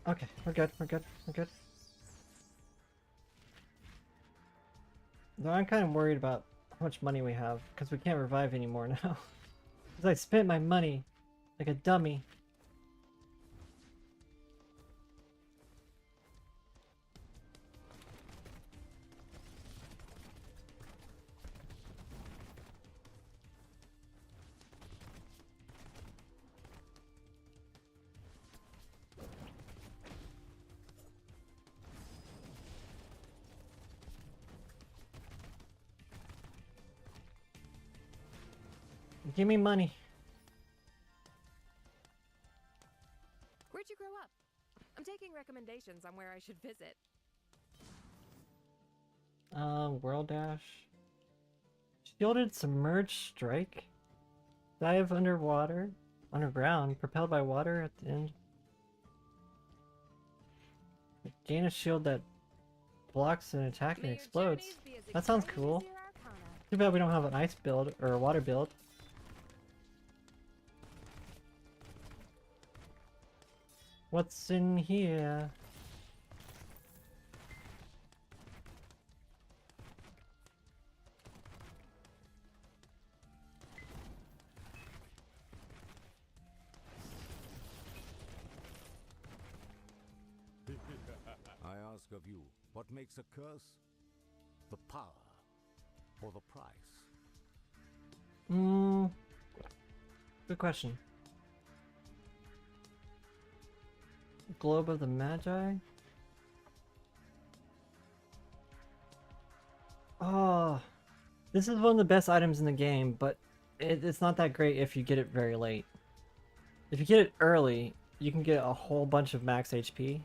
Speaker 1: Okay, we're good. Though I'm kind of worried about how much money we have, because we can't revive anymore now. Because I spent my money like a dummy. Give me money.
Speaker 9: Where'd you grow up? I'm taking recommendations on where I should visit.
Speaker 1: World Dash. Shielded Submerged Strike. Dive underwater. Underground. Propelled by water at the end. Gain a shield that blocks an attack and explodes. That sounds cool. Too bad we don't have an ice build or a water build. What's in here?
Speaker 8: I ask of you, what makes a curse? The power or the price?
Speaker 1: Good question. Globe of the Magi? Oh, this is one of the best items in the game, but it's not that great if you get it very late. If you get it early, you can get a whole bunch of max HP.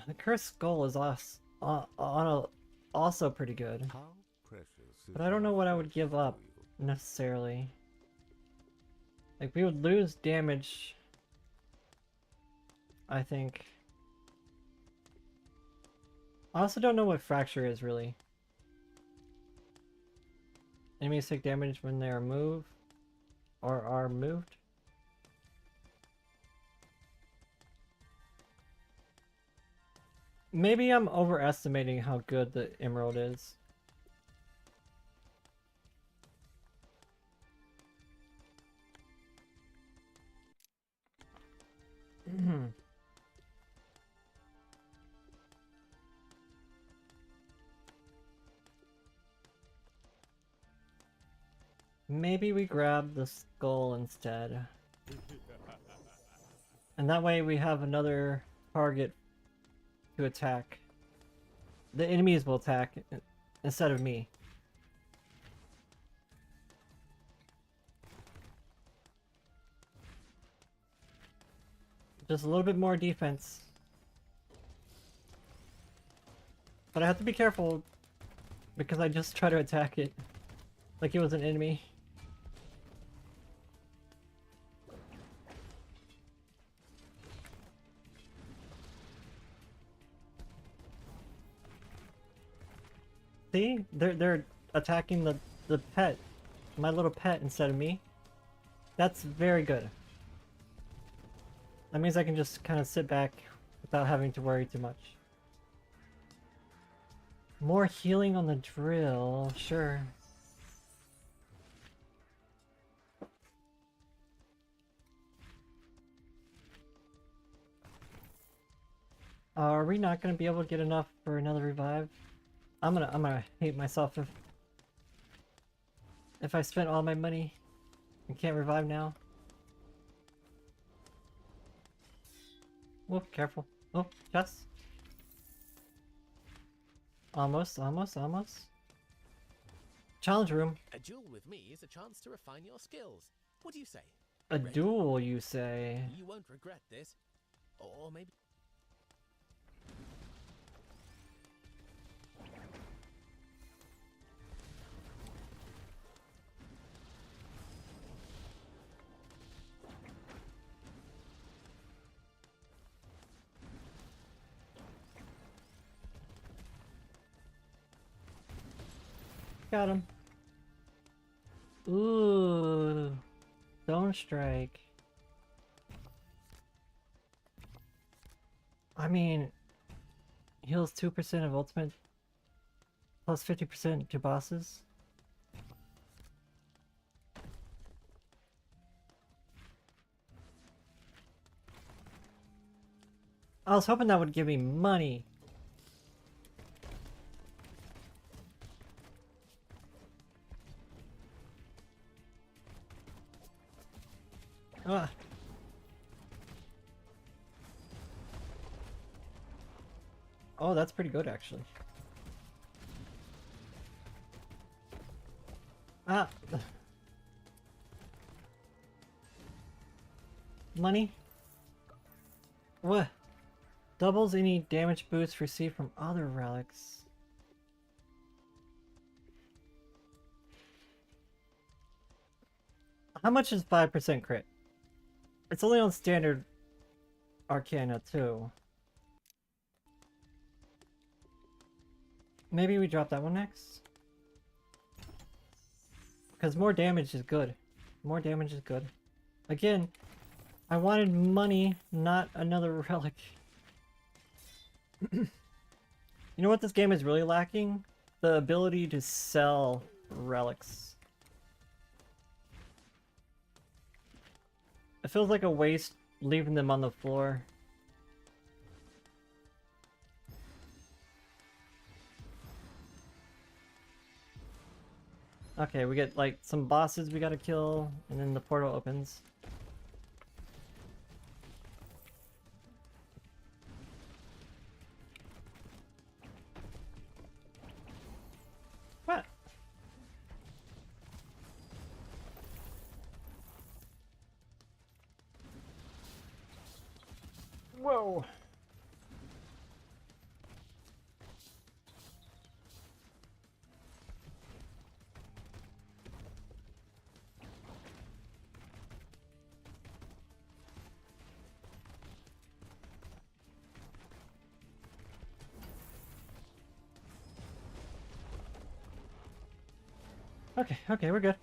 Speaker 1: The Cursed Skull is also pretty good.
Speaker 8: How precious is
Speaker 1: But I don't know what I would give up, necessarily. Like, we would lose damage, I think. I also don't know what Fracture is, really. Enemies take damage when they are moved, or are moved. Maybe I'm overestimating how good the Emerald is. Maybe we grab the skull instead. And that way we have another target to attack. The enemies will attack instead of me. Just a little bit more defense. But I have to be careful because I just try to attack it like it was an enemy. See? They're attacking the pet. My little pet instead of me. That's very good. That means I can just kind of sit back without having to worry too much. More healing on the drill, sure. Are we not gonna be able to get enough for another revive? I'm gonna hate myself if I spent all my money and can't revive now. Oh, careful. Oh, chest. Almost. Challenge room.
Speaker 6: A duel with me is a chance to refine your skills. What do you say?
Speaker 1: A duel, you say?
Speaker 6: You won't regret this. Or maybe...
Speaker 1: Got him. Ooh, Stone Strike. I mean, heals 2% of ultimate, plus 50% to bosses. I was hoping that would give me money. Ah. Oh, that's pretty good, actually. Ah. Money? What? Doubles any damage boost received from other relics. How much is 5% crit? It's only on standard Arcana too. Maybe we drop that one next? Because more damage is good. More damage is good. Again, I wanted money, not another relic. You know what this game is really lacking? The ability to sell relics. It feels like a waste leaving them on the floor. Okay, we get like some bosses we gotta kill, and then the portal opens. What? Whoa. Okay, we're good.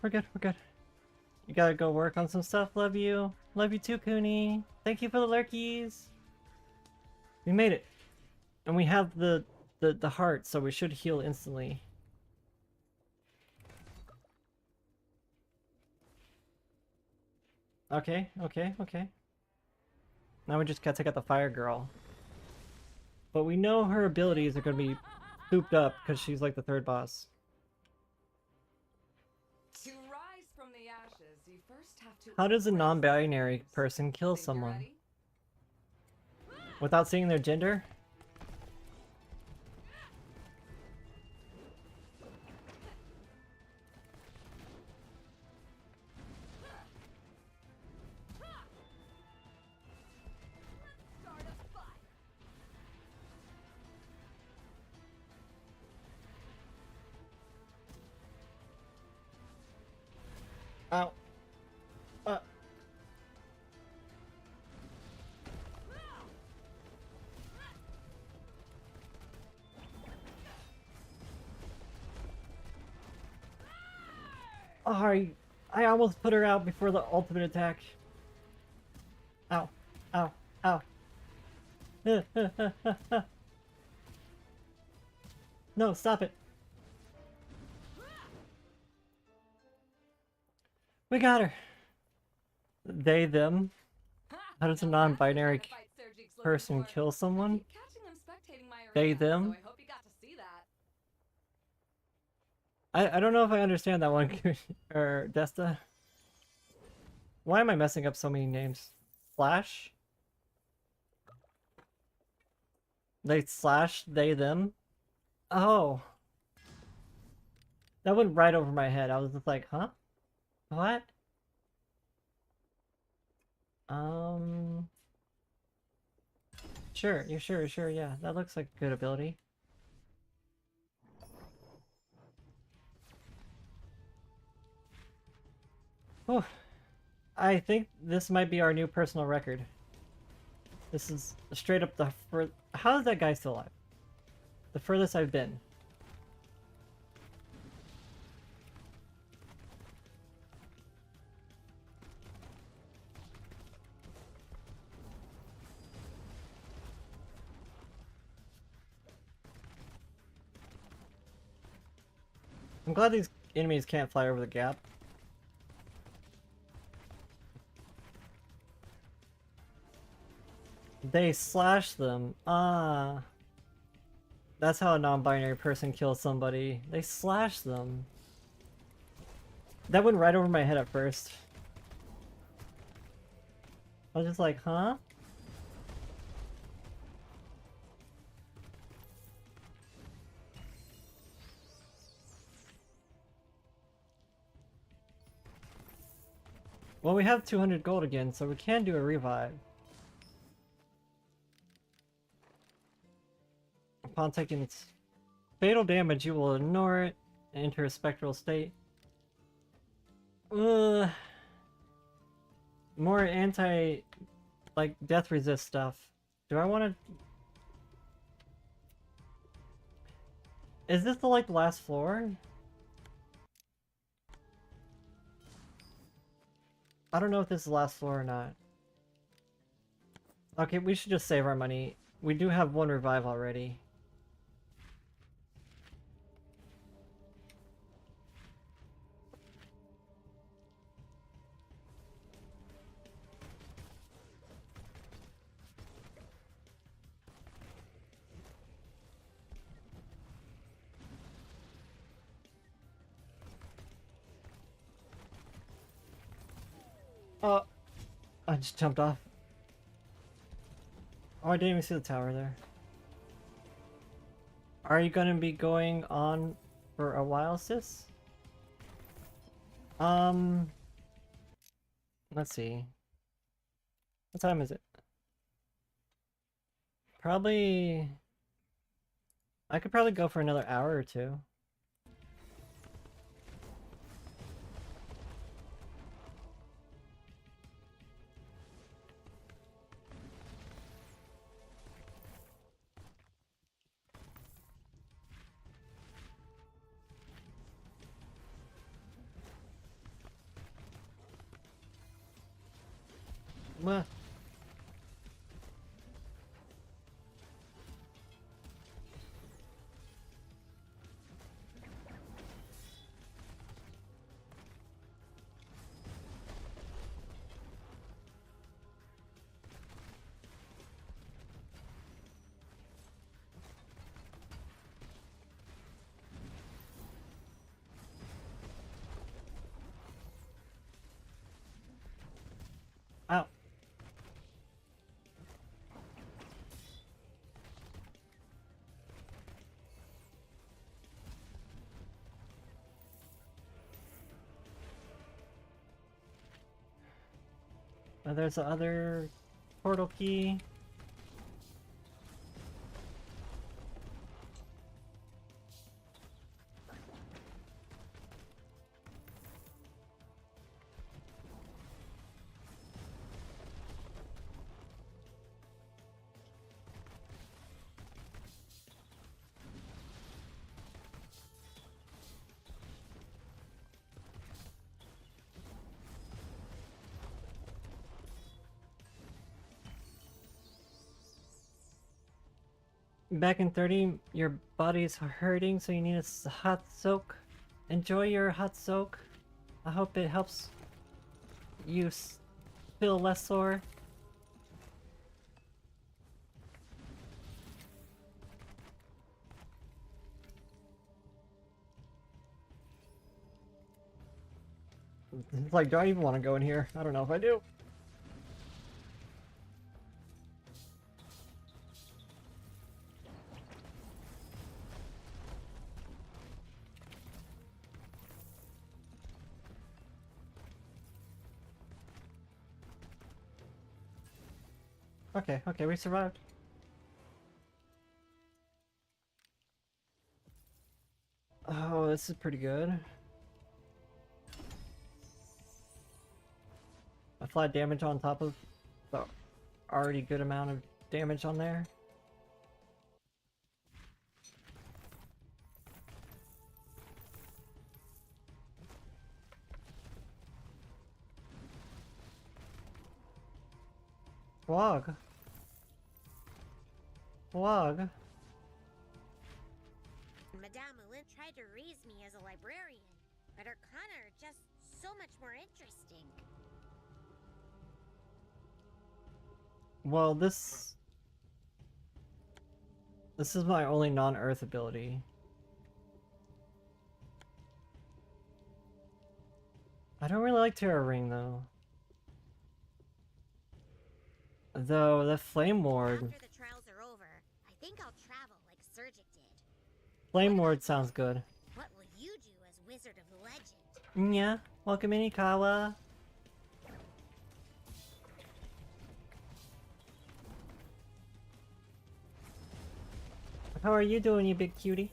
Speaker 1: You gotta go work on some stuff, love you. Love you too, Cooney. Thank you for the lurkies. We made it. And we have the heart, so we should heal instantly. Okay. Now we just gotta take out the fire girl. But we know her abilities are gonna be pooped up because she's like the third boss.
Speaker 17: To rise from the ashes, you first have to.
Speaker 1: How does a non-binary person kill someone? Without seeing their gender? Ow. Oh, I almost put her out before the ultimate attack. Ow. No, stop it. We got her. They, them. How does a non-binary person kill someone? They, them. I don't know if I understand that one, or Desta. Why am I messing up so many names? Flash? They slash they them? Oh. That went right over my head. I was just like, huh? What? Sure, yeah. That looks like a good ability. Oh, I think this might be our new personal record. This is straight up the how is that guy still alive? The furthest I've been. I'm glad these enemies can't fly over the gap. They slash them. Ah. That's how a non-binary person kills somebody. They slash them. That went right over my head at first. I was just like, huh? Well, we have 200 gold again, so we can do a revive. Upon taking its fatal damage, you will ignore it and enter a spectral state. More anti, like, death resist stuff. Do I want to... Is this the, like, last floor? I don't know if this is the last floor or not. Okay, we should just save our money. We do have one revive already. Oh, I just jumped off. Oh, I didn't even see the tower there. Are you gonna be going on for a while, sis? Let's see. What time is it? Probably... I could probably go for another hour or two. What? Ow. There's the other portal key. Back in 30, your body's hurting, so you need a hot soak. Enjoy your hot soak. I hope it helps you feel less sore. It's like, do I even want to go in here? I don't know if I do. Okay, we survived. Oh, this is pretty good. A flat damage on top of the already good amount of damage on there. Vlog.
Speaker 14: Madame Moulin tried to raise me as a librarian, but Arcana are just so much more interesting.
Speaker 1: Well, this is my only non-earth ability. I don't really like Terra Ring though. Though the Flame Ward.
Speaker 14: After the trials are over, I think I'll travel like Surgic did.
Speaker 1: Flame Ward sounds good.
Speaker 14: What will you do as Wizard of Legend?
Speaker 1: Yeah, welcome Inikawa. How are you doing, you big cutie?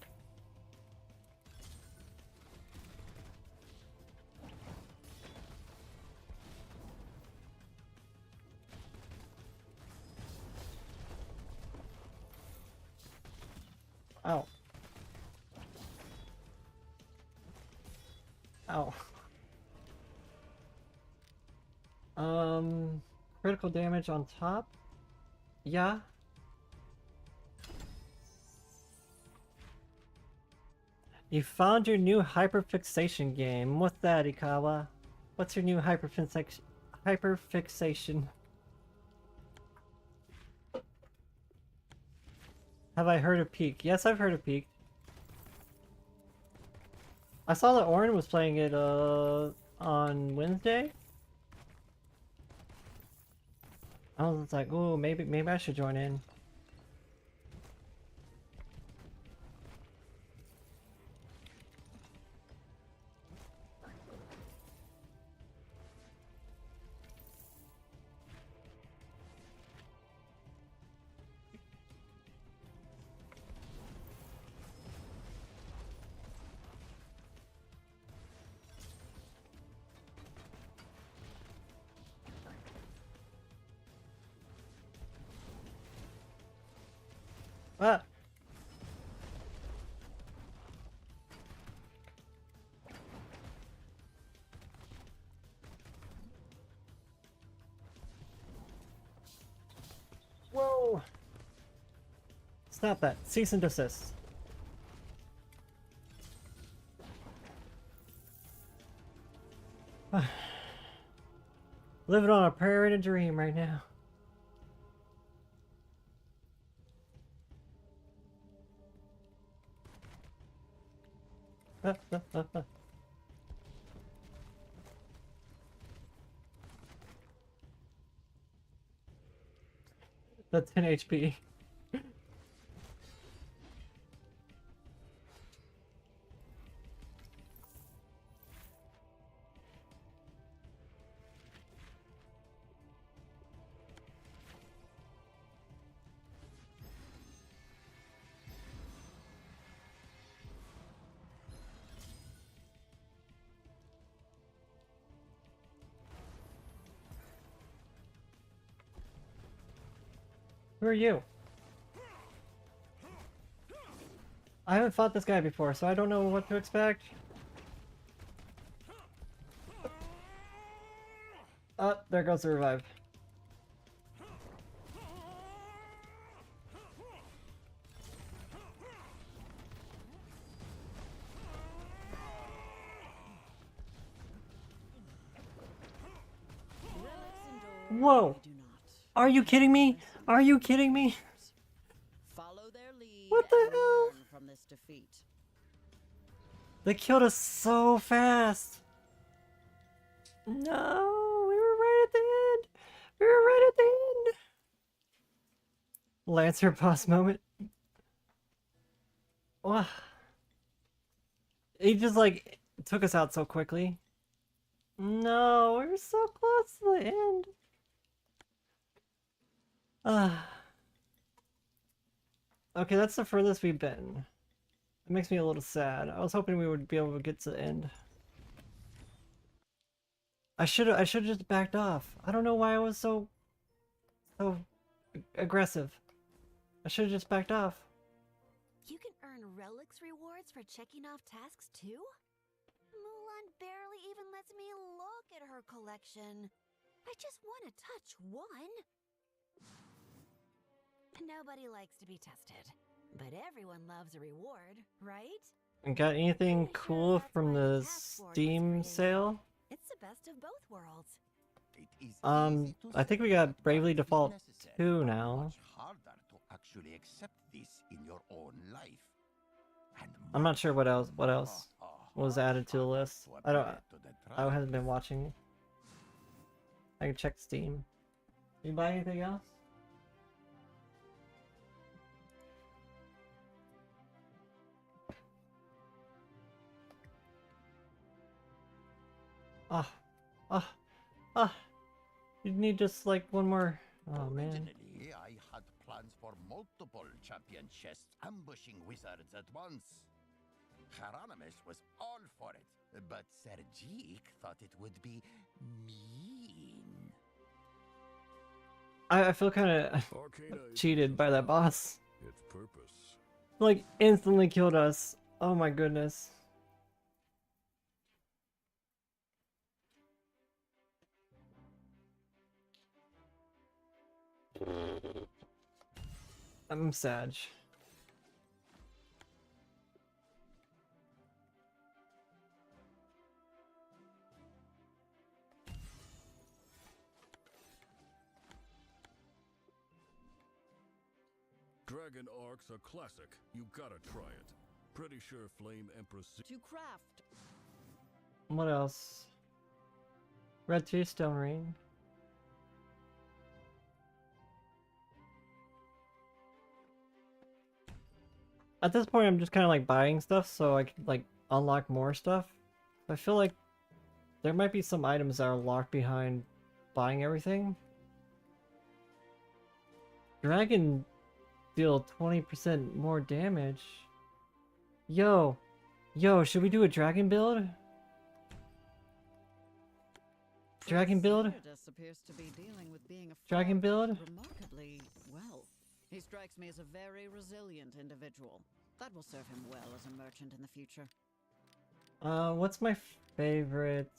Speaker 1: Ow. Ow. Critical damage on top? Yeah. You found your new hyperfixation game. What's that, Ikawa? What's your new hyperfixation? Have I heard of Peak? Yes, I've heard of Peak. I saw that Orin was playing it on Wednesday. I was like, oh, maybe I should join in. Ah. Whoa! Stop that. Cease and desist. Living on a prayer and a dream right now. That's 10 HP. Who are you? I haven't fought this guy before, so I don't know what to expect. Oh, there goes the revive. Whoa! Are you kidding me? Are you kidding me?
Speaker 4: Follow their lead
Speaker 1: What the
Speaker 4: and
Speaker 1: hell?
Speaker 4: learn from this defeat.
Speaker 1: They killed us so fast. No, we were right at the end. We were right at the end. Lancer boss moment. Wow. He just like took us out so quickly. No, we were so close to the end. Okay, that's the furthest we've been. It makes me a little sad. I was hoping we would be able to get to the end. I should have just backed off. I don't know why I was so aggressive. I should have just backed off.
Speaker 2: You can earn relics rewards for checking off tasks too? Mulan barely even lets me look at her collection. I just want to touch one. Nobody likes to be tested, but everyone loves a reward, right?
Speaker 1: And got anything cool from the Steam sale?
Speaker 2: It's the best of both worlds.
Speaker 1: I think we got Bravely Default 2 now.
Speaker 3: Much harder to actually accept this in your own life. And
Speaker 1: I'm not sure what else was added to the list. I haven't been watching. I can check Steam. Did you buy anything else? You need just like one more. Oh man.
Speaker 3: I had planned plans for multiple champion chests ambushing wizards at once. Hieronymus was all for it, but Sergic thought it would be mean.
Speaker 1: I feel kind of cheated by that boss.
Speaker 5: Its purpose.
Speaker 1: Like, instantly killed us. Oh my goodness. I'm sad.
Speaker 5: Dragon Ark's a classic. You gotta try it. Pretty sure Flame Empress...
Speaker 4: To craft.
Speaker 1: What else? Red 2 Stone Ring. At this point, I'm just kind of like buying stuff so I can like unlock more stuff. I feel like there might be some items that are locked behind buying everything. Dragon deal 20% more damage. Yo, should we do a dragon build? Dragon build?
Speaker 4: Appears to be dealing with being a
Speaker 1: Dragon build?
Speaker 4: remarkably well. He strikes me as a very resilient individual. That will serve him well as a merchant in the future.
Speaker 1: What's my favorite?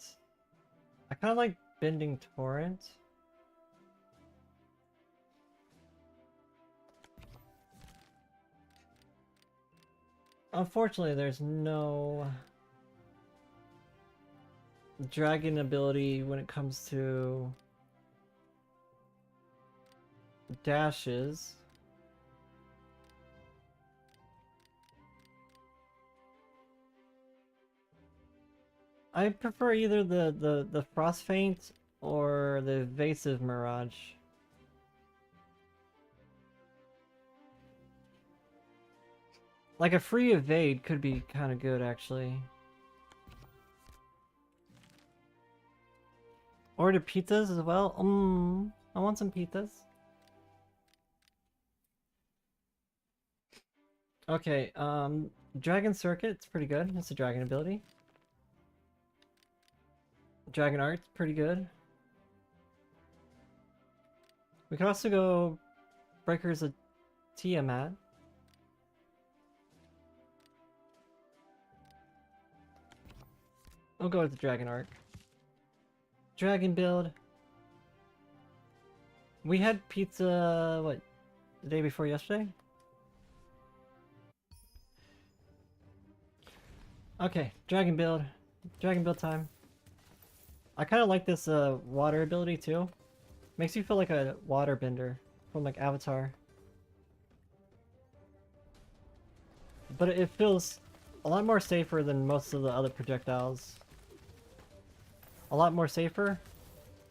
Speaker 1: I kind of like Bending Torrent. Unfortunately, there's no dragon ability when it comes to dashes. I prefer either the Frost Feint or the Evasive Mirage. Like a free evade could be kind of good, actually. Order pizzas as well. I want some pizzas. Okay, Dragon Circuit, it's pretty good. It's a dragon ability. Dragon Art's pretty good. We could also go Breakers of Tiamat. We'll go with the Dragon Arc. Dragon build. We had pizza, what, the day before yesterday? Okay, dragon build. Dragon build time. I kind of like this water ability too. Makes you feel like a water bender from like Avatar. But it feels a lot more safer than most of the other projectiles. A lot more safer?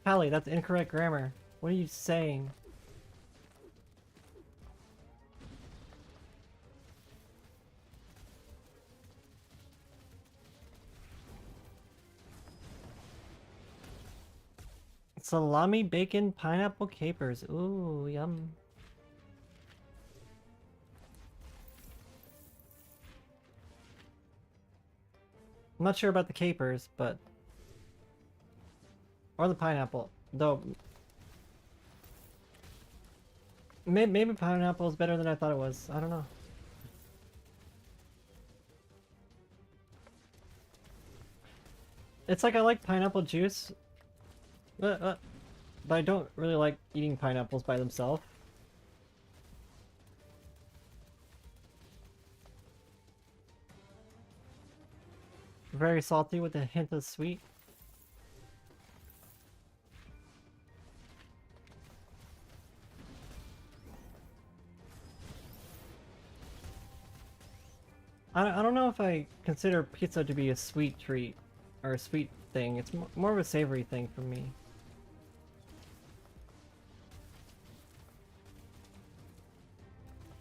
Speaker 1: Tali, that's incorrect grammar. What are you saying? Salami, bacon, pineapple, capers. Ooh, yum. I'm not sure about the capers, but... Or the pineapple. Though... Maybe pineapple is better than I thought it was. I don't know. It's like I like pineapple juice. But I don't really like eating pineapples by themselves. Very salty with a hint of sweet. I don't know if I consider pizza to be a sweet treat or a sweet thing. It's more of a savory thing for me.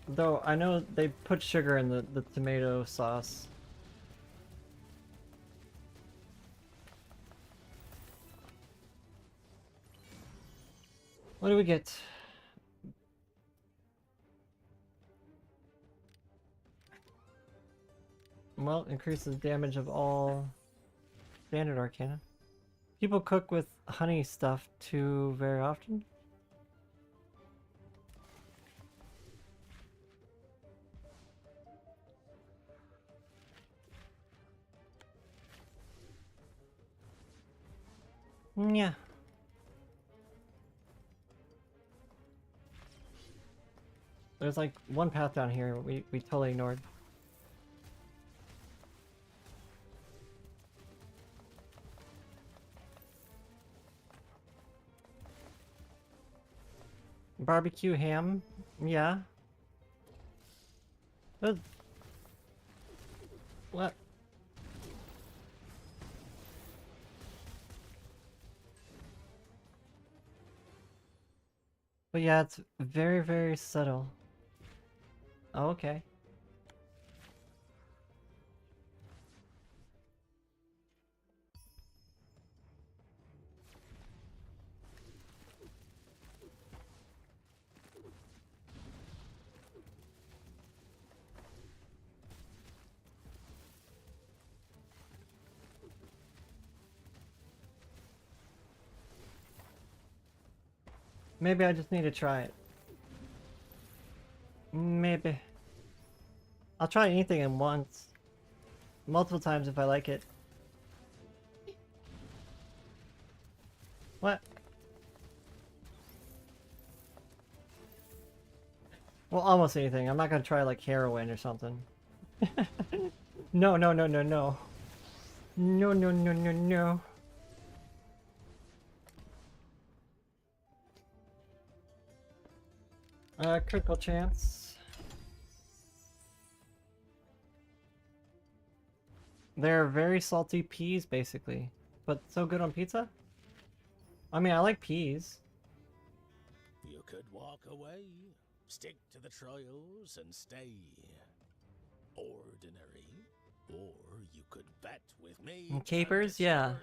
Speaker 1: Though I know they put sugar in the tomato sauce. What do we get? Well, increases damage of all standard arcana. People cook with honey stuff too very often. Yeah. There's like one path down here we totally ignored. Barbecue ham, yeah. What? But yeah, it's very, very subtle. Oh, okay. Maybe I just need to try it. Maybe. I'll try anything at once. Multiple times if I like it. What? Well, almost anything. I'm not gonna try like heroin or something. No, no, no, no, no. No, no, no, no, no. Critical chance. They're very salty peas, basically. But so good on pizza? I mean, I like peas.
Speaker 6: You could walk away, stick to the trials, and stay ordinary. Or you could bet with me.
Speaker 1: And capers? Yeah.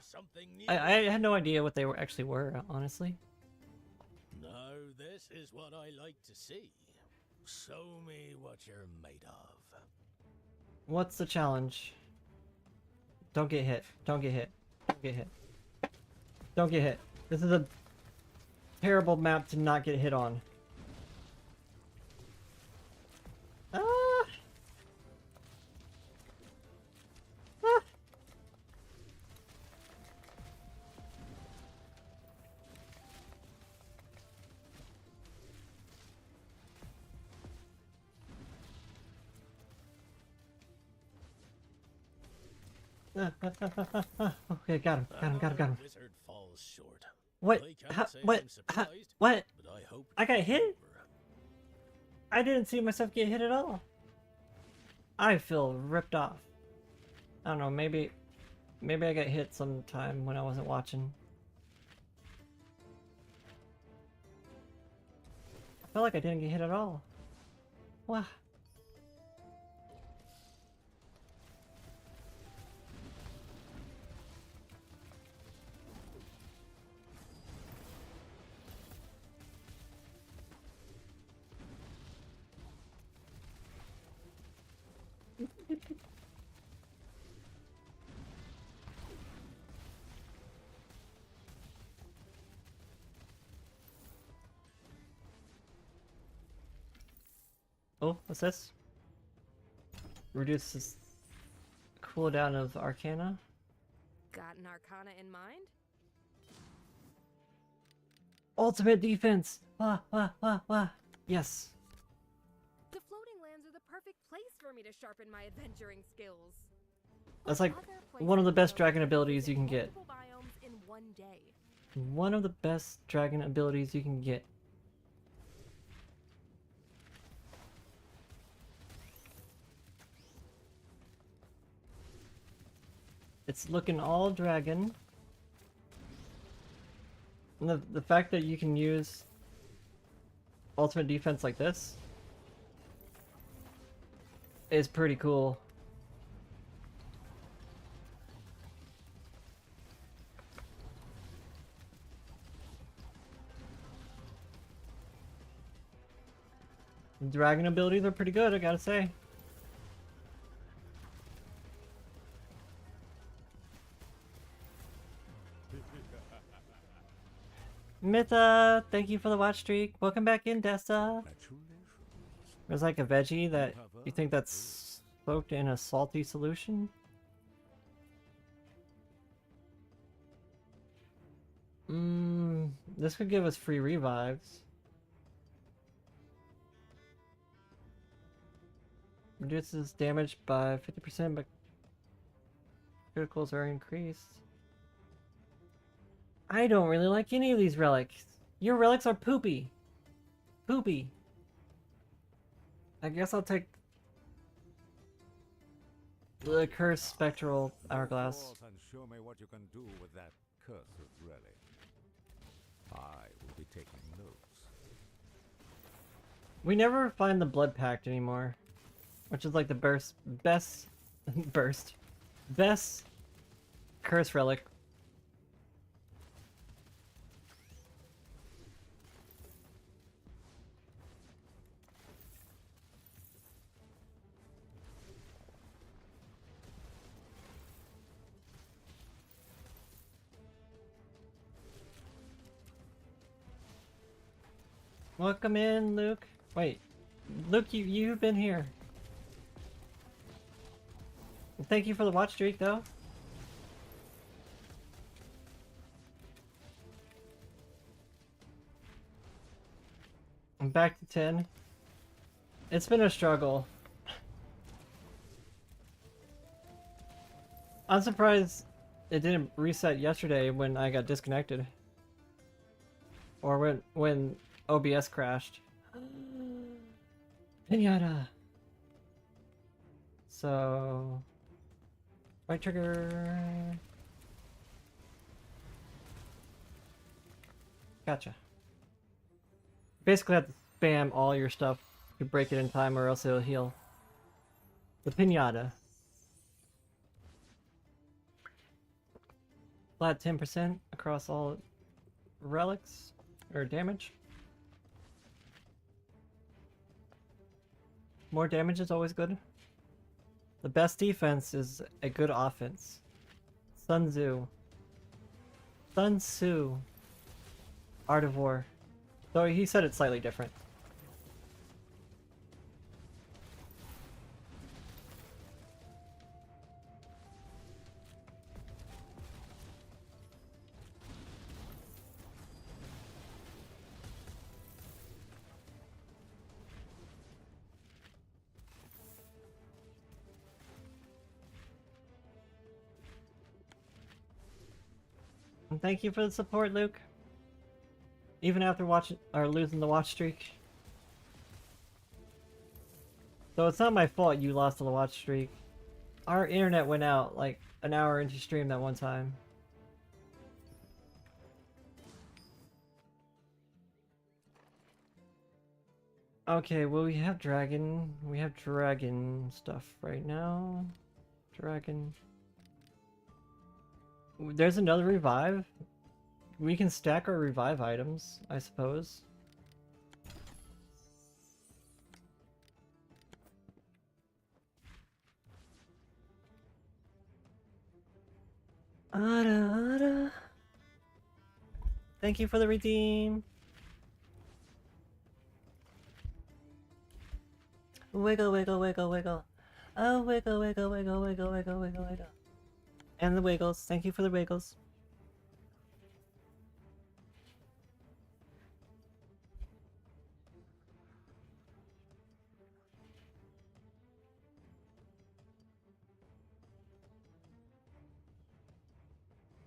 Speaker 1: I had no idea what they actually were, honestly.
Speaker 6: Now this is what I like to see. Show me what you're made of.
Speaker 1: What's the challenge? Don't get hit. Don't get hit. Don't get hit. Don't get hit. This is a terrible map to not get hit on. Ah! Ah! Okay, got him. Got him.
Speaker 6: Wizard falls short.
Speaker 1: What?
Speaker 6: I can't say
Speaker 1: What?
Speaker 6: I'm surprised,
Speaker 1: What?
Speaker 6: but I hope
Speaker 1: I got hit? I didn't see myself get hit at all. I feel ripped off. I don't know, maybe I got hit sometime when I wasn't watching. I felt like I didn't get hit at all. Wow. Oh, what's this? Reduces cooldown of Arcana.
Speaker 9: Got an Arcana in mind?
Speaker 1: Ultimate defense! Yes.
Speaker 9: The floating lands are the perfect place for me to sharpen my adventuring skills.
Speaker 1: That's like one of the best dragon abilities you can get.
Speaker 9: Multiple biomes in one day.
Speaker 1: One of the best dragon abilities you can get. It's looking all dragon. And the fact that you can use ultimate defense like this is pretty cool. Dragon abilities are pretty good, I gotta say. Mitha, thank you for the watch streak. Welcome back in, Desta. There's like a veggie that you think that's soaked in a salty solution. This could give us free revives. Reduces damage by 50%, but criticals are increased. I don't really like any of these relics. Your relics are poopy. Poopy. I guess I'll take the cursed spectral hourglass.
Speaker 8: And show me what you can do with that cursed relic. I will be taking notes.
Speaker 1: We never find the blood pact anymore, which is like the best curse relic. Welcome in, Luke. Wait, Luke, you've been here. Thank you for the watch streak, though. I'm back to 10. It's been a struggle. I'm surprised it didn't reset yesterday when I got disconnected. Or when OBS crashed. Pinata! So... right trigger... Gotcha. Basically have to spam all your stuff to break it in time or else it'll heal. The pinata. Flat 10% across all relics or damage. More damage is always good. The best defense is a good offense. Sun Tzu. Sun Tzu. Art of War. Though he said it slightly different. And thank you for the support, Luke. Even after losing the watch streak. So it's not my fault you lost the watch streak. Our internet went out like an hour into stream that one time. Okay, well we have dragon stuff right now. Dragon. There's another revive. We can stack our revive items, I suppose. Ada. Thank you for the redeem. Wiggle, wiggle, wiggle, wiggle. Oh, wiggle, wiggle, wiggle, wiggle, wiggle, wiggle, wiggle. And the wiggles. Thank you for the wiggles.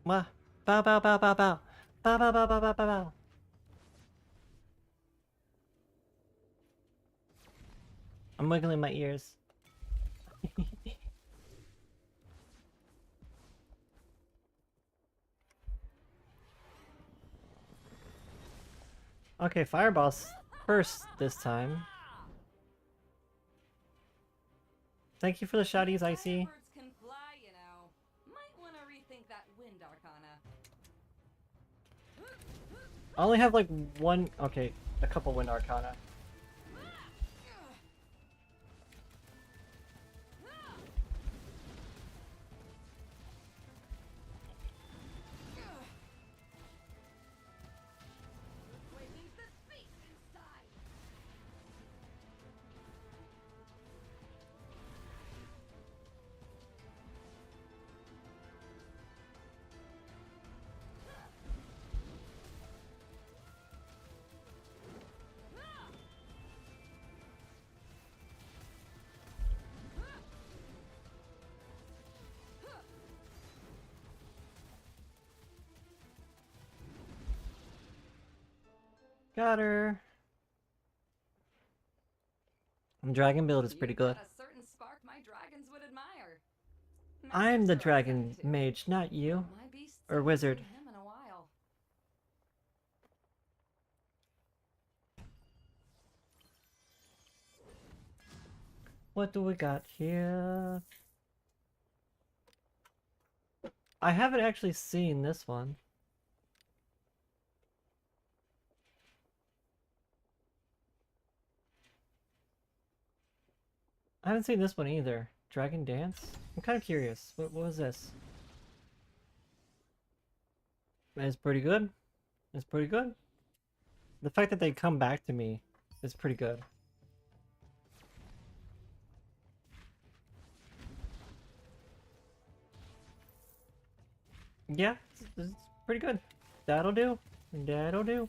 Speaker 1: Wah. Bow, bow, bow, bow, bow. Bow, bow, bow, bow, bow, bow, bow. I'm wiggling my ears. Okay, fireballs first this time. Thank you for the shotties, Icy.
Speaker 17: Birds can fly, you know. Might want to rethink that wind arcana.
Speaker 1: I only have like one, okay, a couple wind arcana. Got her. Dragon build is pretty good.
Speaker 17: Got a certain spark my dragons would admire.
Speaker 1: I'm the
Speaker 17: Messages are
Speaker 1: dragon
Speaker 17: effective.
Speaker 1: mage, not you.
Speaker 17: My beasts
Speaker 1: Or
Speaker 17: haven't
Speaker 1: wizard.
Speaker 17: seen him in a while.
Speaker 1: What do we got here? I haven't actually seen this one. I haven't seen this one either. Dragon Dance? I'm kind of curious. What was this? It's pretty good. It's pretty good. The fact that they come back to me is pretty good. Yeah, it's pretty good. That'll do. That'll do.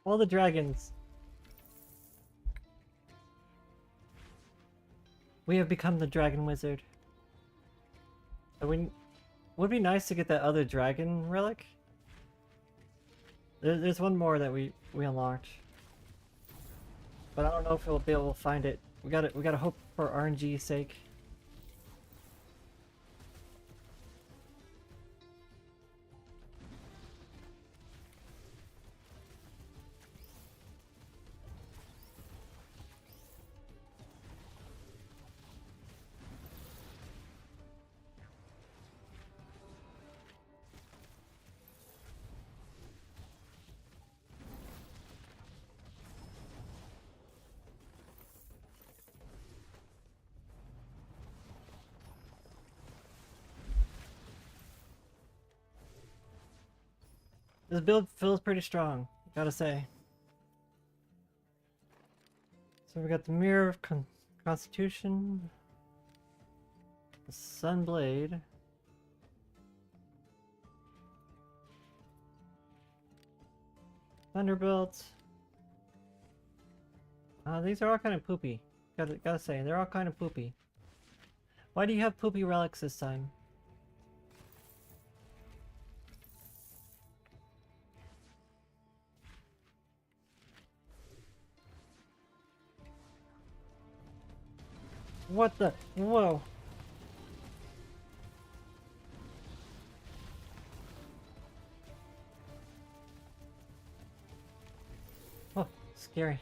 Speaker 1: All the dragons. We have become the dragon wizard. Would be nice to get that other dragon relic. There's one more that we unlocked, but I don't know if we'll be able to find it. We gotta hope for RNG's sake. This build feels pretty strong, gotta say. So we got the Mirror of Constitution, the Sunblade, Thunderbolt. These are all kind of poopy. Gotta say, they're all kind of poopy. Why do you have poopy relics this time? What the? Whoa. Oh, scary.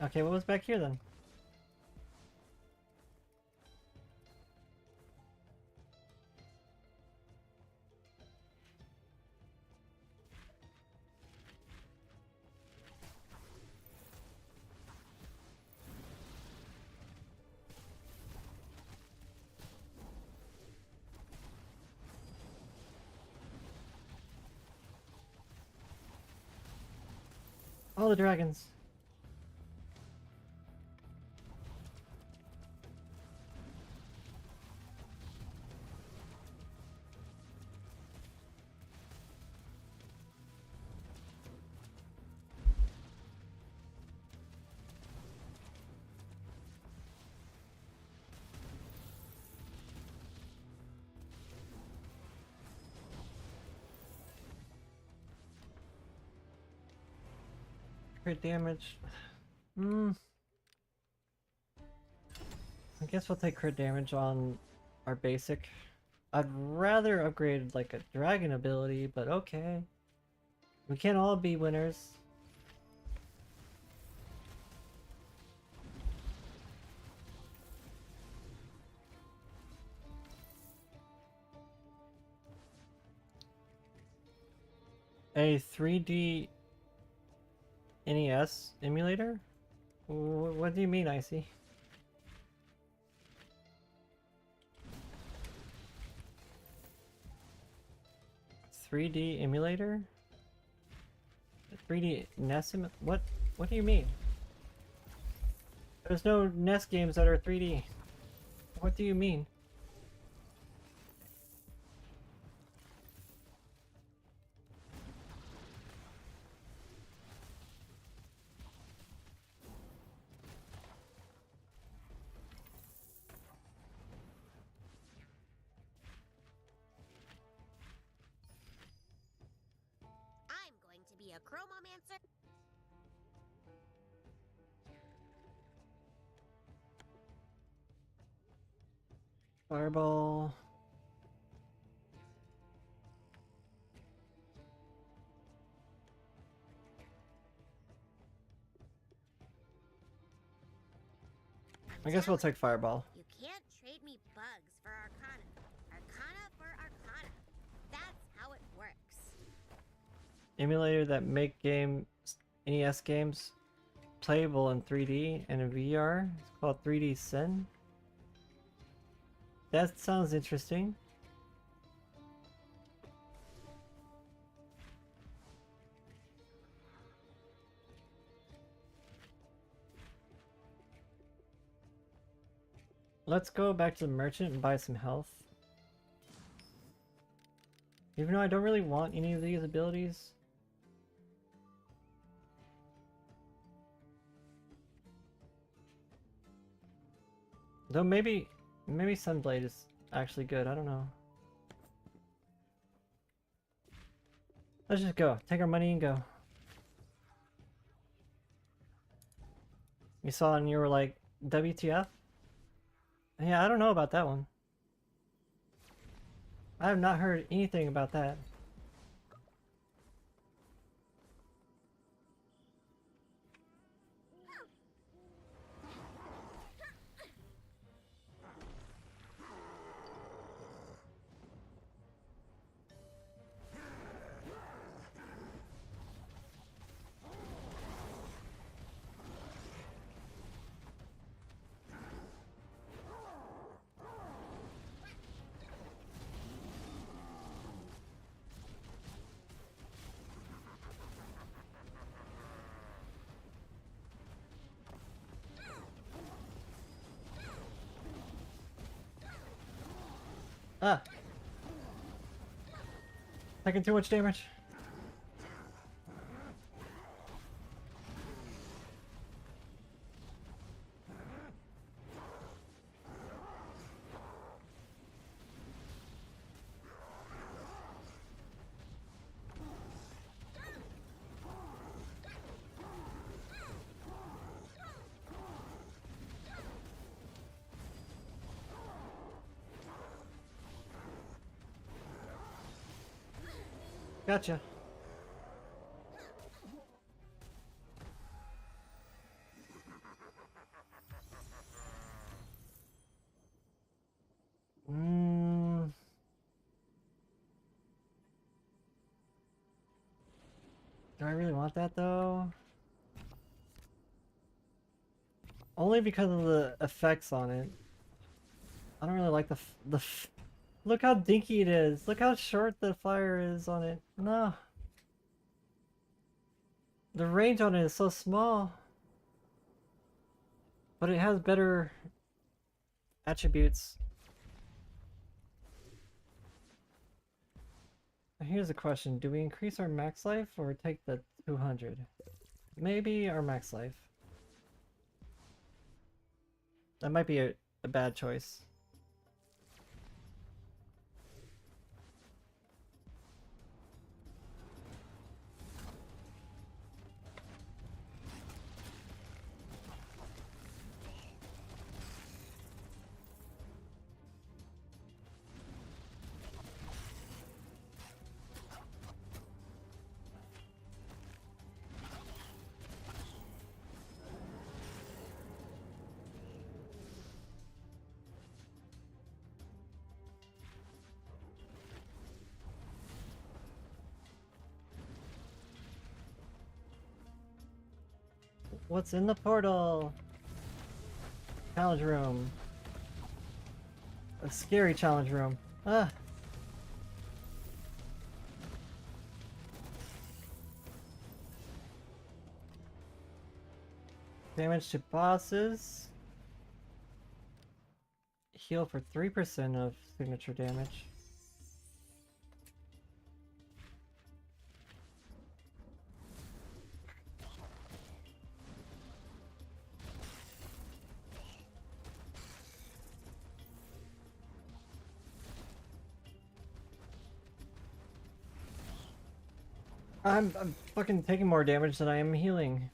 Speaker 1: Okay, what was back here then? All the dragons. Crit damage. I guess we'll take crit damage on our basic. I'd rather upgrade like a dragon ability, but okay. We can't all be winners. A 3D NES emulator? What do you mean, Icy? 3D emulator? A 3D NES what do you mean? There's no NES games that are 3D. What do you mean?
Speaker 14: I'm going to be a chromomancer.
Speaker 1: Fireball. I guess we'll take Fireball.
Speaker 14: You can't trade me bugs for Arcana. Arcana for Arcana. That's how it works.
Speaker 1: Emulator that make NES games playable in 3D and in VR. It's called 3D Sin. That sounds interesting. Let's go back to the merchant and buy some health. Even though I don't really want any of these abilities. Though maybe Sunblade is actually good, I don't know. Let's just go. Take our money and go. You saw it and you were like, WTF? Yeah, I don't know about that one. I have not heard anything about that. Ah! Taking too much damage. Gotcha. Do I really want that though? Only because of the effects on it. I don't really like look how dinky it is. Look how short the fire is on it. No. The range on it is so small. But it has better attributes. Here's a question. Do we increase our max life or take the 200? Maybe our max life. That might be a bad choice. What's in the portal? Challenge room. A scary challenge room. Ah. Damage to bosses. Heal for 3% of signature damage. I'm fucking taking more damage than I am healing.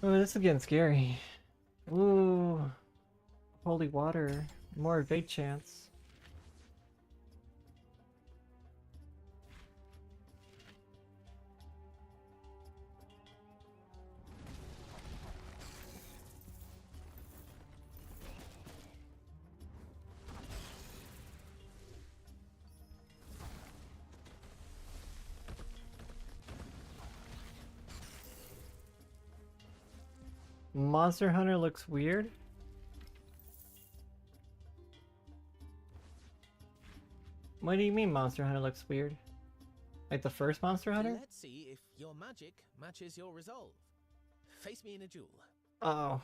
Speaker 1: Oh, this is getting scary. Ooh. Holy water. More evade chance. Monster Hunter looks weird. What do you mean Monster Hunter looks weird? Like the first Monster Hunter?
Speaker 6: Let's see if your magic matches your resolve. Face me in a duel.
Speaker 1: Oh.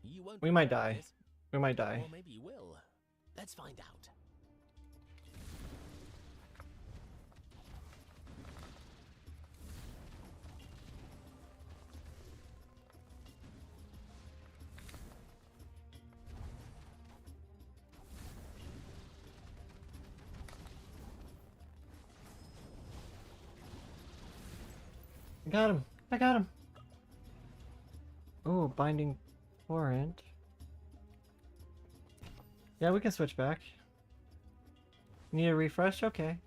Speaker 6: You won't
Speaker 1: We might
Speaker 6: regret
Speaker 1: die.
Speaker 6: this.
Speaker 1: We might die.
Speaker 6: Or maybe you will. Let's find out.
Speaker 1: I got him. I got him. Oh, binding torrent. Yeah, we can switch back. Need a refresh? Okay.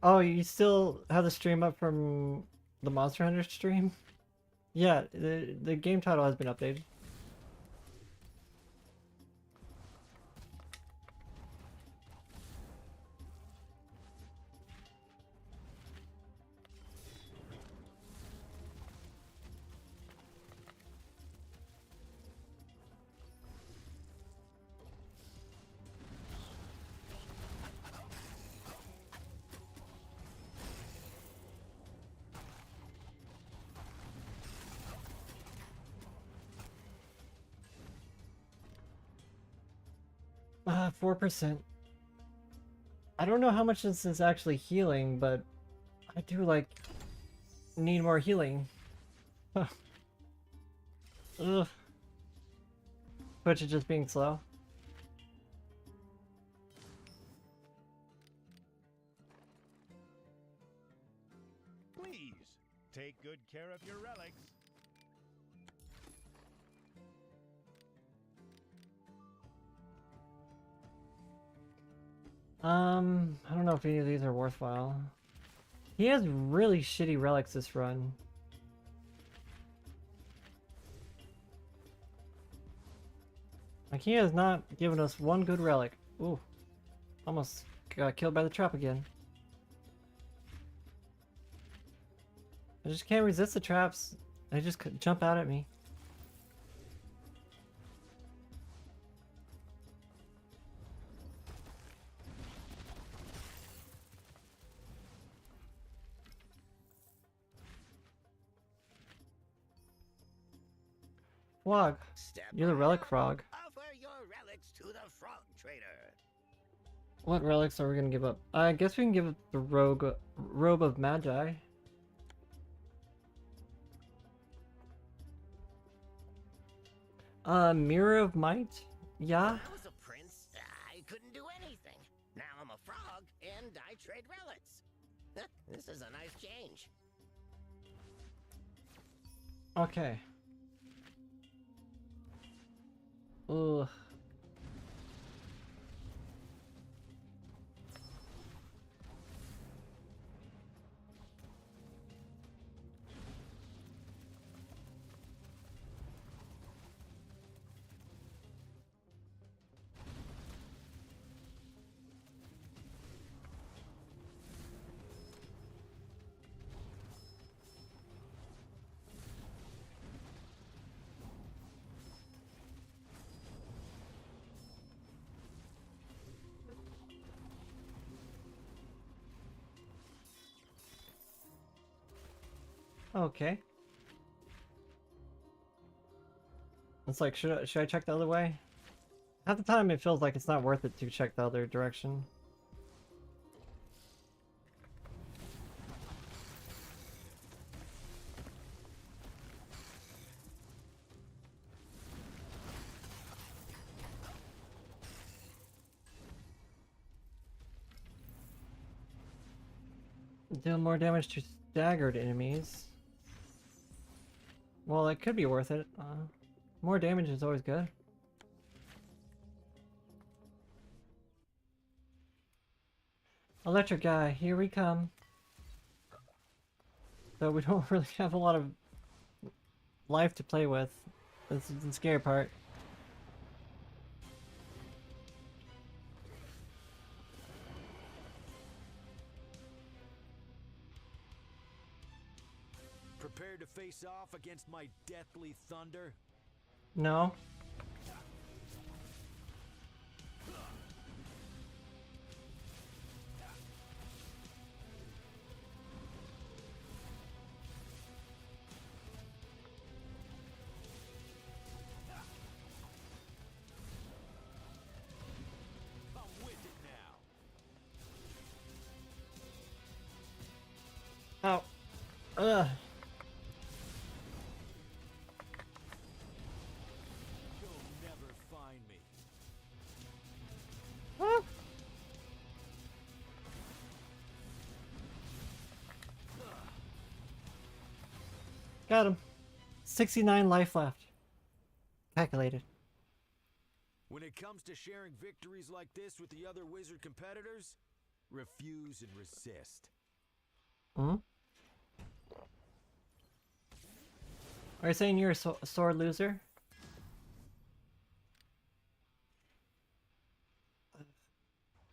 Speaker 1: Oh, you still have the stream up from the Monster Hunter stream? Yeah, the game title has been updated. Ah, 4%. I don't know how much this is actually healing, but I do like need more healing. Ugh. Twitch is just being slow.
Speaker 7: Please, take good care of your relics.
Speaker 1: I don't know if any of these are worthwhile. He has really shitty relics this run. Like, he has not given us one good relic. Ooh. Almost got killed by the trap again. I just can't resist the traps. They just jump out at me. Frog. You're the relic frog.
Speaker 13: Offer your relics to the frog trader.
Speaker 1: What relics are we gonna give up? I guess we can give up the robe of Magi. Mirror of Might? Yeah?
Speaker 13: When I was a prince, I couldn't do anything. Now I'm a frog, and I trade relics. This is a nice change.
Speaker 1: Okay. Ugh. Okay. It's like, should I check the other way? Half the time it feels like it's not worth it to check the other direction. Deal more damage to staggered enemies. Well, that could be worth it. More damage is always good. Electric guy, here we come. Though we don't really have a lot of life to play with. This is the scary part.
Speaker 16: Prepared to face off against my deathly thunder?
Speaker 1: No.
Speaker 16: I'm with it now.
Speaker 1: Ow. Ugh.
Speaker 16: You'll never find me.
Speaker 1: Ah. Got him. 69 life left. Calculated.
Speaker 16: When it comes to sharing victories like this with the other wizard competitors, refuse and resist.
Speaker 1: Hmm? Are you saying you're a sword loser?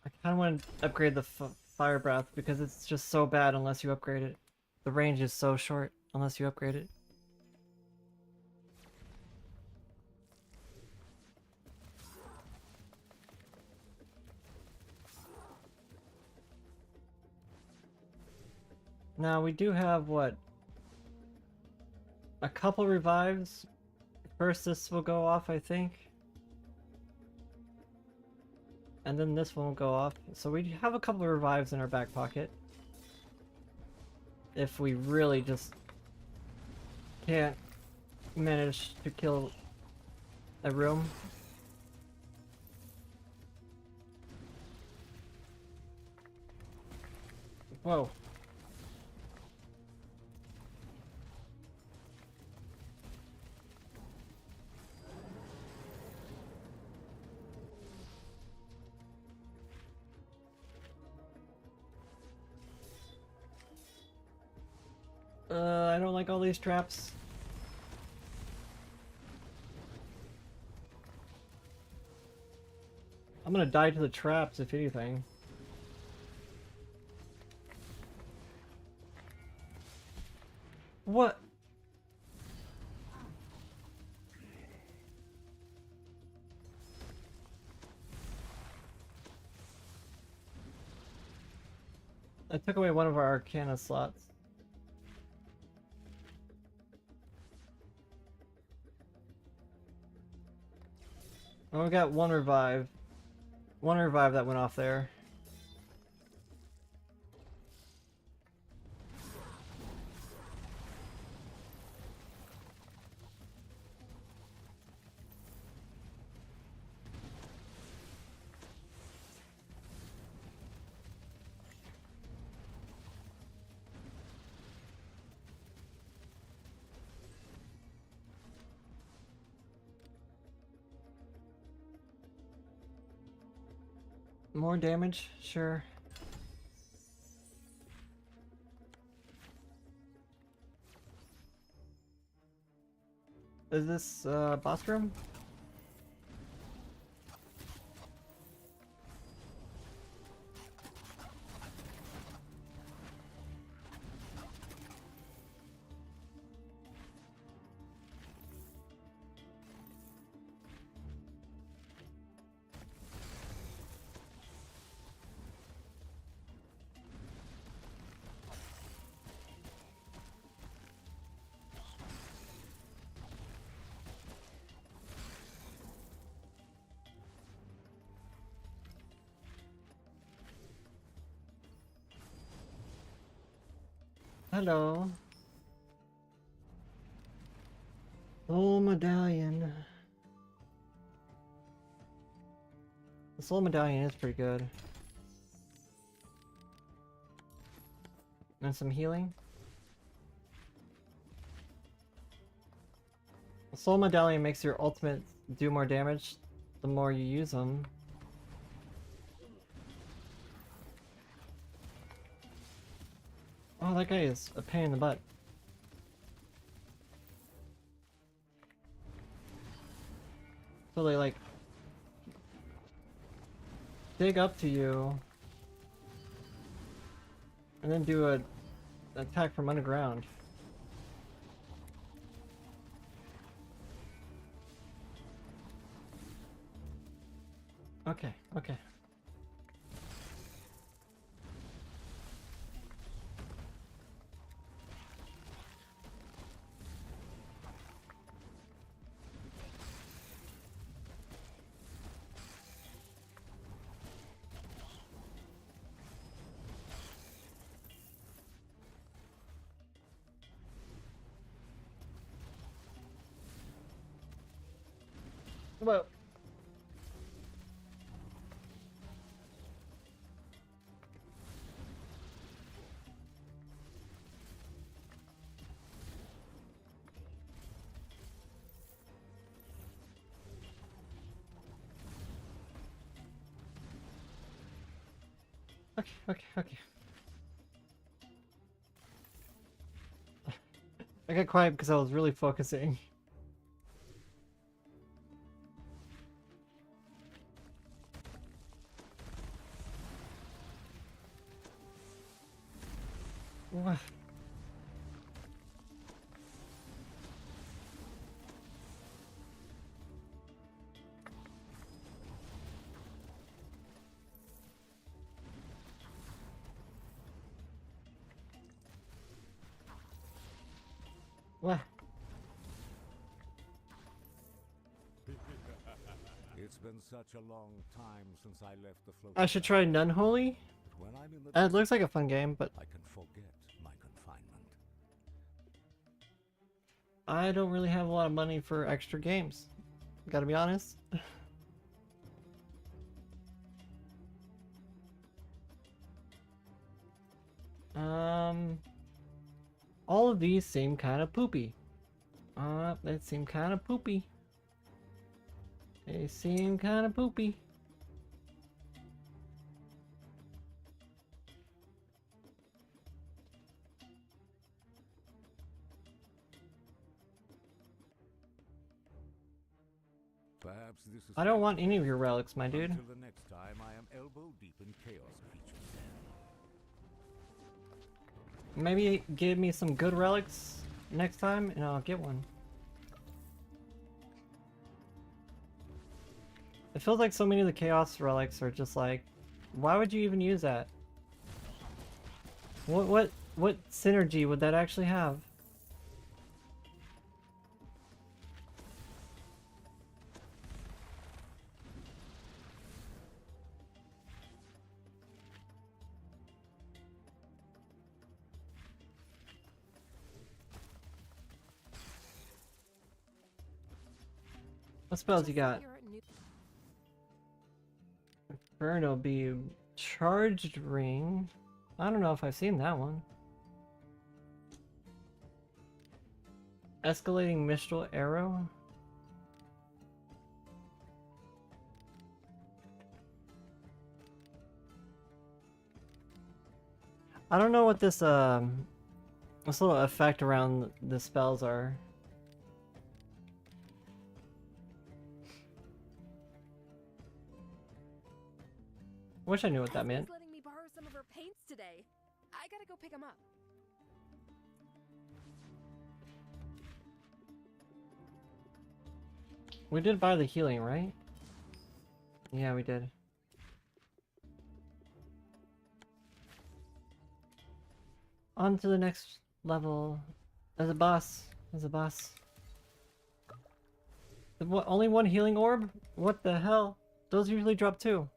Speaker 1: I kind of want to upgrade the fire breath because it's just so bad unless you upgrade it. The range is so short unless you upgrade it. Now we do have what? A couple revives. First this will go off, I think. And then this one will go off. So we have a couple of revives in our back pocket. If we really just can't manage to kill a room. Whoa. I don't like all these traps. I'm gonna die to the traps, if anything. What? I took away one of our Arcana slots. Oh, we got one revive. One revive that went off there. More damage? Sure. Is this boss room? Hello. Soul medallion. The soul medallion is pretty good. And some healing. The soul medallion makes your ultimate do more damage the more you use them. Oh, that guy is a pain in the butt. So they like dig up to you and then do an attack from underground. Okay, okay. Well, okay. I got quiet because I was really focusing. What? What?
Speaker 8: It's been such a long time since I left the float.
Speaker 1: I should try Nunholy?
Speaker 8: When I'm in the
Speaker 1: It looks like a fun game, but
Speaker 8: I can forget my confinement.
Speaker 1: I don't really have a lot of money for extra games. Gotta be honest. All of these seem kind of poopy. They seem kind of poopy. They seem kind of poopy.
Speaker 8: Perhaps this is
Speaker 1: I don't want any of your relics, my dude.
Speaker 8: Until the next time, I am elbow deep in chaos creatures.
Speaker 1: Maybe give me some good relics next time and I'll get one. It feels like so many of the chaos relics are just like, why would you even use that? What synergy would that actually have? What spells you got? Inferno Beam. Charged Ring. I don't know if I've seen that one. Escalating Mistral Arrow. I don't know what this little effect around the spells are. Wish I knew what that meant.
Speaker 9: Letting me borrow some of her paints today. I gotta go pick them up.
Speaker 1: We did buy the healing, right? Yeah, we did. On to the next level. There's a boss. There's a boss. What, only one healing orb? What the hell? Those usually drop two.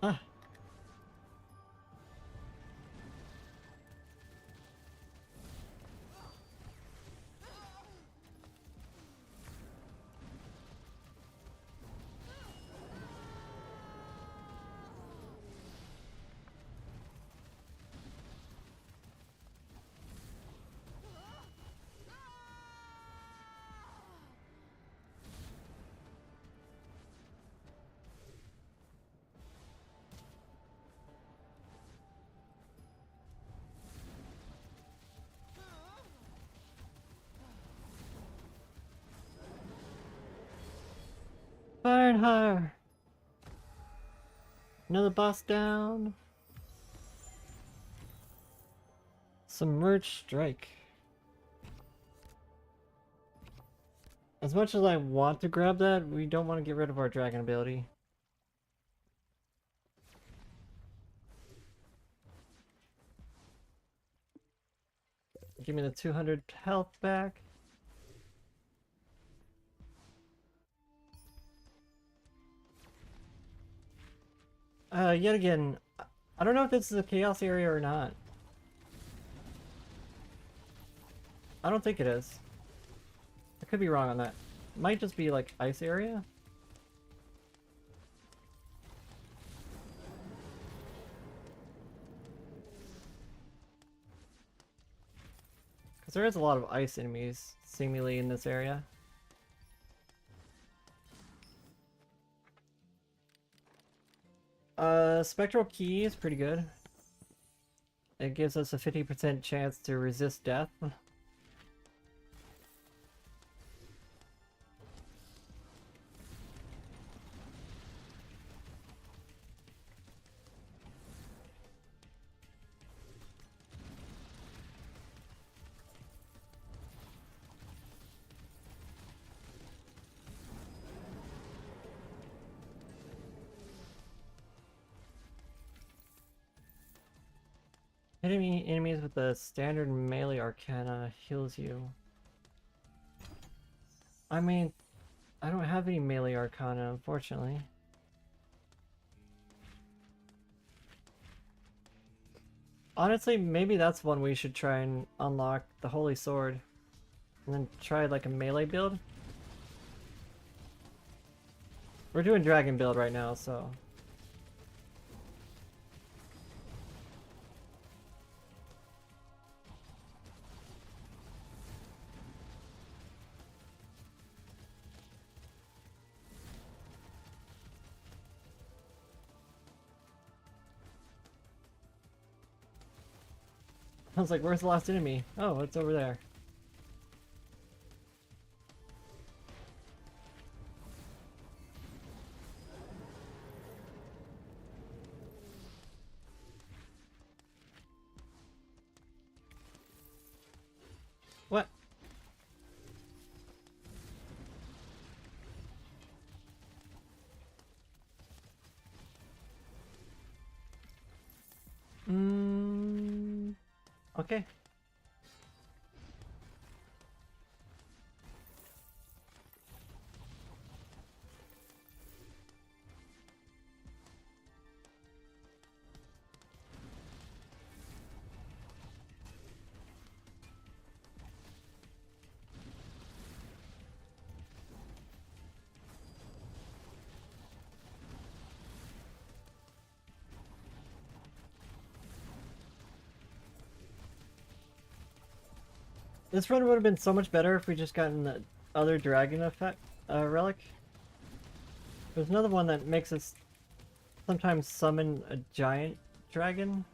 Speaker 1: Ah. Fire and higher. Another boss down. Submerged strike. As much as I want to grab that, we don't want to get rid of our dragon ability. Give me the 200 health back. Yet again, I don't know if this is a chaos area or not. I don't think it is. I could be wrong on that. It might just be like ice area. Because there is a lot of ice enemies seemingly in this area. Spectral Key is pretty good. It gives us a 50% chance to resist death. Hitting enemies with the standard melee arcana heals you. I mean, I don't have any melee arcana, unfortunately. Honestly, maybe that's one we should try and unlock, the Holy Sword. And then try like a melee build. We're doing dragon build right now, so... I was like, where's the last enemy? Oh, it's over there. What? Okay. This run would have been so much better if we just gotten the other dragon effect relic. There's another one that makes us sometimes summon a giant dragon,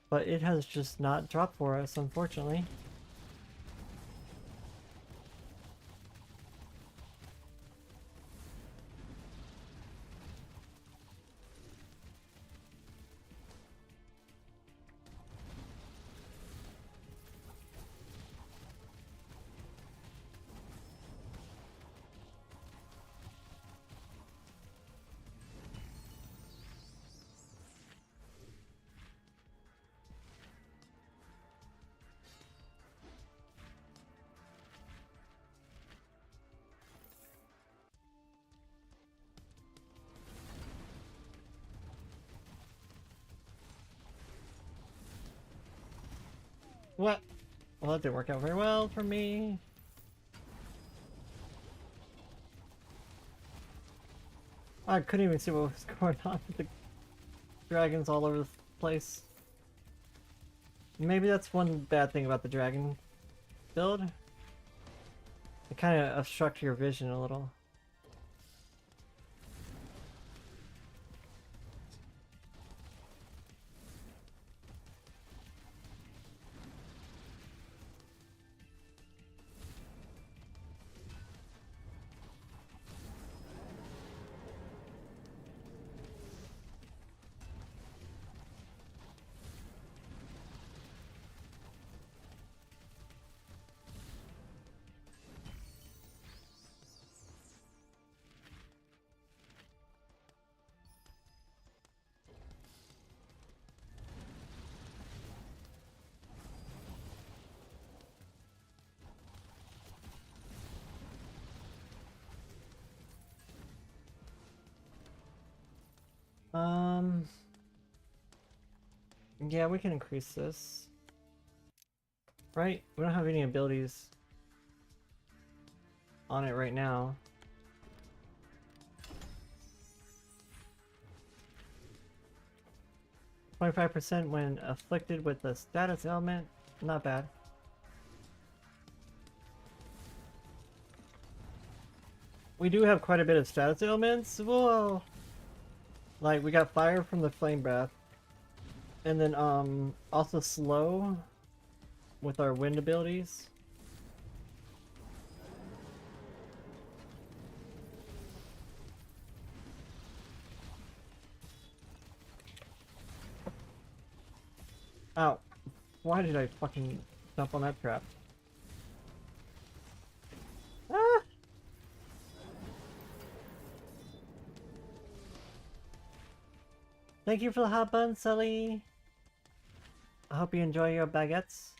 Speaker 1: but it has just not dropped for us, unfortunately. What? Well, that didn't work out very well for me. I couldn't even see what was going on with the dragons all over the place. Maybe that's one bad thing about the dragon build. It kind of obstructs your vision a little. Yeah, we can increase this. Right? We don't have any abilities on it right now. %, when afflicted with a status ailment. Not bad. We do have quite a bit of status ailments. Whoa! Like, we got fire from the flame breath. And then, also slow with our wind abilities. Ow. Why did I fucking jump on that trap? Ah! Thank you for the hot bun, Sully. I hope you enjoy your baguettes.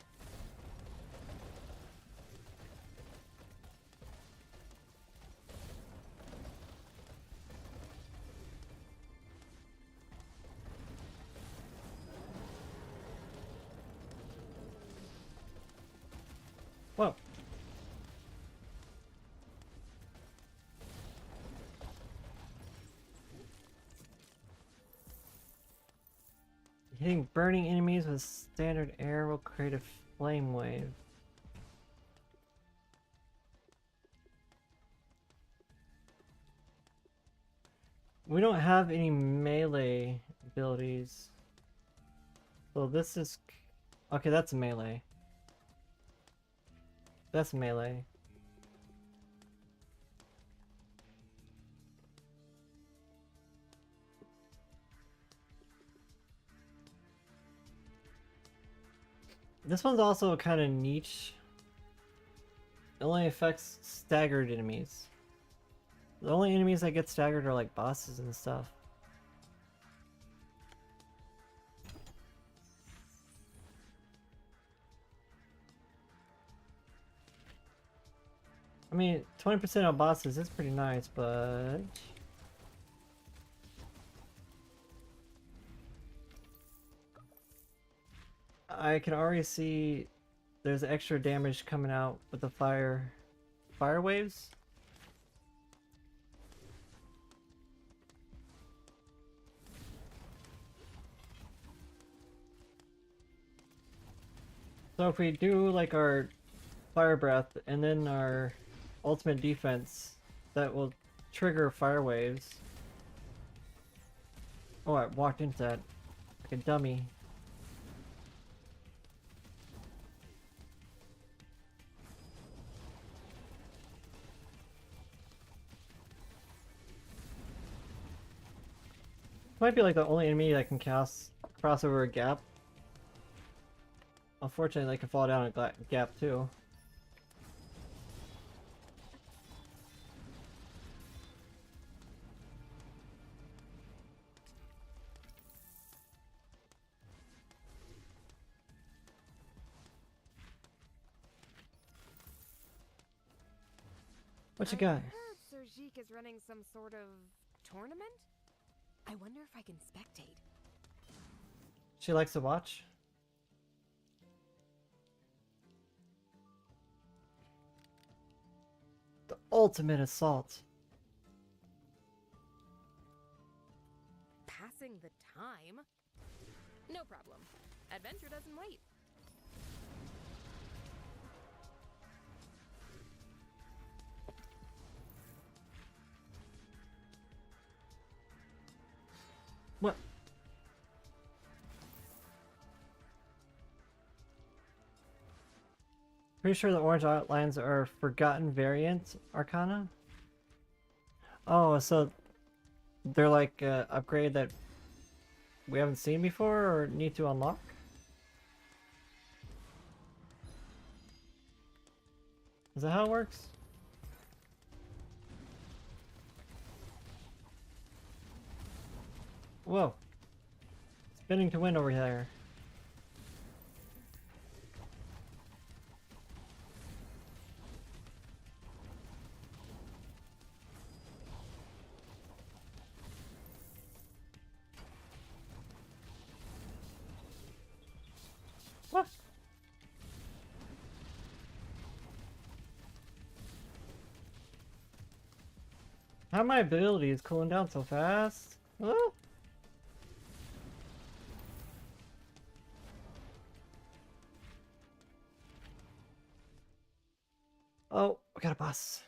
Speaker 1: Whoa. Hitting burning enemies with standard air will create a flame wave. We don't have any melee abilities. So this is... Okay, that's melee. That's melee. This one's also kind of niche. It only affects staggered enemies. The only enemies that get staggered are like bosses and stuff. I mean, 20% on bosses is pretty nice, but... I can already see there's extra damage coming out with the fire waves. So if we do like our fire breath and then our ultimate defense, that will trigger fire waves. Oh, I walked into that like a dummy. Might be like the only enemy that can cross over a gap. Unfortunately, they can fall down a gap too. What you got?
Speaker 9: I heard Sergique is running some sort of tournament? I wonder if I can spectate.
Speaker 1: She likes to watch. ultimate assault.
Speaker 9: Passing the time? No problem. Adventure doesn't wait.
Speaker 1: What? Pretty sure the orange outlines are Forgotten Variant Arcana? Oh, so they're like upgrade that we haven't seen before or need to unlock? Is that how it works? Whoa. Spinning to win over there. What? How are my abilities cooling down so fast? Oh. Oh, we got a boss.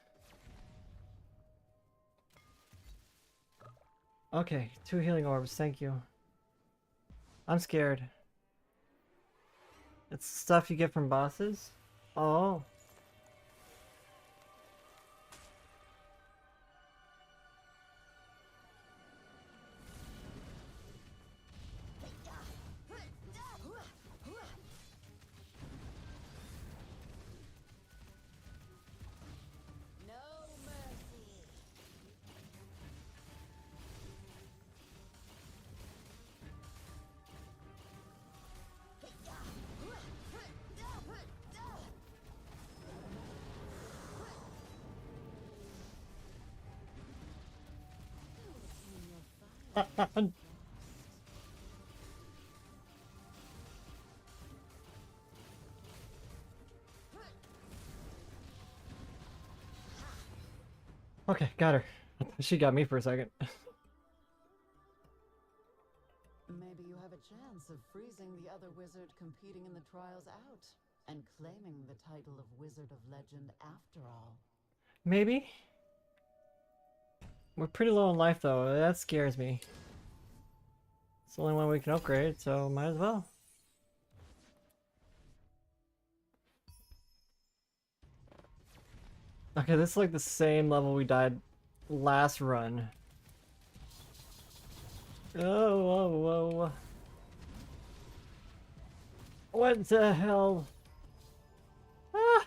Speaker 1: Okay, 2 healing orbs, thank you. I'm scared. It's stuff you get from bosses? Oh. Okay, got her. She got me for a second.
Speaker 10: Maybe you have a chance of freezing the other wizard competing in the trials out and claiming the title of Wizard of Legend after all.
Speaker 1: Maybe? We're pretty low in life though, that scares me. It's the only one we can upgrade, so might as well. Okay, this is like the same level we died last run. Oh, whoa, whoa. What the hell? Ah!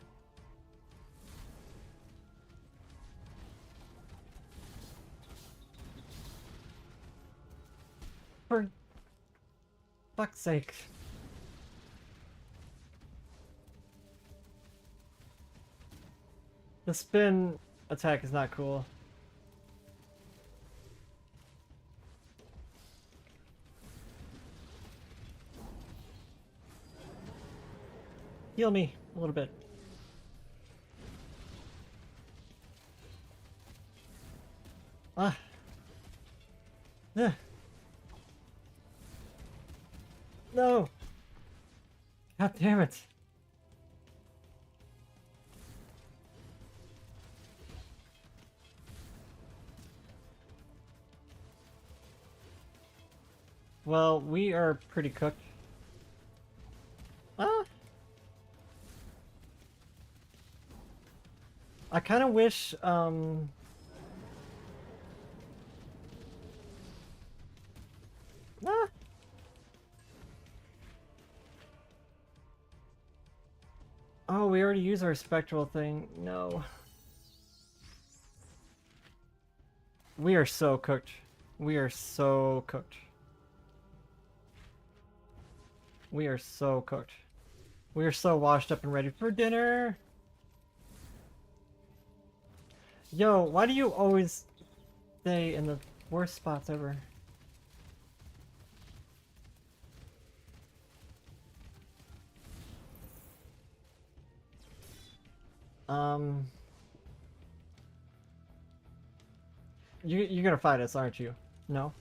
Speaker 1: For fuck's sake. The spin attack is not cool. Heal me a little bit. Ah. Ugh. No. God damn it. Well, we are pretty cooked. Ah. I kind of wish, ah. Oh, we already used our spectral thing. No. We are so cooked. We are so cooked. We are so cooked. We are so washed up and ready for dinner. Yo, why do you always stay in the worst spots ever? You're gonna fight us, aren't you? No?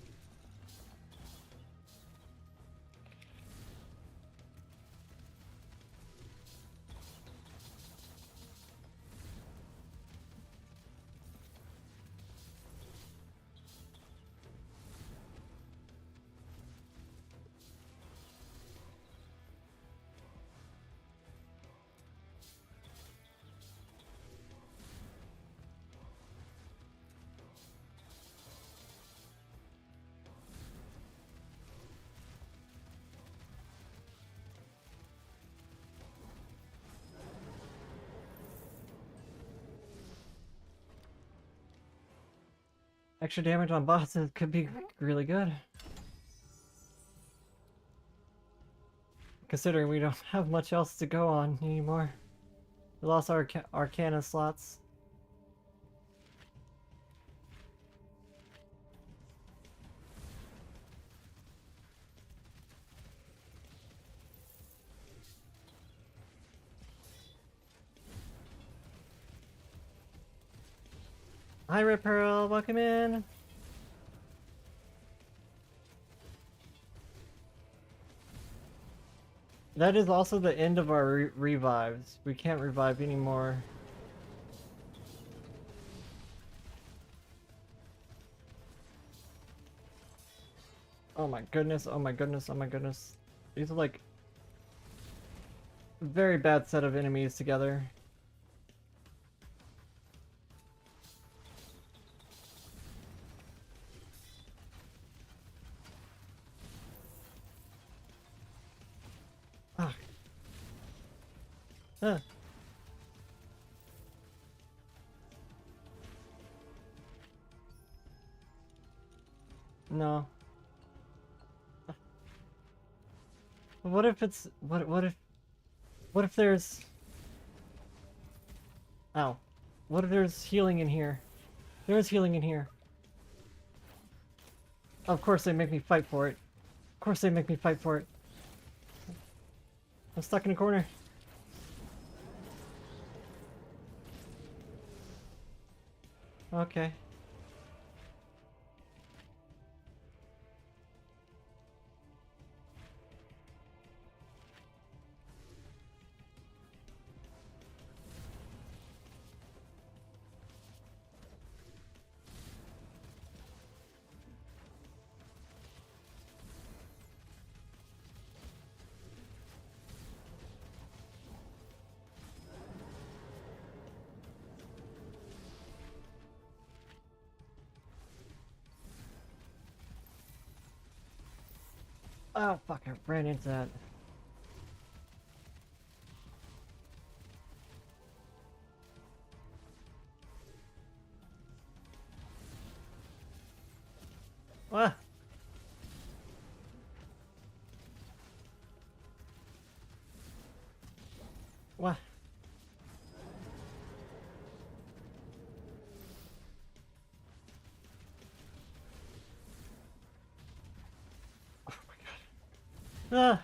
Speaker 1: Extra damage on bosses could be really good. Considering we don't have much else to go on anymore. We lost our Arcana slots. Hi Rip Pearl, welcome in. That is also the end of our revives. We can't revive anymore. Oh my goodness, oh my goodness, oh my goodness. These are like a very bad set of enemies together. Ah. Huh. No. What if it's what if there's ow. What if there's healing in here? There's healing in here. Of course they make me fight for it. Of course they make me fight for it. I'm stuck in a corner. Okay. Oh fuck, I ran into that. Ah. What? Ah.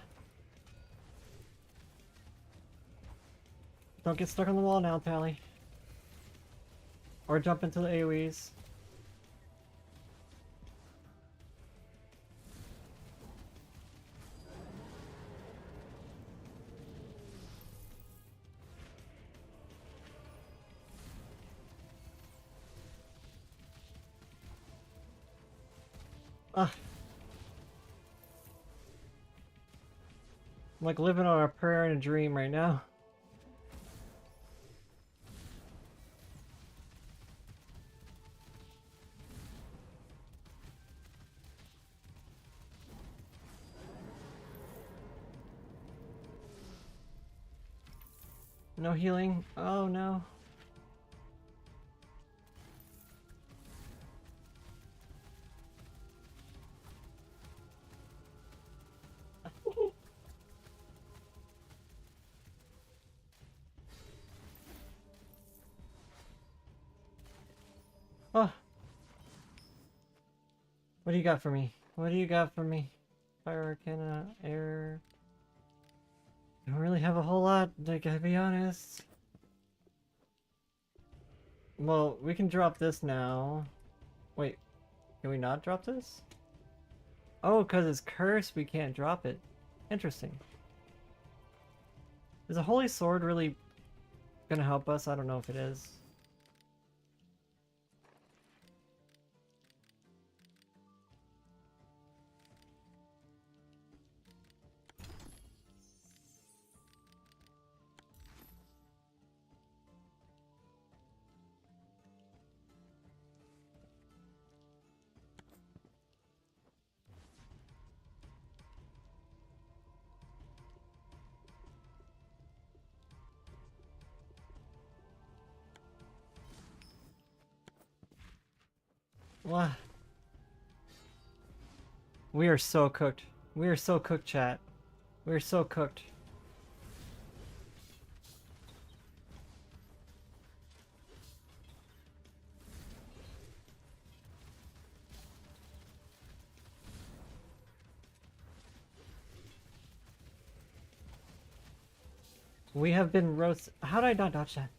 Speaker 1: Don't get stuck on the wall now, Tali. Or jump into the AoEs. Ah. I'm like living on a prayer and a dream right now. No healing? Oh no. Oh. What do you got for me? What do you got for me? Fire Arcana, air. I don't really have a whole lot, I gotta be honest. Well, we can drop this now. Wait, can we not drop this? Oh, because it's cursed, we can't drop it. Interesting. Is a holy sword really gonna help us? I don't know if it is. What? We are so cooked. We are so cooked, chat. We are so cooked. We have been roast. How did I not dodge that?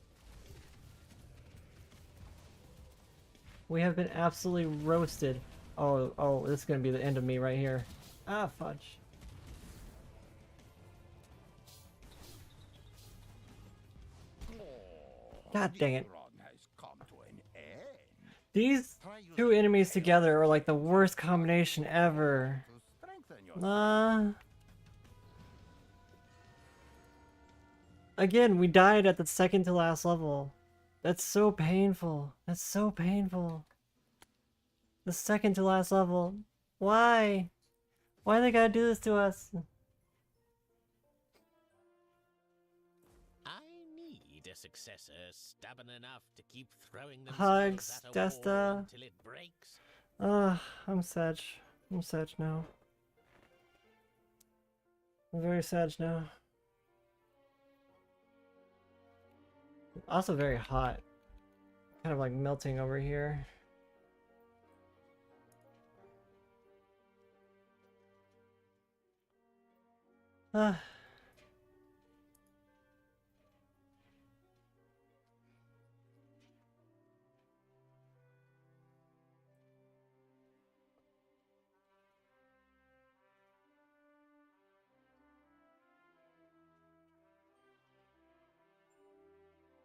Speaker 1: We have been absolutely roasted. Oh, this is gonna be the end of me right here. Ah, fudge. God dang it. These two enemies together are like the worst combination ever. Again, we died at the second to last level. That's so painful. That's so painful. The second to last level. Why? Why they gotta do this to us?
Speaker 6: I need a successor stubborn enough to keep throwing
Speaker 1: Hugs,
Speaker 6: themselves at a wall
Speaker 1: Desta.
Speaker 6: until it breaks.
Speaker 1: I'm sad. I'm sad now. I'm very sad now. Also very hot. Kind of like melting over here.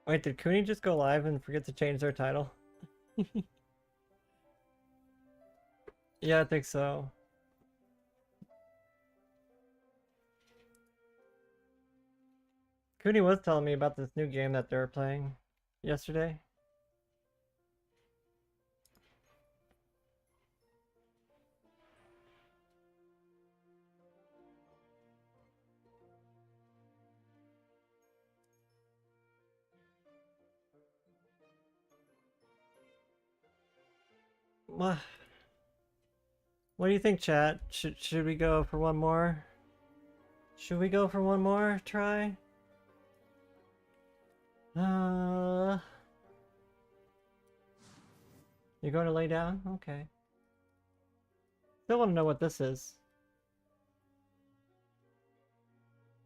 Speaker 1: Wait, did Cooney just go live and forget to change their title? Yeah, I think so. Cooney was telling me about this new game that they were playing yesterday. What do you think, chat? Should we go for one more? Should we go for one more try? You're going to lay down? Okay. Still want to know what this is.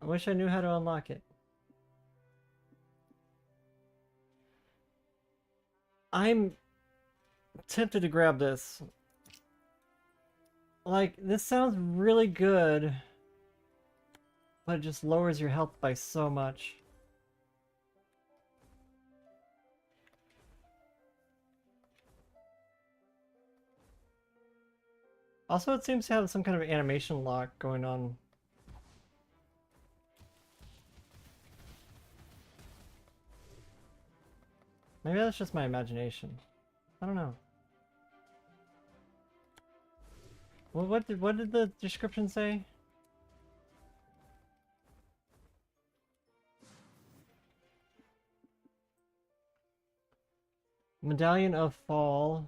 Speaker 1: I wish I knew how to unlock it. I'm tempted to grab this. Like, this sounds really good, but it just lowers your health by so much. Also, it seems to have some kind of animation lock going on. Maybe that's just my imagination. I don't know. Well, what did the description say? Medallion of Fall.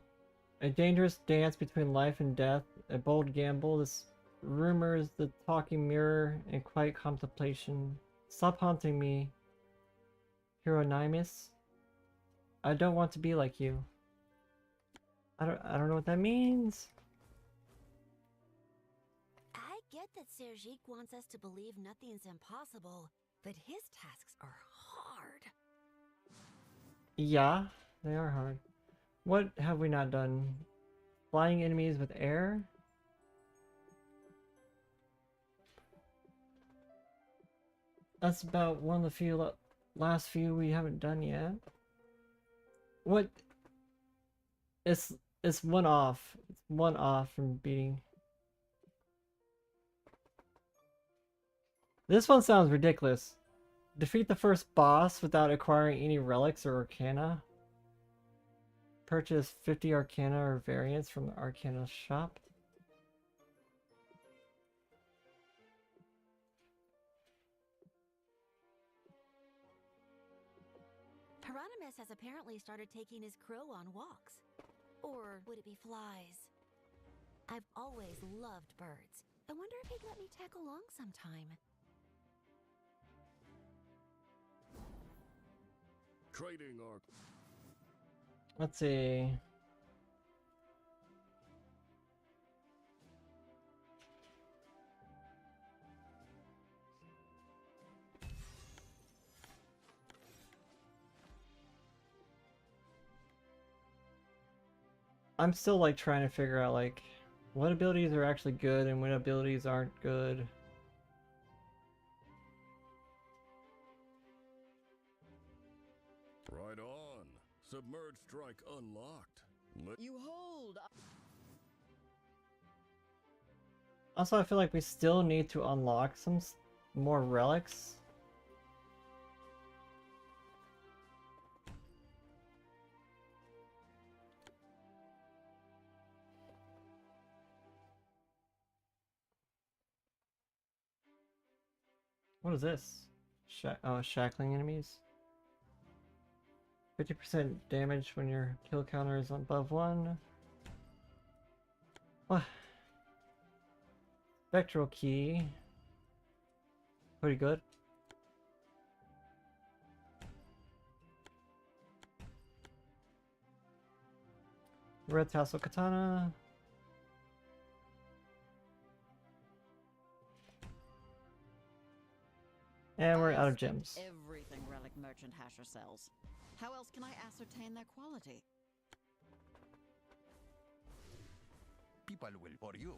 Speaker 1: A dangerous dance between life and death. A bold gamble. This rumors the talking mirror and quiet contemplation. Stop haunting me, Hieronymus. I don't want to be like you. I don't know what that means.
Speaker 2: I get that Sergique wants us to believe nothing's impossible, but his tasks are hard.
Speaker 1: Yeah, they are hard. What have we not done? flying enemies with air. That's about one of the few last few we haven't done yet. What? It's one off. It's one off from beating. This one sounds ridiculous. Defeat the first boss without acquiring any relics or arcana. Purchase 50 arcana or variants from the arcana shop.
Speaker 2: Hieronymus has apparently started taking his crow on walks. Or would it be flies? I've always loved birds. I wonder if he'd let me tag along sometime.
Speaker 5: Trading arc.
Speaker 1: Let's see. I'm still like trying to figure out like what abilities are actually good and what abilities aren't good.
Speaker 5: Right on. Submerged strike unlocked.
Speaker 4: You hold.
Speaker 1: Also, I feel like we still need to unlock some more relics. What is this? Shackling enemies. 50% damage when your kill counter is above 1. What? Spectral key. Pretty good. Red tassel katana. And we're out of gems.
Speaker 4: Everything Relic Merchant Hasher sells. How else can I ascertain their quality?
Speaker 3: People will for you.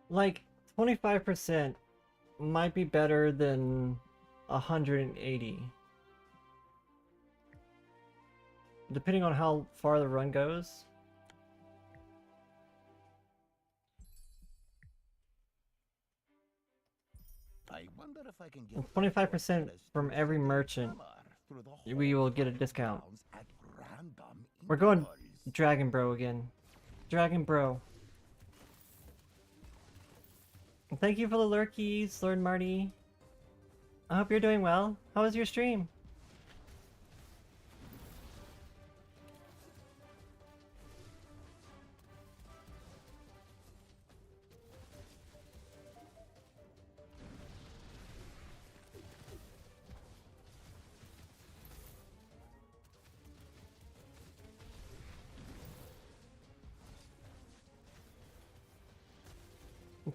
Speaker 1: Like 25% might be better than 180. Depending on how far the run goes.
Speaker 3: I wonder if I can get
Speaker 1: 25% from every merchant. We will get a discount. We're going Dragon Bro again. Dragon Bro. Thank you for the lurkies, Lord Marty. I hope you're doing well. How was your stream?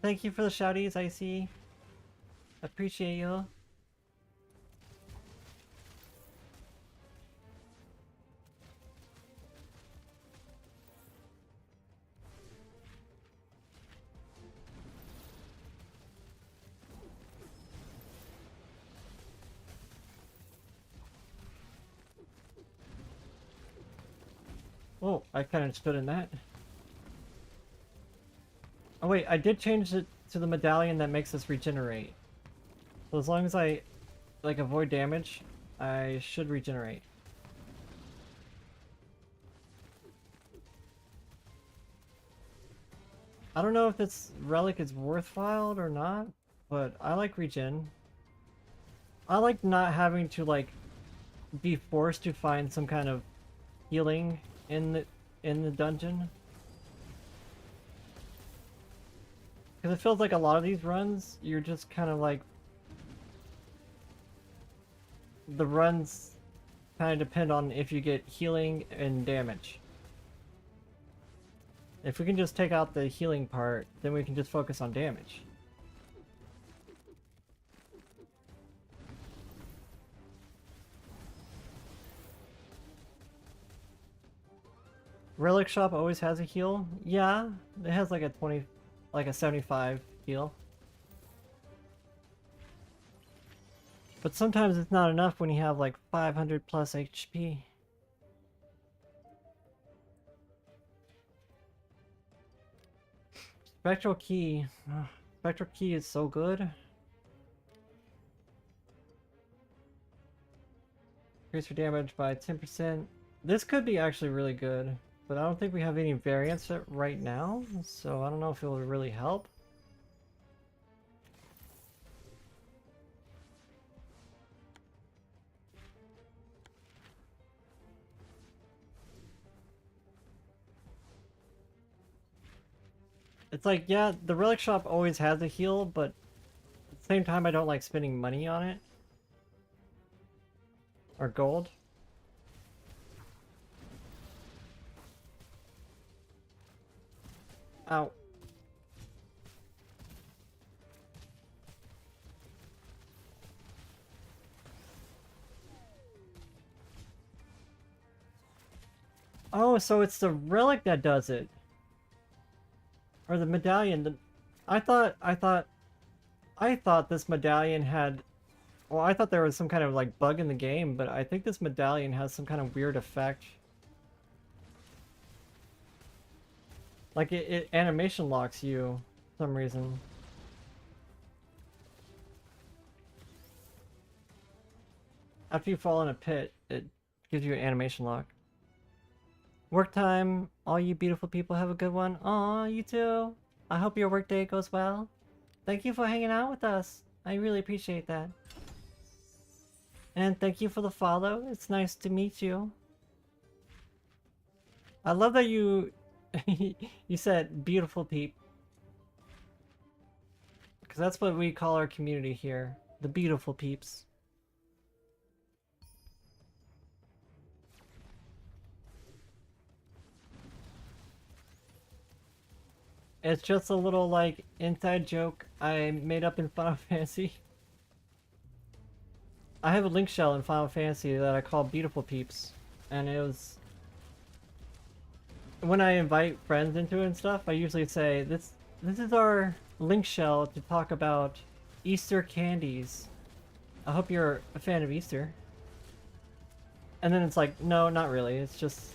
Speaker 1: Thank you for the shouties, I see. Appreciate you. Oh, I kind of stood in that. Oh wait, I did change it to the medallion that makes us regenerate. So as long as I, like, avoid damage, I should regenerate. I don't know if this relic is worthwhile or not, but I like regen. I like not having to, like, be forced to find some kind of healing in the dungeon. Because it feels like a lot of these runs, you're just kind of like... The runs kind of depend on if you get healing and damage. If we can just take out the healing part, then we can just focus on damage. Relic shop always has a heal? Yeah, it has like a 20, like a 75 heal. But sometimes it's not enough when you have like 500 plus HP. Spectral Key. Ugh, Spectral Key is so good. Increase your damage by 10%. This could be actually really good, but I don't think we have any variants right now, so I don't know if it will really help. It's like, yeah, the relic shop always has a heal, but at the same time I don't like spending money on it. Or gold. Ow. Oh, so it's the relic that does it. Or the medallion. I thought this medallion had... Well, I thought there was some kind of like bug in the game, but I think this medallion has some kind of weird effect. Like it animation locks you for some reason. After you fall in a pit, it gives you an animation lock. Work time. All you beautiful people have a good one. Aw, you too. I hope your workday goes well. Thank you for hanging out with us. I really appreciate that. And thank you for the follow. It's nice to meet you. I love that you you said beautiful peep. Because that's what we call our community here. The beautiful peeps. It's just a little, like, inside joke I made up in Final Fantasy. I have a link shell in Final Fantasy that I call Beautiful Peeps. And it was... When I invite friends into it and stuff, I usually say, this is our link shell to talk about Easter candies. I hope you're a fan of Easter. And then it's like, no, not really. It's just...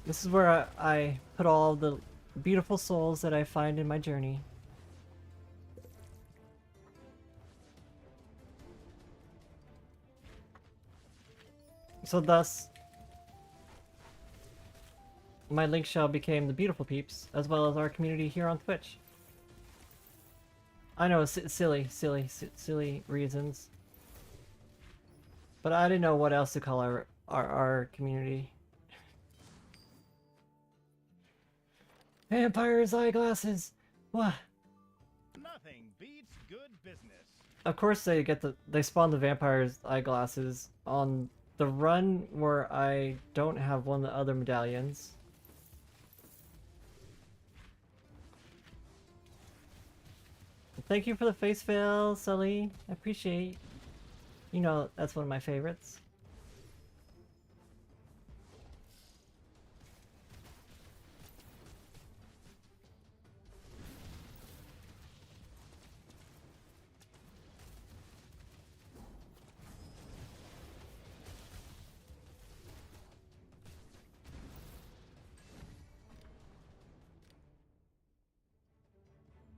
Speaker 1: This is where I put all the beautiful souls that I find in my journey. So thus, my link shell became the beautiful peeps, as well as our community here on Twitch. I know, silly reasons. But I didn't know what else to call our community. Vampire's eyeglasses! What?
Speaker 7: Nothing beats good business.
Speaker 1: Of course they spawn the vampire's eyeglasses on the run where I don't have one of the other medallions. Thank you for the face veil, Sully. I appreciate. You know that's one of my favorites.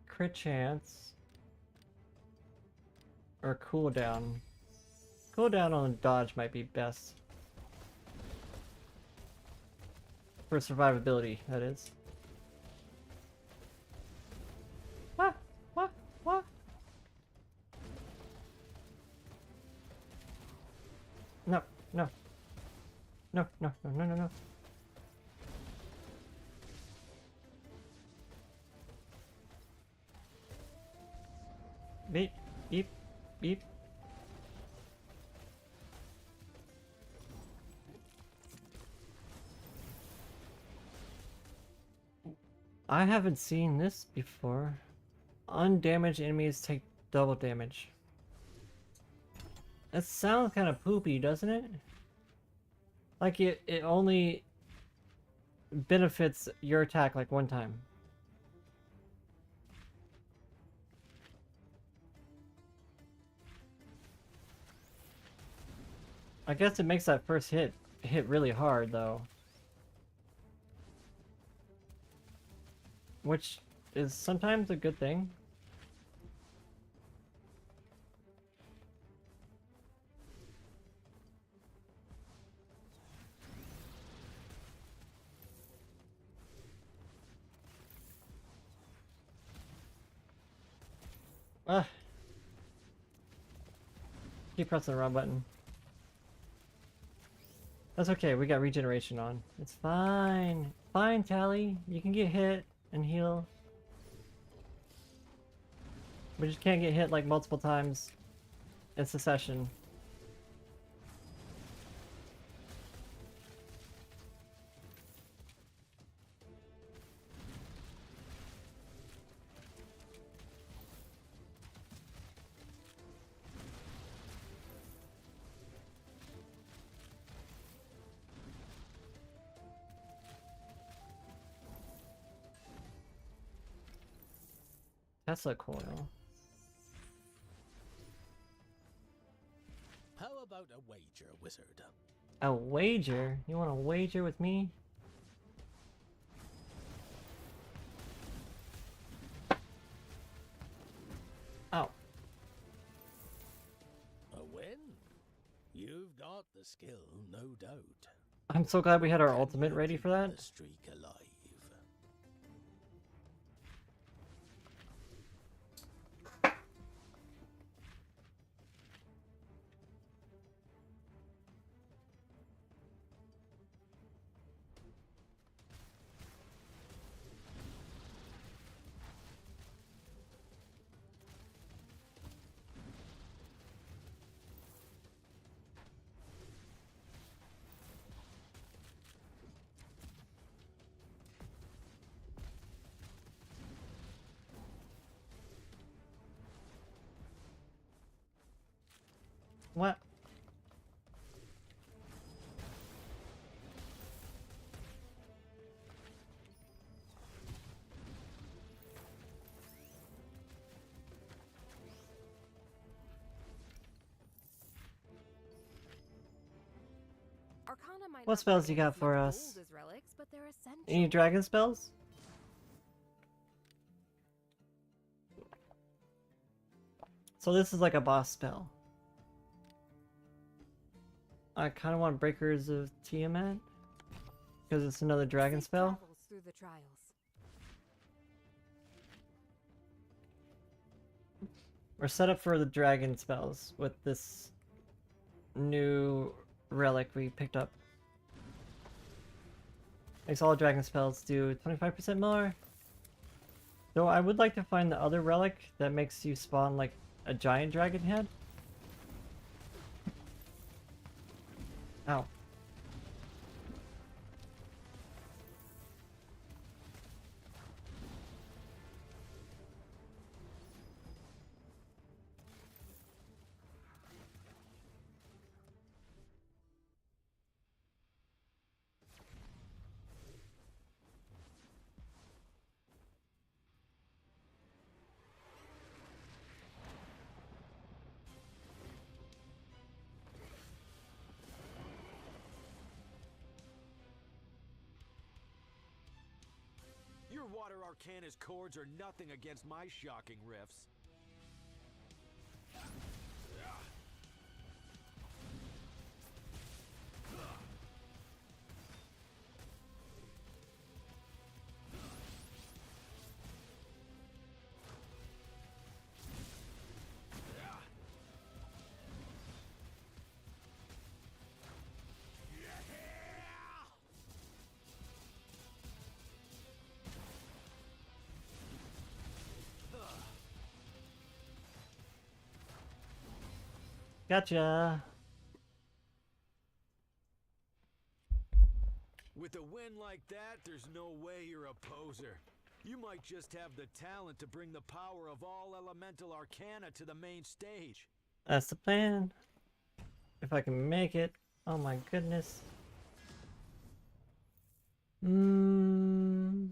Speaker 1: Crit chance. Or cooldown. Cooldown on dodge might be best. For survivability, that is. What? What? What? No, no. No, no, no, no, no, no. Beep, beep, beep. I haven't seen this before. Undamaged enemies take double damage. That sounds kind of poopy, doesn't it? Like it only benefits your attack like one time. I guess it makes that first hit really hard though. Which is sometimes a good thing. Ah. Keep pressing the wrong button. That's okay, we got regeneration on. It's fine. Fine, Tali. You can get hit and heal. We just can't get hit like multiple times in succession. Tesla coil.
Speaker 6: How about a wager, wizard?
Speaker 1: A wager? You want to wager with me? Oh.
Speaker 6: A win? You've got the skill, no doubt.
Speaker 1: I'm so glad we had our ultimate ready for that.
Speaker 6: The streak alive.
Speaker 1: What?
Speaker 9: Arcana might
Speaker 1: What
Speaker 9: not
Speaker 1: spells
Speaker 9: be
Speaker 1: you got
Speaker 9: as
Speaker 1: for
Speaker 9: much
Speaker 1: us?
Speaker 9: gold as relics, but they're essential.
Speaker 1: Any dragon spells? So this is like a boss spell. I kind of want Breakers of Tiamat because it's another dragon spell.
Speaker 9: Travels through the trials.
Speaker 1: We're set up for the dragon spells with this new relic we picked up. Makes all dragon spells do 25% more. Though I would like to find the other relic that makes you spawn like a giant dragon head. Ow.
Speaker 16: Your water arcana's chords are nothing against my shocking riffs.
Speaker 1: Gotcha.
Speaker 16: With a win like that, there's no way you're a poser. You might just have the talent to bring the power of all elemental arcana to the main stage.
Speaker 1: That's the plan. If I can make it. Oh my goodness. Mm.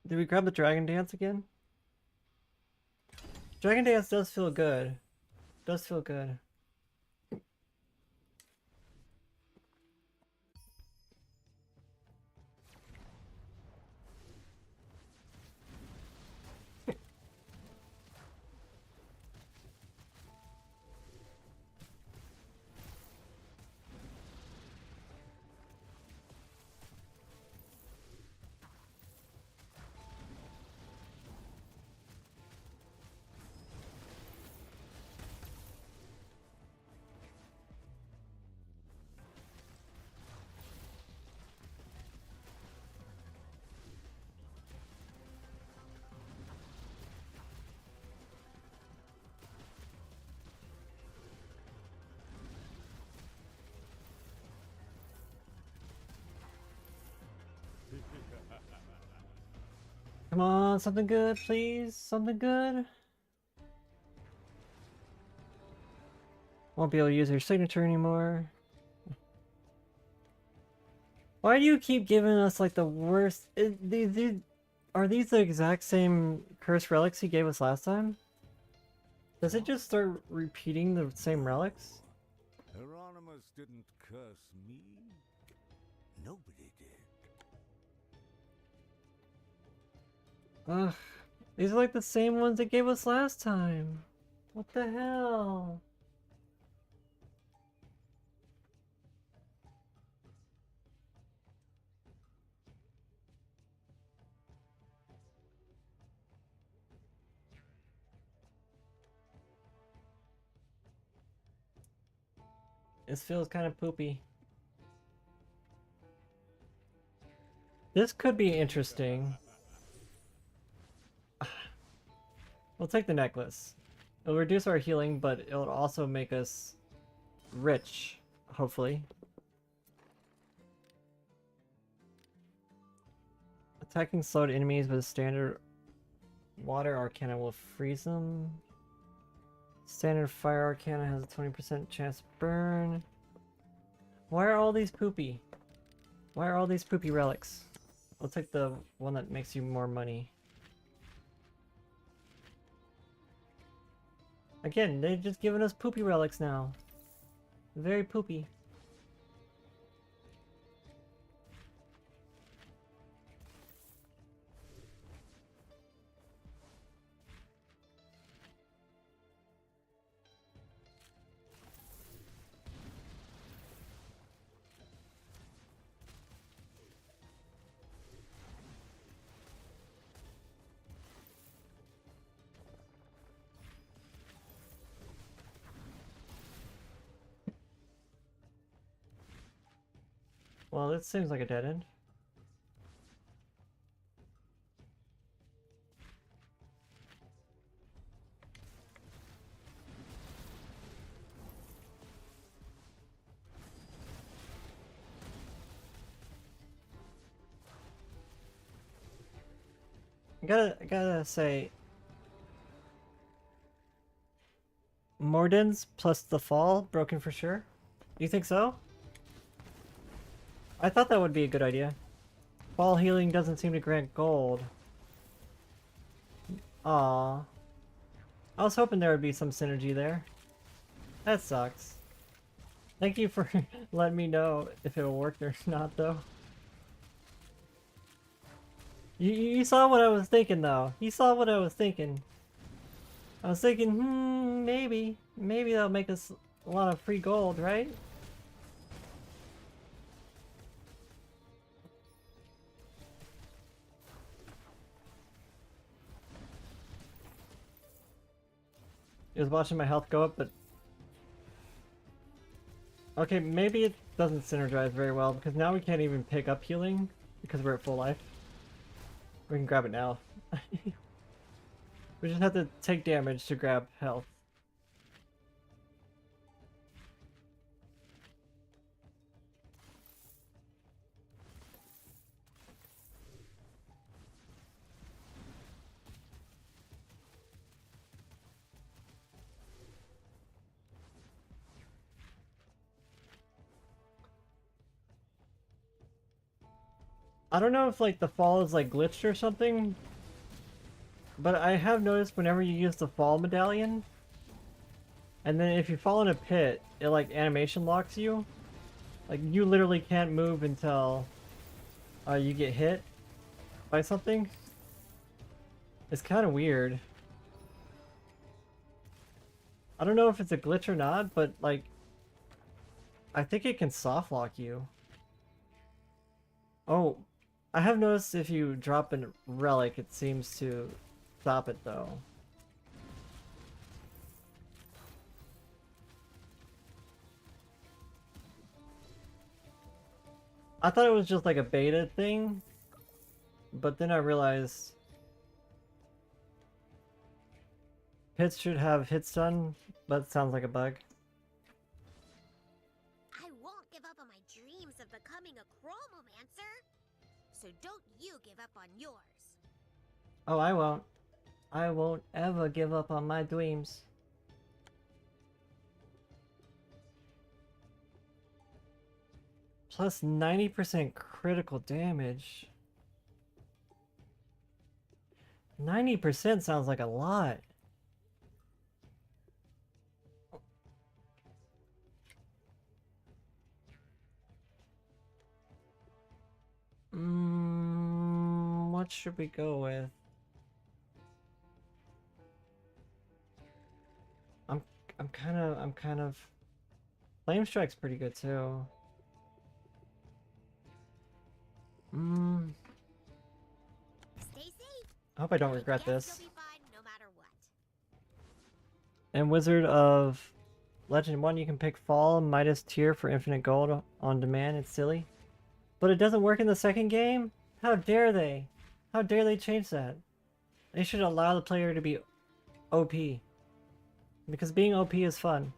Speaker 1: Did we grab the Dragon Dance again? Dragon Dance does feel good. Does feel good. Come on, something good, please. Something good. Won't be able to use your signature anymore. Why do you keep giving us like the worst? Are these the exact same cursed relics you gave us last time? Does it just start repeating the same relics?
Speaker 8: Hieronymus didn't curse me. Nobody did.
Speaker 1: Ugh, these are like the same ones they gave us last time. What the hell? This feels kind of poopy. This could be interesting. We'll take the necklace. It'll reduce our healing, but it'll also make us rich, hopefully. Attacking slowed enemies with a standard water arcana will freeze them. Standard fire arcana has a 20% chance to burn. Why are all these poopy? Why are all these poopy relics? I'll take the one that makes you more money. Again, they're just giving us poopy relics now. Very poopy. Well, this seems like a dead end. I gotta say, Mordens plus the fall, broken for sure. You think so? I thought that would be a good idea. Fall healing doesn't seem to grant gold. Aww. I was hoping there would be some synergy there. That sucks. Thank you for letting me know if it'll work or not, though. You saw what I was thinking, though. You saw what I was thinking. I was thinking, maybe that'll make us a lot of free gold, right? I was watching my health go up, but... Okay, maybe it doesn't synergize very well, because now we can't even pick up healing, because we're at full life. We can grab it now. We just have to take damage to grab health. I don't know if like the fall is like glitched or something, but I have noticed whenever you use the fall medallion, and then if you fall in a pit, it like animation locks you. Like you literally can't move until you get hit by something. It's kind of weird. I don't know if it's a glitch or not, but like I think it can soft lock you. Oh, I have noticed if you drop a relic, it seems to stop it though. I thought it was just like a beta thing, but then I realized hits should have hit stun, but it sounds like a bug.
Speaker 14: I won't give up on my dreams of becoming a chromomancer. So don't you give up on yours.
Speaker 1: Oh, I won't. I won't ever give up on my dreams. Plus 90% critical damage. 90% sounds like a lot. What should we go with? I'm kind of Flame Strike's pretty good too.
Speaker 14: Stay safe.
Speaker 1: I hope I don't regret this.
Speaker 14: You'll be fine no matter what.
Speaker 1: And Wizard of Legend 1, you can pick Fall, Midas Tier for infinite gold on demand. It's silly. But it doesn't work in the second game? How dare they? How dare they change that? They should allow the player to be OP. Because being OP is fun.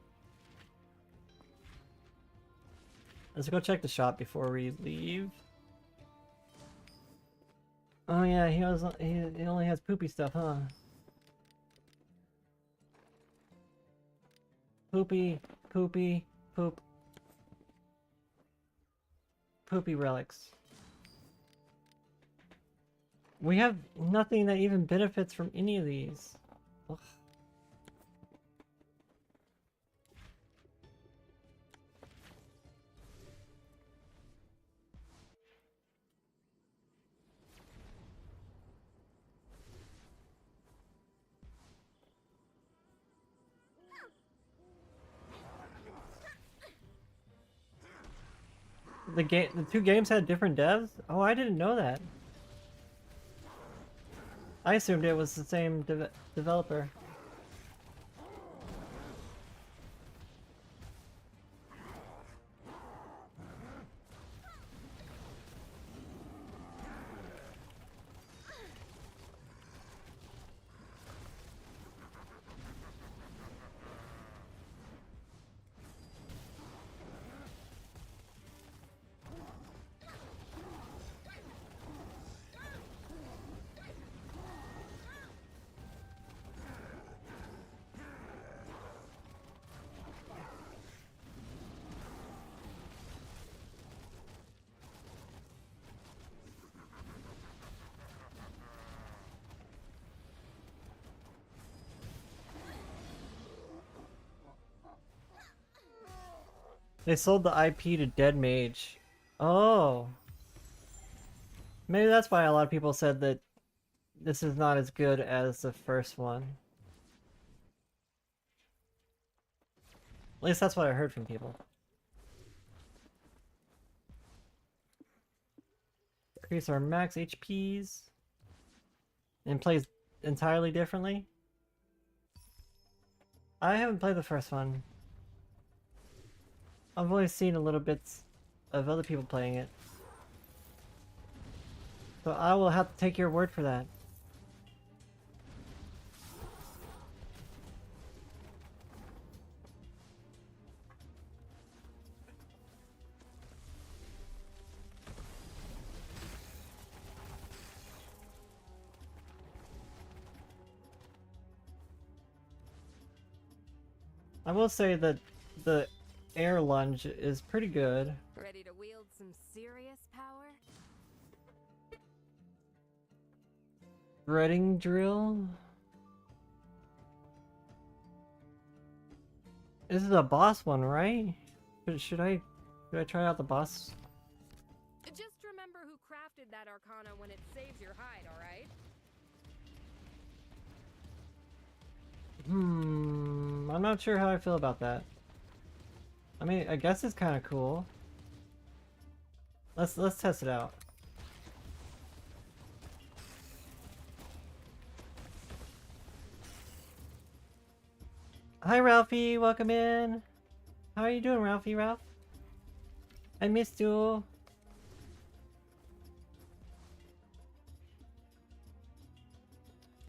Speaker 1: Let's go check the shop before we leave. Oh yeah, he only has poopy stuff, huh? Poopy, poopy, poop. Poopy relics. We have nothing that even benefits from any of these. Ugh. The two games had different devs? Oh, I didn't know that. I assumed it was the same developer. They sold the IP to Dead Mage. Oh. Maybe that's why a lot of people said that this is not as good as the first one. At least that's what I heard from people. Increase our max HPs. And plays entirely differently. I haven't played the first one. I've only seen a little bits of other people playing it. So I will have to take your word for that. I will say that the air lunge is pretty good.
Speaker 9: Ready to wield some serious power?
Speaker 1: Threading drill? This is a boss one, right? Should I try out the boss?
Speaker 9: Just remember who crafted that arcana when it saves your hide, alright?
Speaker 1: I'm not sure how I feel about that. I mean, I guess it's kind of cool. Let's test it out. Hi Ralphie, welcome in. How are you doing, Ralph? I missed you.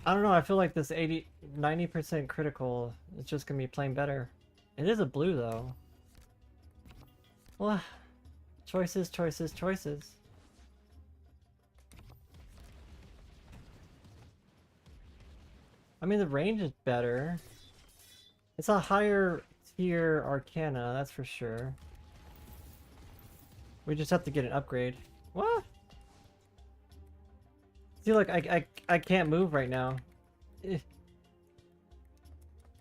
Speaker 1: I don't know, I feel like this 90% critical is just gonna be playing better. It is a blue though. Well, choices. I mean, the range is better. It's a higher tier arcana, that's for sure. We just have to get an upgrade. What? See, look, I can't move right now. It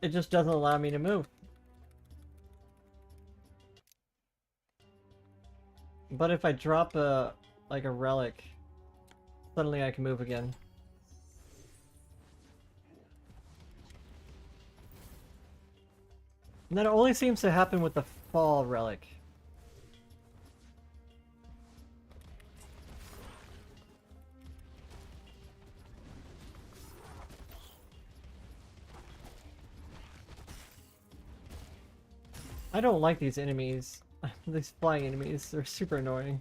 Speaker 1: just doesn't allow me to move. But if I drop a relic, suddenly I can move again. And that only seems to happen with the fall relic. I don't like these enemies. These flying enemies, they're super annoying.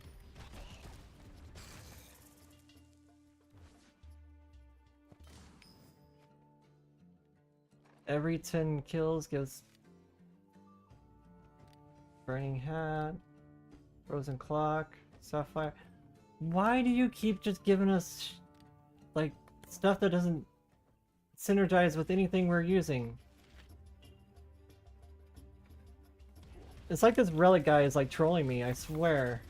Speaker 1: Every 10 kills gives Burning Hat, Frozen Clock, Sapphire. Why do you keep just giving us like stuff that doesn't synergize with anything we're using? It's like this relic guy is like trolling me, I swear.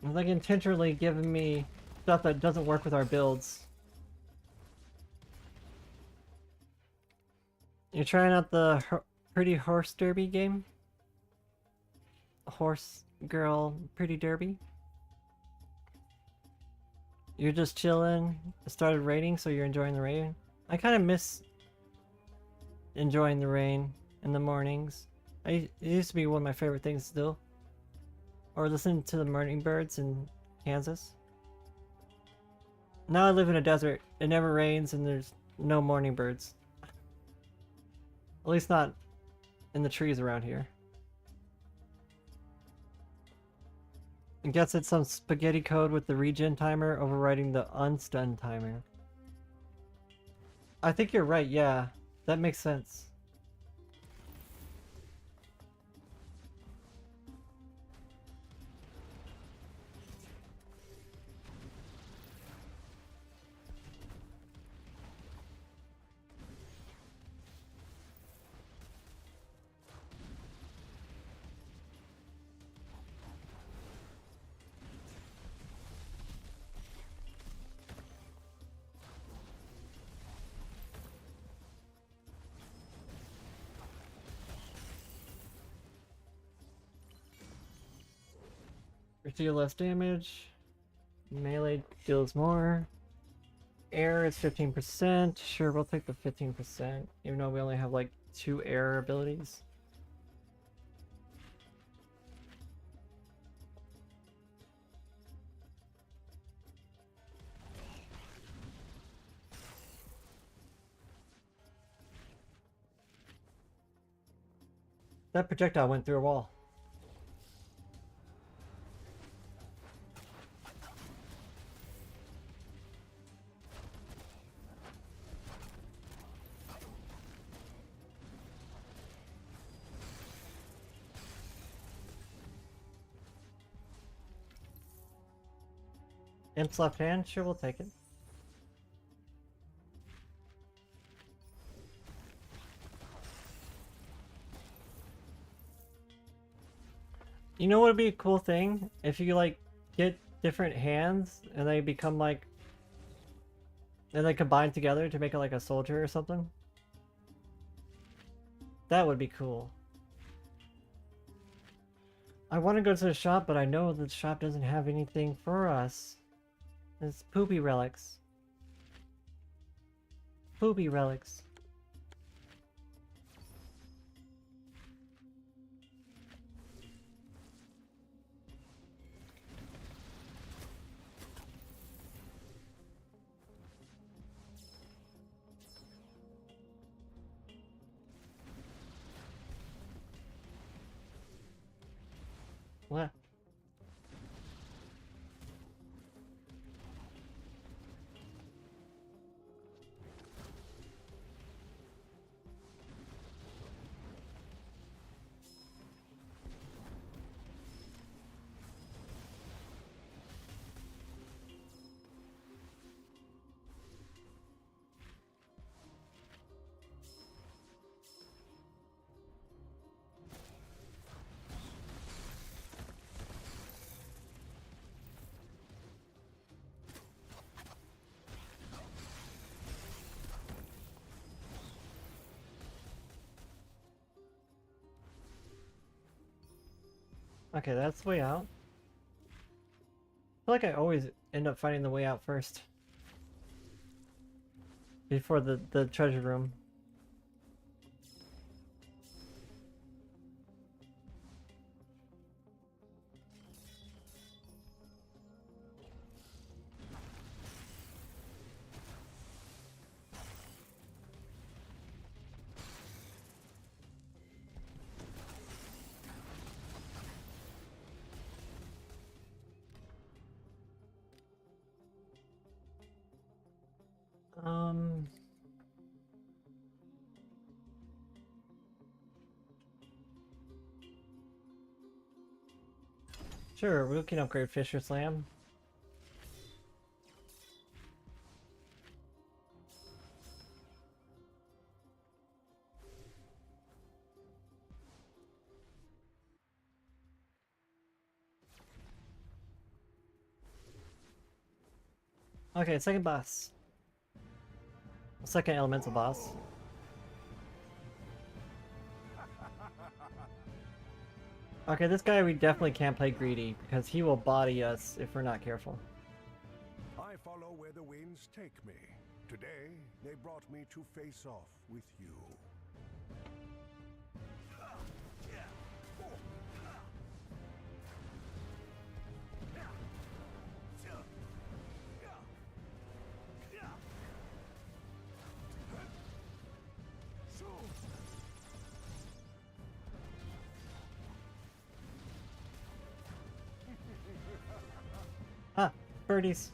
Speaker 1: It's like intentionally giving me stuff that doesn't work with our builds. You're trying out the Pretty Horse Derby game? Horse Girl Pretty Derby? You're just chilling, started raiding, so you're enjoying the rain? I kind of miss enjoying the rain in the mornings. It used to be one of my favorite things to do. Or listen to the morning birds in Kansas. Now I live in a desert. It never rains and there's no morning birds. At least not in the trees around here. I guess it's some spaghetti code with the regen timer overriding the unstun timer. I think you're right, yeah. That makes sense. Deal less damage. Melee deals more. Air is 15%. Sure, we'll take the 15%, even though we only have like 2 air abilities. That projectile went through a wall. Imp's left hand, sure, we'll take it. You know what would be a cool thing? If you like get different hands and they become like, and they combine together to make it like a soldier or something. That would be cool. I want to go to the shop, but I know the shop doesn't have anything for us. It's poopy relics. Poopy relics. What? Okay, that's the way out. I feel like I always end up finding the way out first. Before the treasure room. Sure, we can upgrade Fisher Slam. Okay, second boss. Second elemental boss. Okay, this guy we definitely can't play greedy because he will body us if we're not careful.
Speaker 18: I follow where the winds take me. Today, they brought me to face off with you.
Speaker 1: Ah, birdies.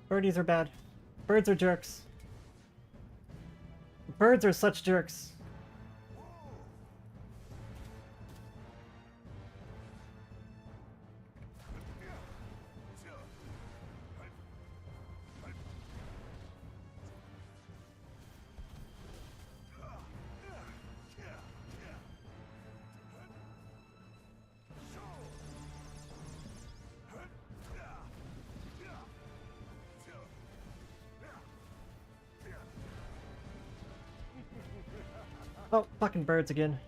Speaker 1: Birdies are bad. Birds are jerks. Birds are such jerks. Oh, fucking birds again.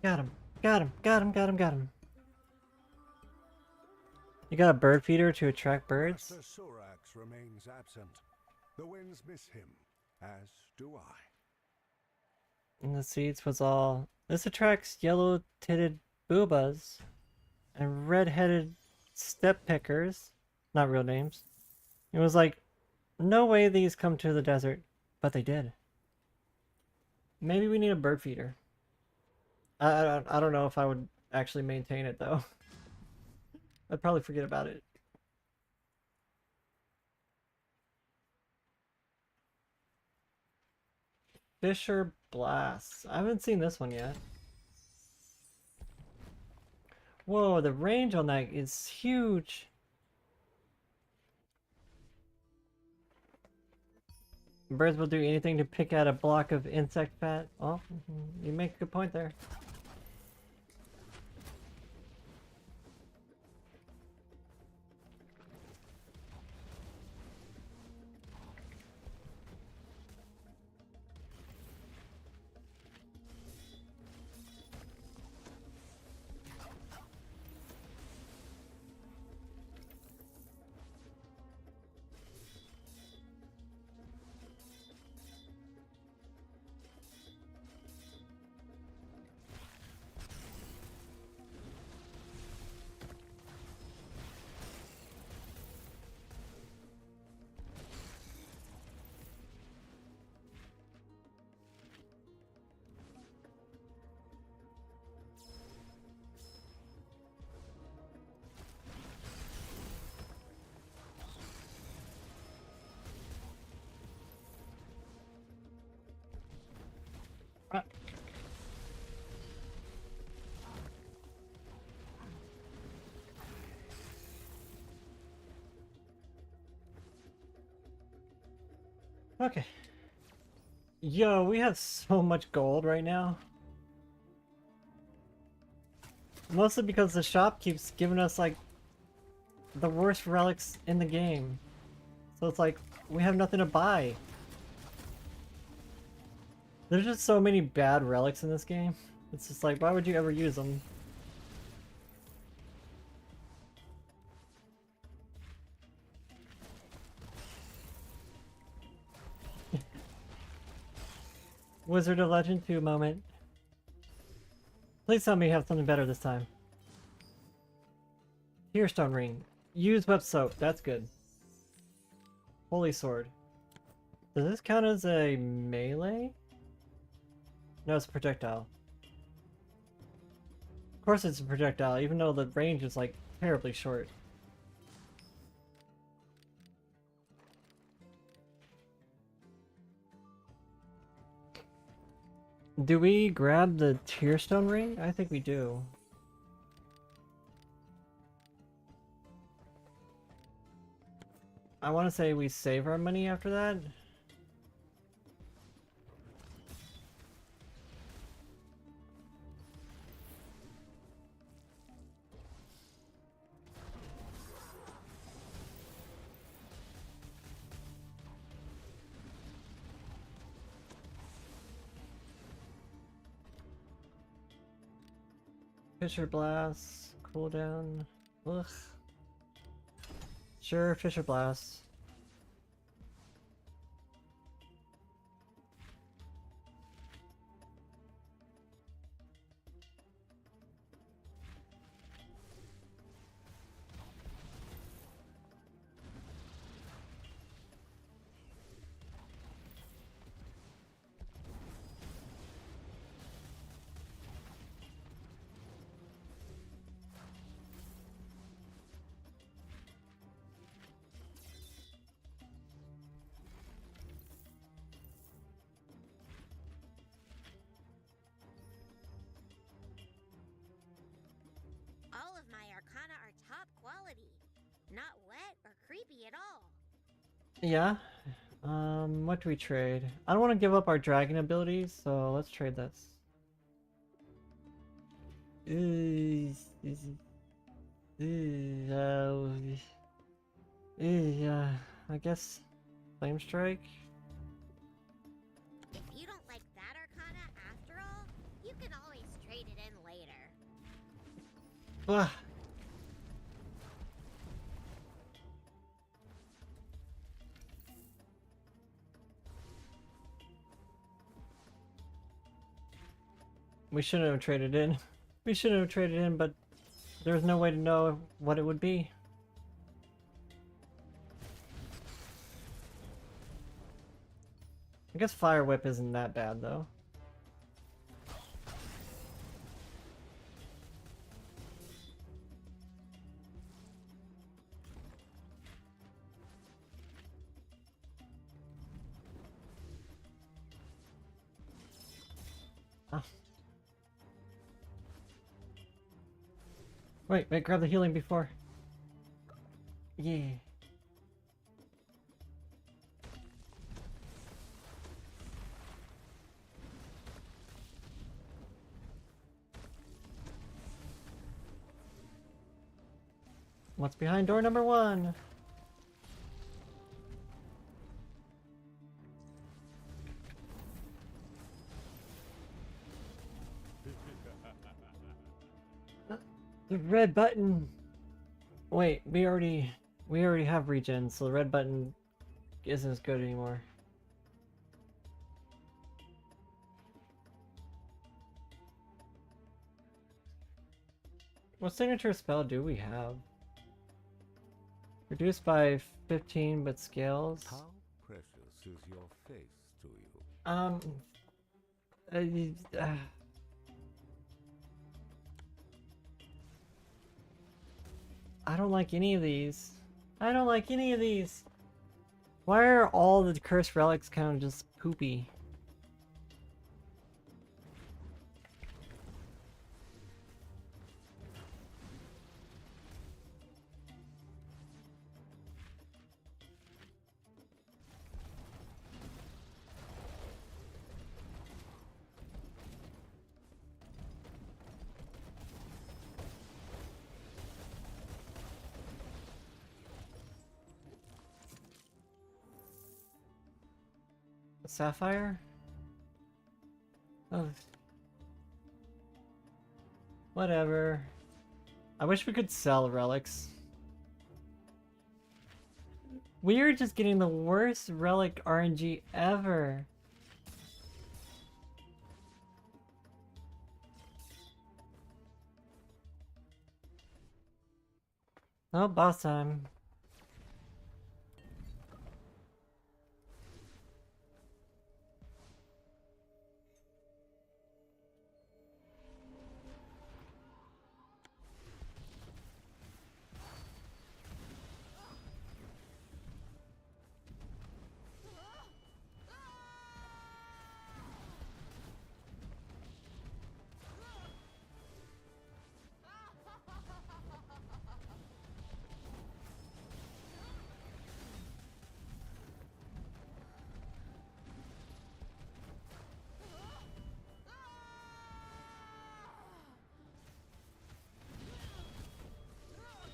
Speaker 1: Got him. Got him. Got him. Got him. Got him. You got a bird feeder to attract birds?
Speaker 18: Master Sorax remains absent. The winds miss him, as do I.
Speaker 1: And the seeds was all... This attracts yellow-titted boobas and red-headed step pickers. Not real names. It was like, no way these come to the desert, but they did. Maybe we need a bird feeder. I don't know if I would actually maintain it though. I'd probably forget about it. Fisher Blast. I haven't seen this one yet. Whoa, the range on that is huge. Birds will do anything to pick out a block of insect fat. Oh, you make a good point there. Okay. Yo, we have so much gold right now. Mostly because the shop keeps giving us like the worst relics in the game. So it's like we have nothing to buy. There's just so many bad relics in this game. It's just like, why would you ever use them? Wizard of Legend 2 moment. Please tell me you have something better this time. Tearstone Ring. Use web soap. That's good. Holy Sword. Does this count as a melee? No, it's a projectile. Of course it's a projectile, even though the range is like terribly short. Do we grab the Tearstone Ring? I think we do. I want to say we save our money after that. Fisher Blast, cooldown. Ugh. Sure, Fisher Blast.
Speaker 14: All of my arcana are top quality. Not wet or creepy at all.
Speaker 1: Yeah. What do we trade? I don't want to give up our dragon abilities, so let's trade this. I guess Flame Strike.
Speaker 14: If you don't like that arcana after all, you can always trade it in later.
Speaker 1: Ugh. We shouldn't have traded in. We shouldn't have traded in, but there's no way to know what it would be. I guess Fire Whip isn't that bad though. Oh. Wait, grab the healing before. Yeah. What's behind door number 1? The red button. Wait, we already have regen, so the red button isn't as good anymore. What signature spell do we have? Reduced by 15, but scales.
Speaker 8: How precious is your face to you?
Speaker 1: I don't like any of these. I don't like any of these. Why are all the cursed relics kind of just poopy? Sapphire? Oh. Whatever. I wish we could sell relics. We're just getting the worst relic RNG ever. Oh, boss time.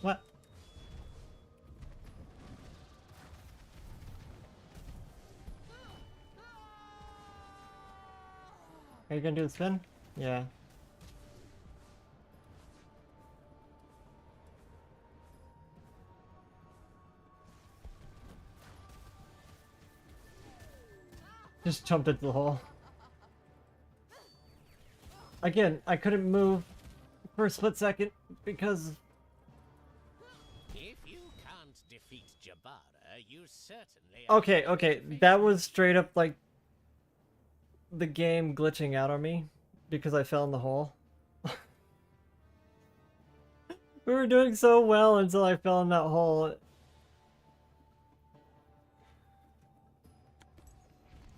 Speaker 1: What? Are you gonna do the spin? Yeah. Just jumped into the hole. Again, I couldn't move for a split second because...
Speaker 6: If you can't defeat Jabara, you certainly...
Speaker 1: Okay, that was straight up like the game glitching out on me because I fell in the hole. We were doing so well until I fell in that hole.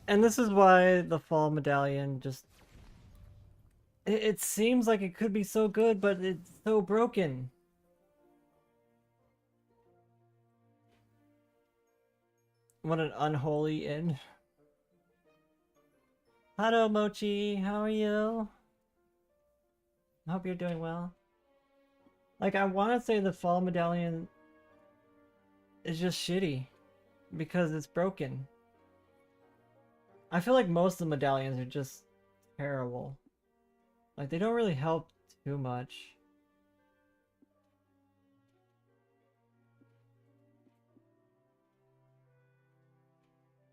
Speaker 1: And this is why the fall medallion just... It seems like it could be so good, but it's so broken. What an unholy end. Hello, Mochi. How are you? I hope you're doing well. Like, I want to say the fall medallion is just shitty because it's broken. I feel like most of the medallions are just terrible. Like, they don't really help too much.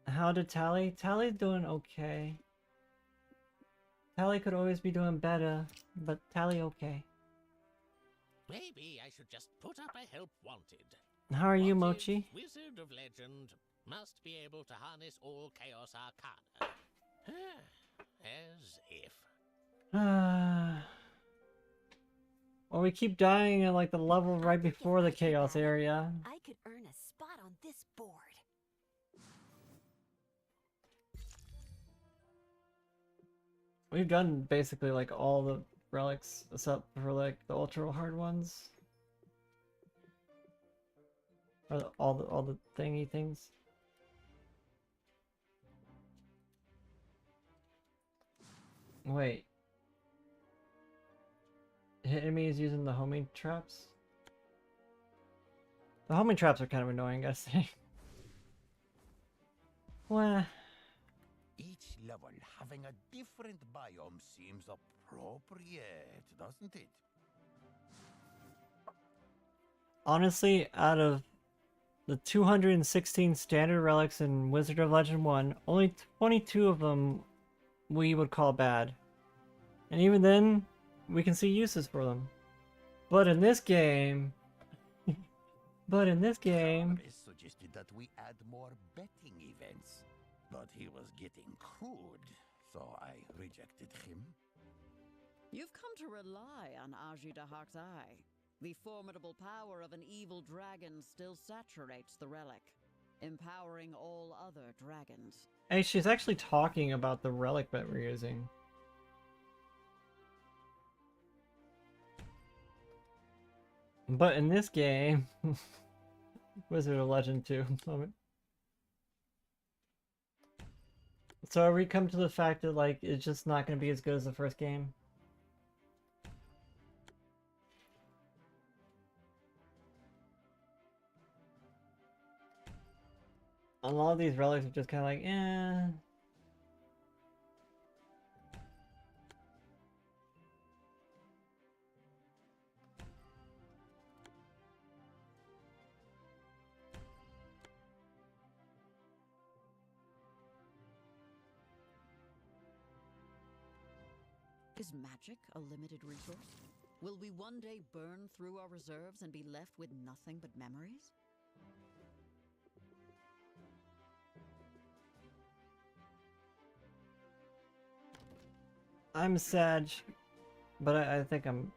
Speaker 1: How did Tali? Tali's doing okay. Tali could always be doing better, but Tali okay.
Speaker 6: Maybe I should just put up a help wanted.
Speaker 1: How are you,
Speaker 6: Wanted
Speaker 1: Mochi?
Speaker 6: Wizard of Legend must be able to harness all Chaos Arcana. As if.
Speaker 1: Well, we keep dying at like the level right before the chaos area.
Speaker 2: I could earn a spot on this board.
Speaker 1: We've done basically like all the relics except for like the ultra hard ones. Or all the thingy things. Wait. Hit enemies using the homing traps? The homing traps are kind of annoying, I say. Well,
Speaker 3: Each level having a different biome seems appropriate, doesn't it?
Speaker 1: honestly, out of the 216 standard relics in Wizard of Legend 1, only 22 of them we would call bad. And even then, we can see uses for them. But in this game...
Speaker 3: Travis suggested that we add more betting events, but he was getting crude, so I rejected him.
Speaker 4: You've come to rely on Aji Dahak's eye. The formidable power of an evil dragon still saturates the relic, empowering all other dragons.
Speaker 1: Hey, she's actually talking about the relic that we're using. But in this game... Wizard of Legend 2 moment. So are we come to the fact that like it's just not going to be as good as the first game? A lot of these relics are just kind of like, eh.
Speaker 4: Is magic a limited resource? Will we one day burn through our reserves and be left with nothing but memories?
Speaker 1: I'm sad, but I think I'm...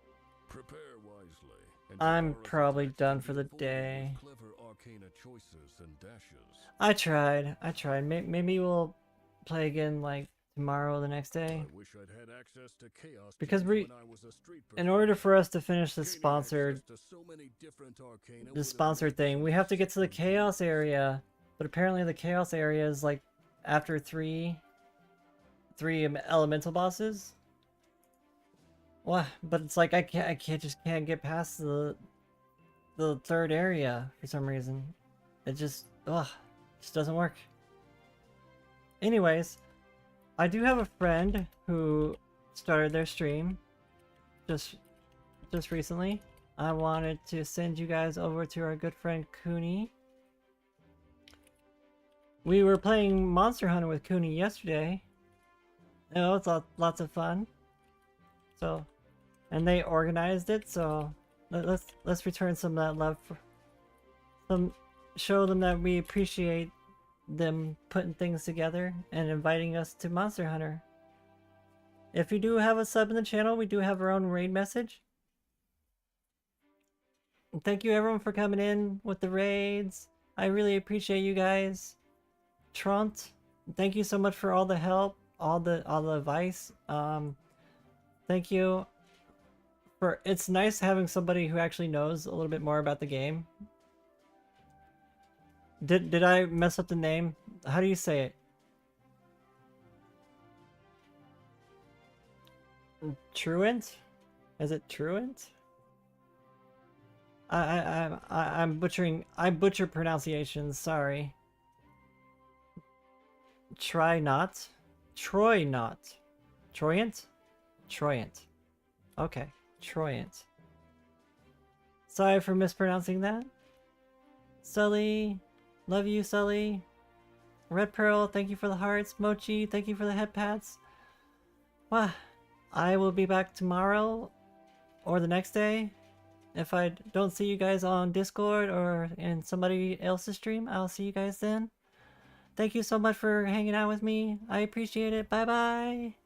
Speaker 5: Prepare wisely.
Speaker 1: I'm probably done for the day.
Speaker 5: Clever arcana choices and dashes.
Speaker 1: I tried. Maybe we'll play again like tomorrow or the next day.
Speaker 5: I wish I'd had access to chaos
Speaker 1: Because
Speaker 5: gems
Speaker 1: we,
Speaker 5: when I was a street
Speaker 1: in order for us to finish the
Speaker 5: Gaining
Speaker 1: sponsored,
Speaker 5: access to so many different arcana
Speaker 1: the sponsored thing, we have to get to the chaos area. But apparently the chaos area is like after three elemental bosses. Well, but it's like I can't get past the third area for some reason. It just doesn't work. Anyways, I do have a friend who started their stream just recently. I wanted to send you guys over to our good friend Cooney. We were playing Monster Hunter with Cooney yesterday. It was lots of fun. So, and they organized it, so let's return some of that love for show them that we appreciate them putting things together and inviting us to Monster Hunter. If you do have a sub in the channel, we do have our own raid message. And thank you everyone for coming in with the raids. I really appreciate you guys. Tront, thank you so much for all the help, all the advice. Thank you for, it's nice having somebody who actually knows a little bit more about the game. Did I mess up the name? How do you say it? Truant? Is it Truant? I'm butchering. I butcher pronunciations. Sorry. Try not. Troy not. Troyant? Troyant. Okay. Troyant. Sorry for mispronouncing that. Sully. Love you, Sully. Red Pearl, thank you for the hearts. Mochi, thank you for the head pats. Well, I will be back tomorrow or the next day. If I don't see you guys on Discord or in somebody else's stream, I'll see you guys then. Thank you so much for hanging out with me. I appreciate it. Bye-bye.